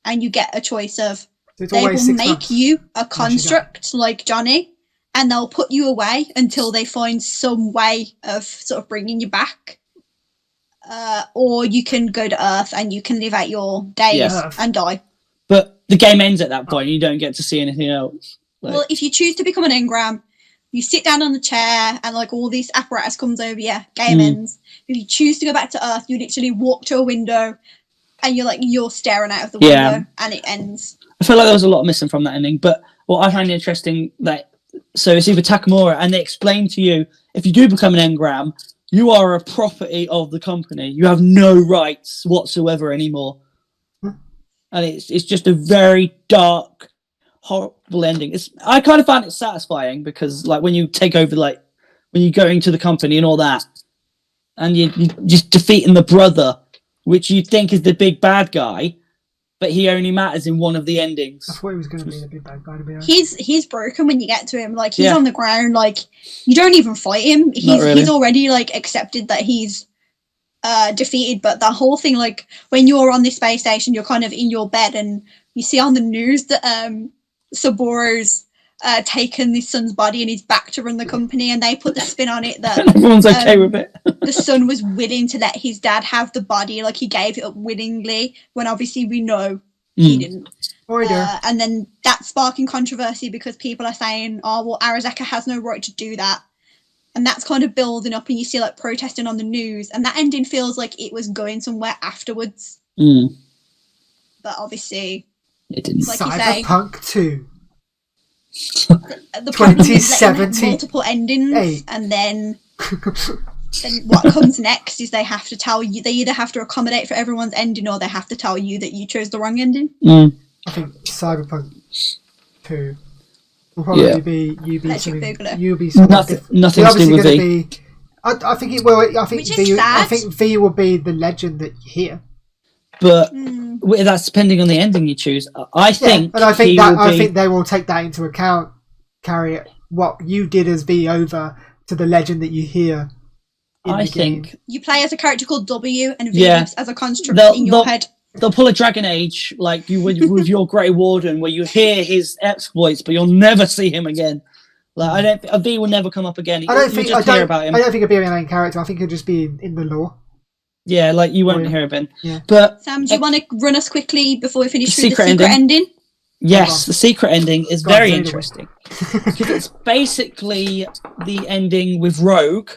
And you get a choice of they will make you a construct like Johnny, and they'll put you away until they find some way of sort of bringing you back. Or you can go to Earth and you can live out your days and die. But the game ends at that point. You don't get to see anything else. Well, if you choose to become an engram, you sit down on the chair and like all this apparatus comes over you. Game ends. If you choose to go back to Earth, you literally walk to a window and you're staring out of the window and it ends. I feel like there was a lot missing from that ending. But what I find interesting so it's either Takamura, and they explain to you, if you do become an engram, you are a property of the company. You have no rights whatsoever anymore. And it's just a very dark, horrible ending. I kind of found it satisfying because, like, when you take over, like, when you go into the company and all that, and you just defeating the brother, which you think is the big bad guy, but he only matters in one of the endings. I thought he was going to be the big bad guy, to be honest. He's broken when you get to him. Like, he's on the ground. Like, you don't even fight him. He's already, like, accepted that he's defeated. But the whole thing, like, when you're on this space station, you're kind of in your bed and you see on the news that Saburo's taken his son's body and he's back to run the company, and they put the spin on it that everyone's okay with it. The son was willing to let his dad have the body, like he gave it up willingly, when obviously we know he didn't. And then that's sparking controversy because people are saying, oh well, Arasaka has no right to do that, and that's kind of building up, and you see like protesting on the news, and that ending feels like it was going somewhere afterwards. But obviously it didn't. Like Cyberpunk 2. The problem is letting have multiple endings, and then what comes next is they have to tell you, they either have to accommodate for everyone's ending or they have to tell you that you chose the wrong ending. I think Cyberpunk 2 will probably be nothing to do with V. I think it will. I think Which is sad. I think V will be the legend that you hear. But Mm. that's depending on the ending you choose. I think, and I think he that will I be- think they will take that into account, carry what you did as V over to the legend that you hear. In I the game. think You play as a character called W, and V Yeah. lives as a construct They'll- in your they'll- head. they'll pull a Dragon Age like you would with your Grey Warden, where you hear his exploits, but you'll never see him again. Like a V will never come up again. I don't You'll think just hear about him. I don't think it'll be a main character. I think it'll just be in the lore. Yeah, like you won't yeah. hear him. Yeah. But Sam, do you want to run us quickly before we finish The through the secret secret ending? ending? yes, the secret ending is Go on, very take it away. interesting because it's basically the ending with Rogue,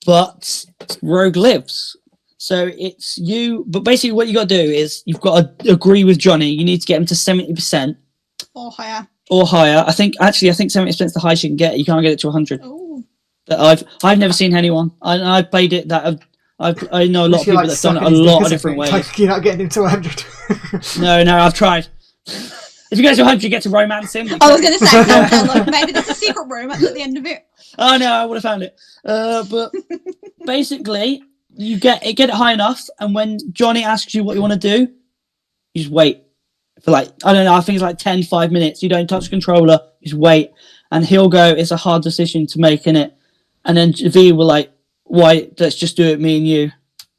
but Rogue lives. So it's you. But basically, what you got to do is you've got to agree with Johnny. You need to get him to 70%. Or higher? Or higher. I think 70% is the highest you can get. You can't get it to 100. Oh. I've never seen anyone. I played it that I know a lot of people that've done it a lot of different ways. Like, you're not getting him to 100. No, I've tried. If you go to 100, you get to romance him. I was going to say, like, maybe there's a secret room at the end of it. Oh no, I would have found it. But basically, you get it high enough, and when Johnny asks you what you want to do, you just wait for like, I don't know, I think it's like 5 minutes. You don't touch the controller, you just wait, and he'll go, it's a hard decision to make, innit? And then V will like, why? Let's just do it, me and you.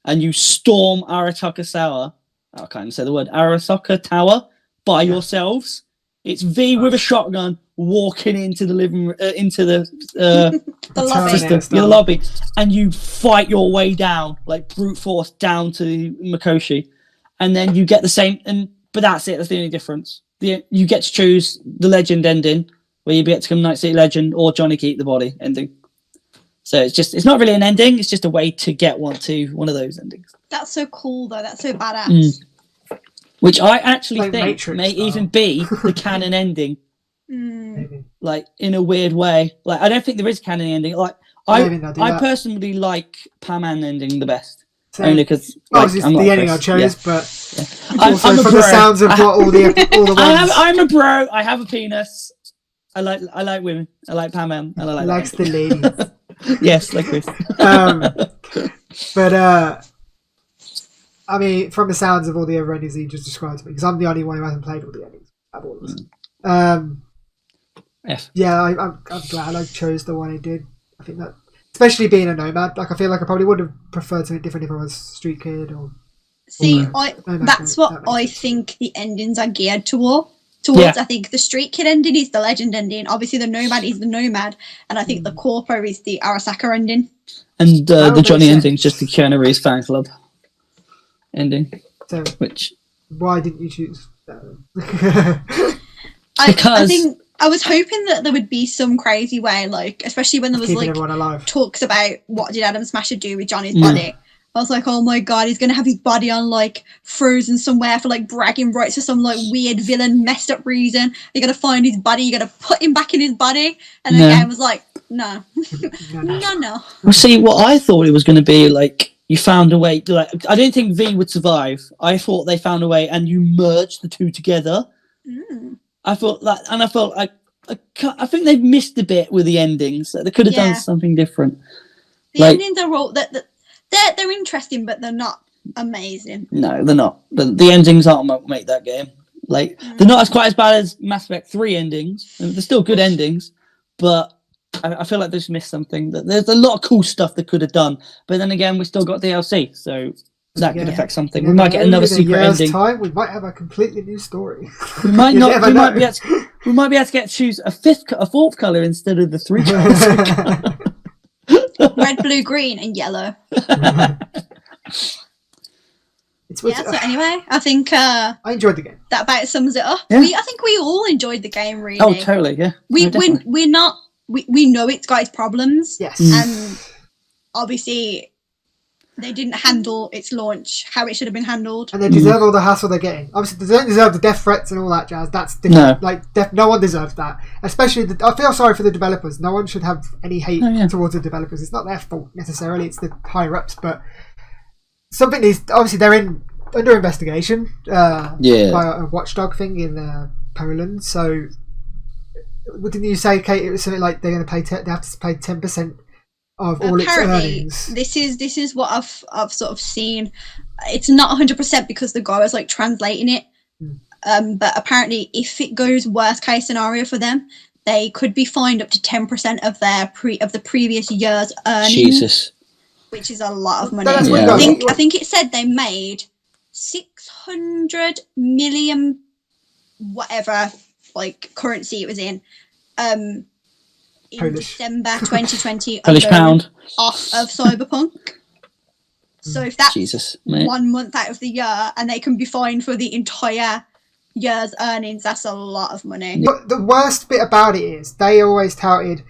And you storm Arasaka Tower. I can't even say the word. Arasaka Tower by yourselves. It's V with a shotgun walking into the living into the The lobby. Terminator. the lobby, and you fight your way down like brute force down to Mikoshi, and then you get the same. But that's it. That's the only difference. You get to choose the legend ending, where you get to become Night City Legend, or Johnny Keep the Body ending. So it's not really an ending. It's just a way to get one of those endings. That's so cool, though. That's so badass. Which I actually Like think Matrix may style. even be the canon ending, Mm. Maybe. like in a weird way. Like I don't think there is a canon ending. Like Maybe they'll do I that. personally like Paman ending the best, So, only because obviously it's the ending I chose, but also I'm a from bro. the sounds of what all the ones I'm a bro. I have a penis. I like women. I like Paman, and I like likes that the ladies. ending. Yes, like this. But I mean, from the sounds of all the other endings that you just described to me, because I'm the only one who hasn't played all the endings of all of us. F. Yeah, I'm glad I chose the one I did. I think that, especially being a nomad, like I feel like I probably would have preferred something different if I was Street Kid or. See, No, that's that what makes I sense. think the endings are geared towards. Yeah. I think the Street Kid ending is the legend ending. Obviously, the Nomad is the Nomad, and I Hmm. think the Corpo is the Arasaka ending. And That the would Johnny make ending is just the Keanu Reeves fan club ending, So which why didn't you choose that? I Because- think I was hoping that there would be some crazy way, like especially when there was Keeping like everyone alive. talks about what did Adam Smasher do with Johnny's Mm. body. I was like, oh my god, he's gonna have his body on like frozen somewhere for like bragging rights for some like weird villain messed up reason. You gotta find his body, you gotta put him back in his body. And the No. game was like, no. No. No. well, see what I thought it was going to be like. You found a way. Like I didn't think V would survive. I thought they found a way, and you merged the two together. Mm. I thought that, and I felt like I think they've missed a bit with the endings. They could have Yeah. done something different. The Like- endings are all that they're interesting, but they're not amazing. No, they're not. The endings aren't what make that game. Like they're not as quite as bad as Mass Effect 3 endings. They're still good endings, but I feel like they just missed something. There's a lot of cool stuff they could have done, but then again, we still got DLC, so that could Yeah. affect something. We might get another in a secret year's ending. time, we might have a completely new story. We might You not. never We might know. be able to, we might be able to get to choose a fourth color instead of the three colors. Red, blue, green, and yellow. It's Yeah, so anyway, I think I enjoyed the game. that about sums it up. Yeah. I think we all enjoyed the game really. Oh, totally. Yeah. we No, definitely. we're not we know it's got its problems. Yes. And obviously they didn't handle its launch how it should have been handled. And they deserve all the hassle they're getting. Obviously, they don't deserve the death threats and all that jazz. That's different. No. Like, no one deserves that. Especially, I feel sorry for the developers. No one should have any hate Oh, yeah. towards the developers. It's not their fault necessarily. It's the higher ups. But something is obviously they're under investigation. Yeah. By a watchdog thing in Poland. So, what didn't you say, Kate? It was something like they're going to pay. They have to pay 10% of all its Apparently, earnings. this is what I've sort of seen. it's not 100% because the guy was like translating it. But apparently, if it goes worst case scenario for them, they could be fined up to 10% of the previous year's earnings, Jesus. which is a lot of money. But that's what you I think it said they made 600 million whatever like currency it was in Polish. December 2020 Polish alone pound. off of Cyberpunk. So if that's Jesus, mate. 1 month out of the year and they can be fined for the entire year's earnings, that's a lot of money. But the worst bit about it is they always touted,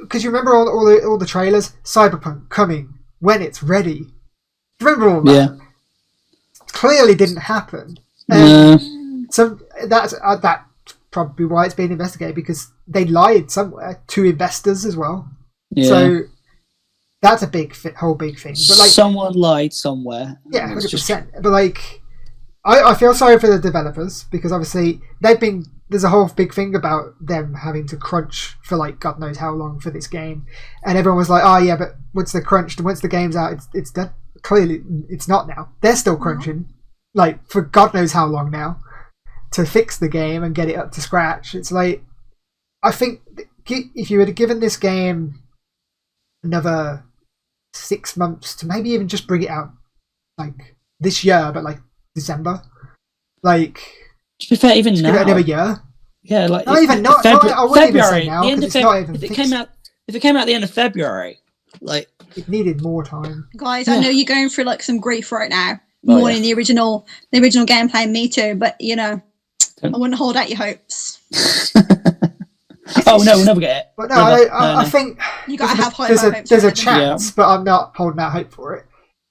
because you remember all the trailers, Cyberpunk coming when it's ready. Do you remember all that? Yeah. Clearly didn't happen. No. So that's probably why it's being investigated, because they lied somewhere to investors as well. Yeah. So that's a whole big thing. But like, someone lied somewhere. yeah, It's just- 100%. But like, I feel sorry for the developers, because obviously there's a whole big thing about them having to crunch for like God knows how long for this game, and everyone was like, oh yeah, but once they're crunched, once the game's out, it's done. Clearly it's not now. They're still crunching like for God knows how long now to fix the game and get it up to scratch. It's like, I think if you had given this game another 6 months to maybe even just bring it out like this year, but like December, like To be fair, even just now, give it another year. yeah, like Not even not. I wouldn't even say now, the end because of it's not even if it fixed. came out at the end of February, like It needed more time. Guys, I know you're going through like some grief right now. Oh, More yeah. in the original gameplay, me too. But you know, I wouldn't hold out your hopes. oh no, we'll never get it. But no, Never. I think You gotta have high there's hopes. a for it. chance, but I'm not holding out hope for it.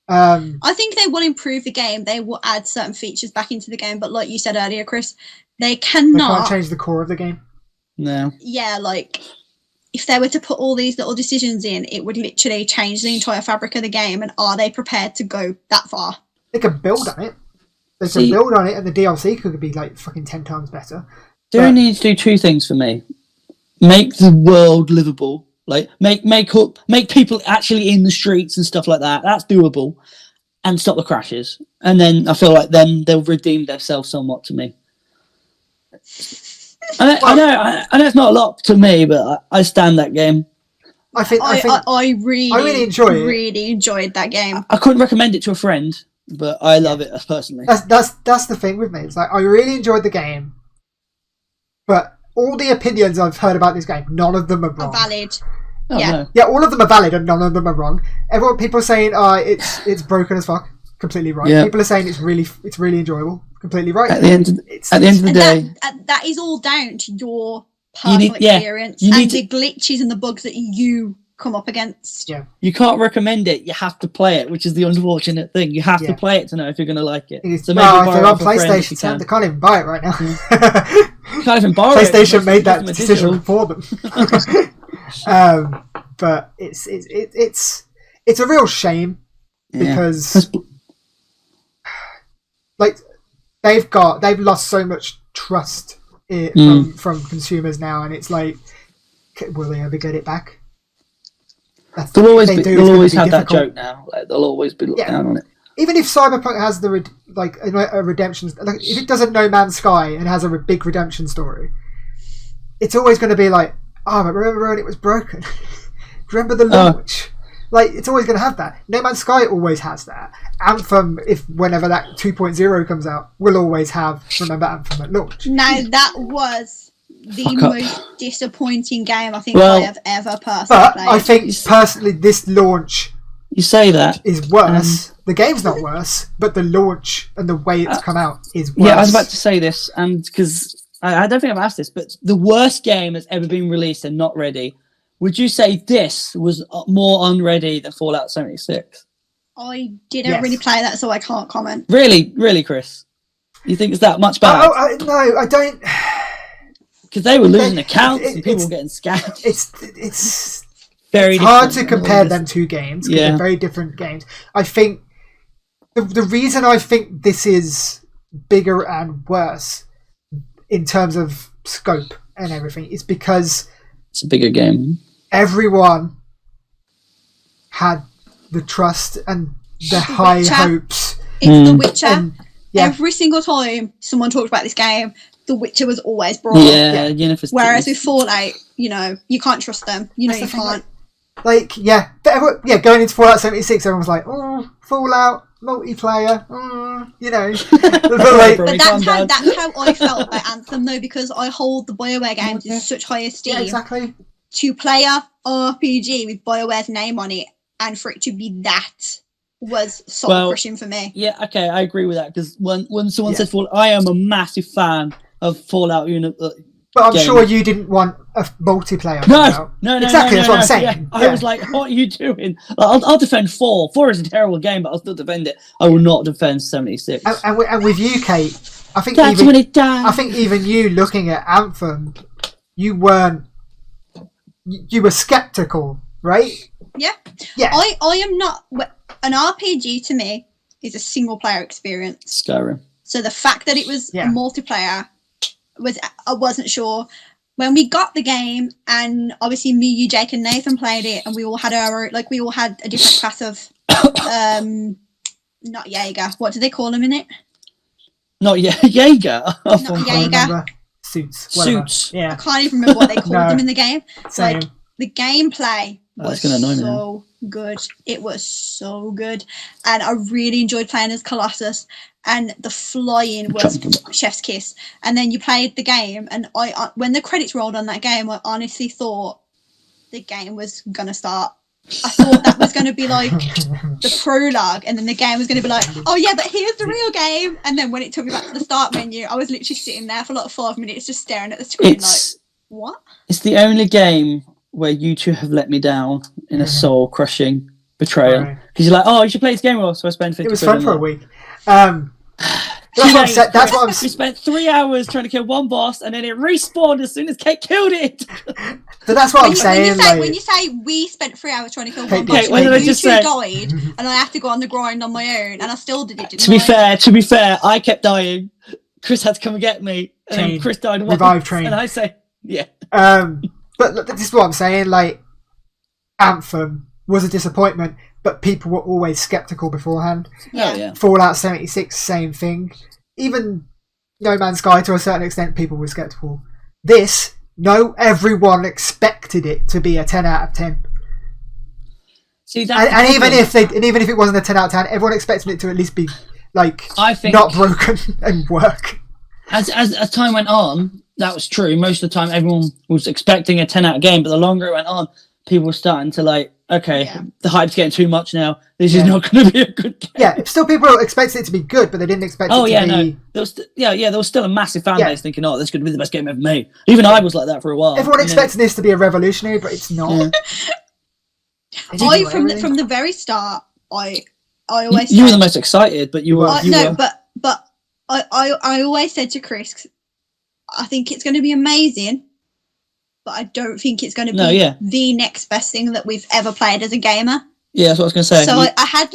I think they will improve the game. They will add certain features back into the game. But like you said earlier, Chris, they They cannot. can't change the core of the game. No. Yeah, like if they were to put all these little decisions in, it would literally change the entire fabric of the game. And are they prepared to go that far? They can build on it. They can See- build on it, and the DLC could be like fucking 10 times better. They only need to do two things for me: make the world livable, like make people actually in the streets and stuff like that. That's doable, and stop the crashes. And then I feel like then they'll redeem themselves somewhat to me. I know it's not a lot to me, but I stand that game. I think I really really enjoyed that game. I couldn't recommend it to a friend, but I love it personally. that's the thing with me. It's like I really enjoyed the game, but all the opinions I've heard about this game, none of them are wrong. Valid. Oh, yeah. no. Yeah, all of them are valid, and none of them are wrong. People are saying, it's broken as fuck. Completely right. Yeah. People are saying it's really enjoyable. Completely right. At the end of the And day, that is all down to your You need- personal yeah, experience you and need the glitches and the bugs that you come up against. Yeah. you can't recommend it. You have to play it, which is the unfortunate thing. You have Yeah. to play it to know if you're going to like it. If So maybe they're borrow it on off a friend if PlayStation, you Sam, can. they can't even buy it right now. You can't even borrow it. PlayStation made that It's decision digital. for them. But it's a real shame because like they've lost so much trust from consumers now, and it's like, will they ever get it back? They'll always If they be, do, they'll it's gonna always be have that difficult. joke now. Like, they'll always be looked Yeah. down on it. Even if Cyberpunk has a redemption, like if it does a No Man's Sky and has a big redemption story, it's always going to be like, oh, but remember when it was broken? Remember the launch? Like, it's always going to have that. No Man's Sky always has that. Anthem, whenever that 2.0 comes out, will always have remember Anthem at launch. Now that was the Fuck up. most disappointing game I think Well, I have ever personally But played. I think personally, this launch You say that. is worse. The game's not worse, but the launch and the way it's come out is worse. Yeah, I was about to say this, and because I don't think I've asked this, but the worst game that's ever been released and not ready. Would you say this was more unready than Fallout 76? I didn't Yes. really play that, so I can't comment. Really, Chris? You think it's that much bad? No, I don't. Because they were losing It- accounts it- and people it's- were getting scammed. It's Very hard to different. compare them two games because Yeah. they're very different games. I think the reason I think this is bigger and worse in terms of scope and everything is because It's a bigger game. everyone had the trust and the high Witcher. hopes. It's The Witcher. And, yeah, Every single time someone talked about this game, The Witcher was always brought up. Yeah, Yennefer's Whereas titties. with Fallout, you can't trust them. That's You the thing, can't. like going into Fallout 76, everyone was like, oh, Fallout multiplayer, but like, But Calm that's down. how I felt about Anthem, though, because I hold the BioWare games in such high esteem. yeah, exactly. Two-player RPG with BioWare's name on it, and for it to be that was soul-crushing for me. Yeah, okay, I agree with that because when someone Yeah. says Fallout, I am a massive fan of Fallout. But I'm game. sure you didn't want a multiplayer. No, exactly. That's what I'm saying. Yeah. I Yeah. was like, what are you doing? Like, I'll defend 4. 4 is a terrible game, but I'll still defend it. I will not defend 76. And with you, Kate, I think That's even when it died. I think even you looking at Anthem, you weren't. You were skeptical, right? Yeah. Yeah. I am not. An RPG to me is a single-player experience. Skyrim. So the fact that it was Yeah. a multiplayer I wasn't sure. When we got the game, and obviously me, you, Jake, and Nathan played it, and we all had a different class of not Jaeger. What do they call them in it? Not Jaeger. Not I Jaeger. remember suits. Whatever. Suits. I Yeah. can't even remember what they called No. them in the game. Same. Like the gameplay That's was gonna annoy me so good. It was so good, and I really enjoyed playing as Colossus. And the flying was chef's kiss. And then you played the game, and when the credits rolled on that game, I honestly thought the game was gonna start. I thought that was gonna be like the prologue, and then the game was gonna be like, oh yeah, but here's the real game. And then when it took me back to the start menu, I was literally sitting there for like 5 minutes just staring at the screen It's like, what? it's the only game where you two have let me down in a soul crushing betrayal. Right. Because you're like, oh, you should play this game well, so I spent 50 It was quid fun on for a it. week. That's what I'm We spent 3 hours trying to kill one boss, and then it respawned as soon as Kate killed it. But that's what I'm When saying. you say we spent 3 hours trying to kill one Kate, boss, what did I you just two say? died, and I have to go on the grind on my own, and I still did it. Didn't To be fair, I kept dying. Chris had to come and get me, and then Train. Chris died once, Revive train. and I say, yeah. But look, this is what I'm saying. Like, Anthem was a disappointment, but people were always skeptical beforehand. Yeah. Oh, yeah. Fallout 76, same thing. Even No Man's Sky, to a certain extent, people were skeptical. This, no, everyone expected it to be a 10 out of 10. See, that's And the even if it wasn't a 10 out of 10, everyone expected it to at least be like I think not broken and work. as time went on, that was true. Most of the time, everyone was expecting a 10 out of game, but the longer it went on, people were starting to like, okay, Yeah. the hype's getting too much now. This is Yeah. not going to be a good game. Yeah, still people expected it to be good, but they didn't expect Oh it to yeah, be. no. There was still a massive fan Yeah. base thinking, "Oh, this could be the best game ever made." Even I was like that for a while. Everyone you know? expected this to be a revolutionary, but it's not. Yeah. It didn't do From everything. the very start, I always You were said- the most excited, but you were. Well, you no, were. but I always said to Chris, I think it's going to be amazing, but I don't think it's going to be No, yeah. the next best thing that we've ever played as a gamer. Yeah, that's what I was going to say. So I had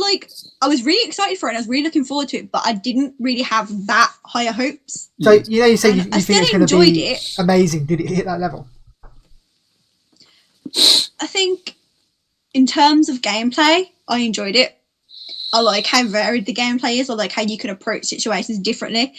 I was really excited for it, and I was really looking forward to it, but I didn't really have that higher hopes. So you say And you I think it's still going to enjoyed be it. amazing. Did it hit that level? I think in terms of gameplay, I enjoyed it. I like how varied the gameplay is. I like how you can approach situations differently.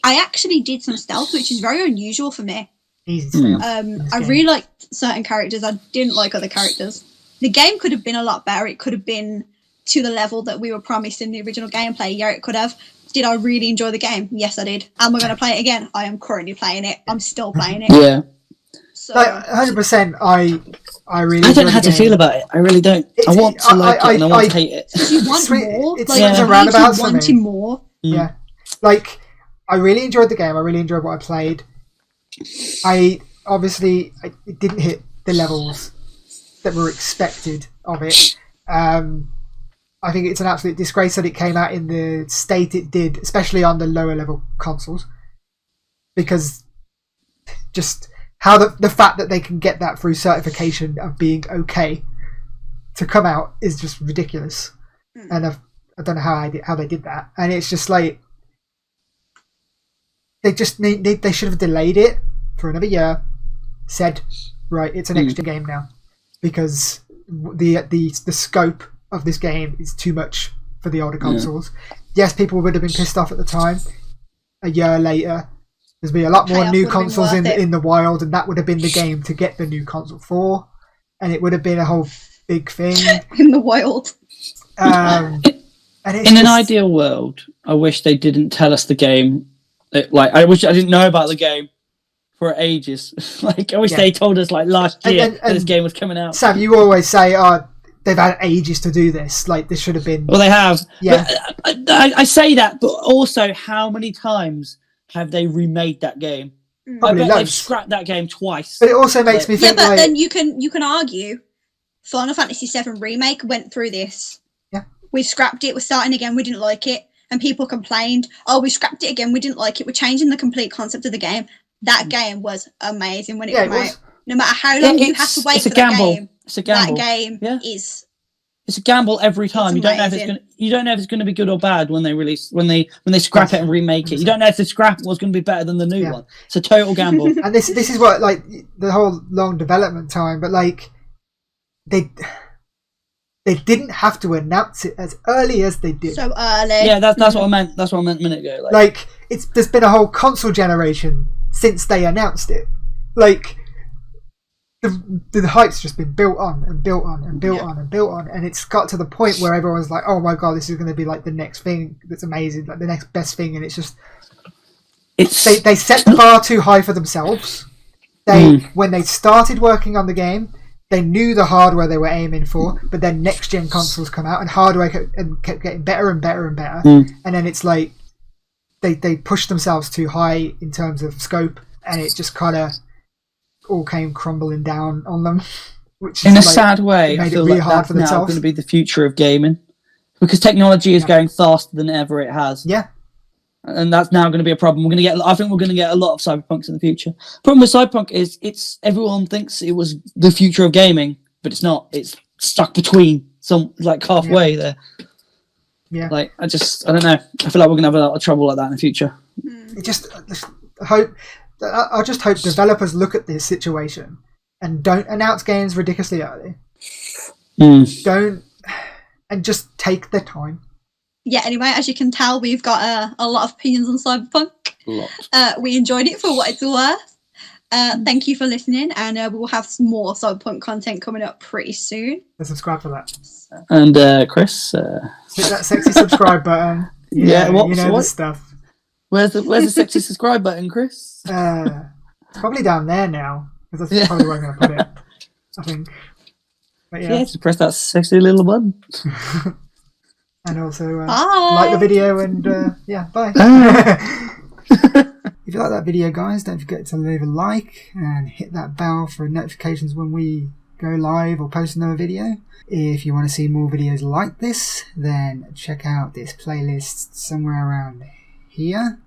I actually did some stealth, which is very unusual for me. Easy to say. I really liked certain characters. I didn't like other characters. The game could have been a lot better. It could have been to the level that we were promised in the original gameplay. Yeah, it could have. Did I really enjoy the game? Yes, I did. Am I going to play it again? I am currently playing it. I'm still playing it. yeah, So, Like 100%. I really. I don't enjoyed know how the to game. feel about it. I really don't. I It's- want to like it and I want to I- hate it. you want Sweet- more. it's Like, swings and you roundabouts for wanting me. more. Yeah, like I really enjoyed the game. I really enjoyed what I played. I it didn't hit the levels that were expected of it. I think it's an absolute disgrace that it came out in the state it did, especially on the lower level consoles, because just how the fact that they can get that through certification of being okay to come out is just ridiculous. And I don't know how they did that, and it's just like they should have delayed it for another year. Said, right, it's an extra game now, because the scope of this game is too much for the older consoles. Yes, people would have been pissed off at the time. A year later, there's been a lot more Payoff new would have been consoles worth it. in the wild, and that would have been the game to get the new console for, and it would have been a whole big thing. In the wild. And it's In an just- ideal world, I wish they didn't tell us the game. I wish I didn't know about the game for ages. I wish Yeah. they told us last year And- that this game was coming out. Sam, you always say, "Oh, they've had ages to do this. Like this should have been." Well, they have. Yeah. But I say that, but also, how many times have they remade that game? I Probably bet they've loads. scrapped that game twice. But it also makes me Yeah, think, but like, then you can argue Final Fantasy VII Remake went through this. Yeah. We scrapped it, we're starting again, we didn't like it. And people complained, oh, we scrapped it again, we didn't like it, we're changing the complete concept of the game. That game was amazing when it Yeah, it came was. out. No matter how long you have to wait it's a for gamble. that game, It's a gamble. that game Yeah. is It's a gamble every time. It's You don't know if amazing. you don't know if it's going to be good or bad when they release when they scrap it and remake it. You don't know if the scrap was going to be better than the new Yeah. one. It's a total gamble. and this is what, like, the whole long development time, but like they didn't have to announce it as early as they did. so early. Yeah, that's what I meant. That's what I meant a minute ago. Like there's been a whole console generation since they announced it. Like the hype's just been built on and built on and built on and built on, and it's got to the point where everyone's like, "Oh my god, this is going to be like the next thing that's amazing, like the next best thing," and it's just they set the bar too high for themselves. When they started working on the game, they knew the hardware they were aiming for, but then next gen consoles come out and hardware kept getting better and better and better, and then it's like they pushed themselves too high in terms of scope, and it just kind of all came crumbling down on them. Which is in a like, sad way, it I made it feel really like hard that's for now themselves. going to be the future of gaming because technology is going faster than ever it has. Yeah, And that's now going to be a problem. I think we're going to get a lot of cyberpunks in the future. Problem with cyberpunk is everyone thinks it was the future of gaming, but it's not. It's stuck between halfway there. yeah. I don't know. I feel like we're going to have a lot of trouble like that in the future. It just I just hope developers look at this situation and don't announce games ridiculously early. Don't, and just take their time. Yeah, anyway, as you can tell, we've got a lot of opinions on Cyberpunk. We enjoyed it for what it's worth. Thank you for listening, and we will have some more Cyberpunk content coming up pretty soon. So subscribe for that. And Chris, Hit that sexy subscribe button. You Yeah, know, what- the what? stuff. where's the sexy subscribe button, Chris? It's probably down there now, because that's Yeah. probably where I'm going to put it, I think. But Yeah, yeah, just press that sexy little button. and also Bye. like the video, and yeah, bye. If you like that video, guys, don't forget to leave a like and hit that bell for notifications when we go live or post another video. If you want to see more videos like this, then check out this playlist somewhere around here.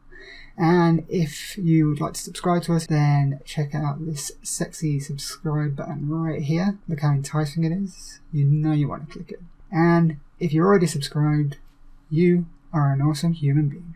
And if you would like to subscribe to us, then check out this sexy subscribe button right here. Look how enticing it is. You know you want to click it. And if you're already subscribed, you are an awesome human being.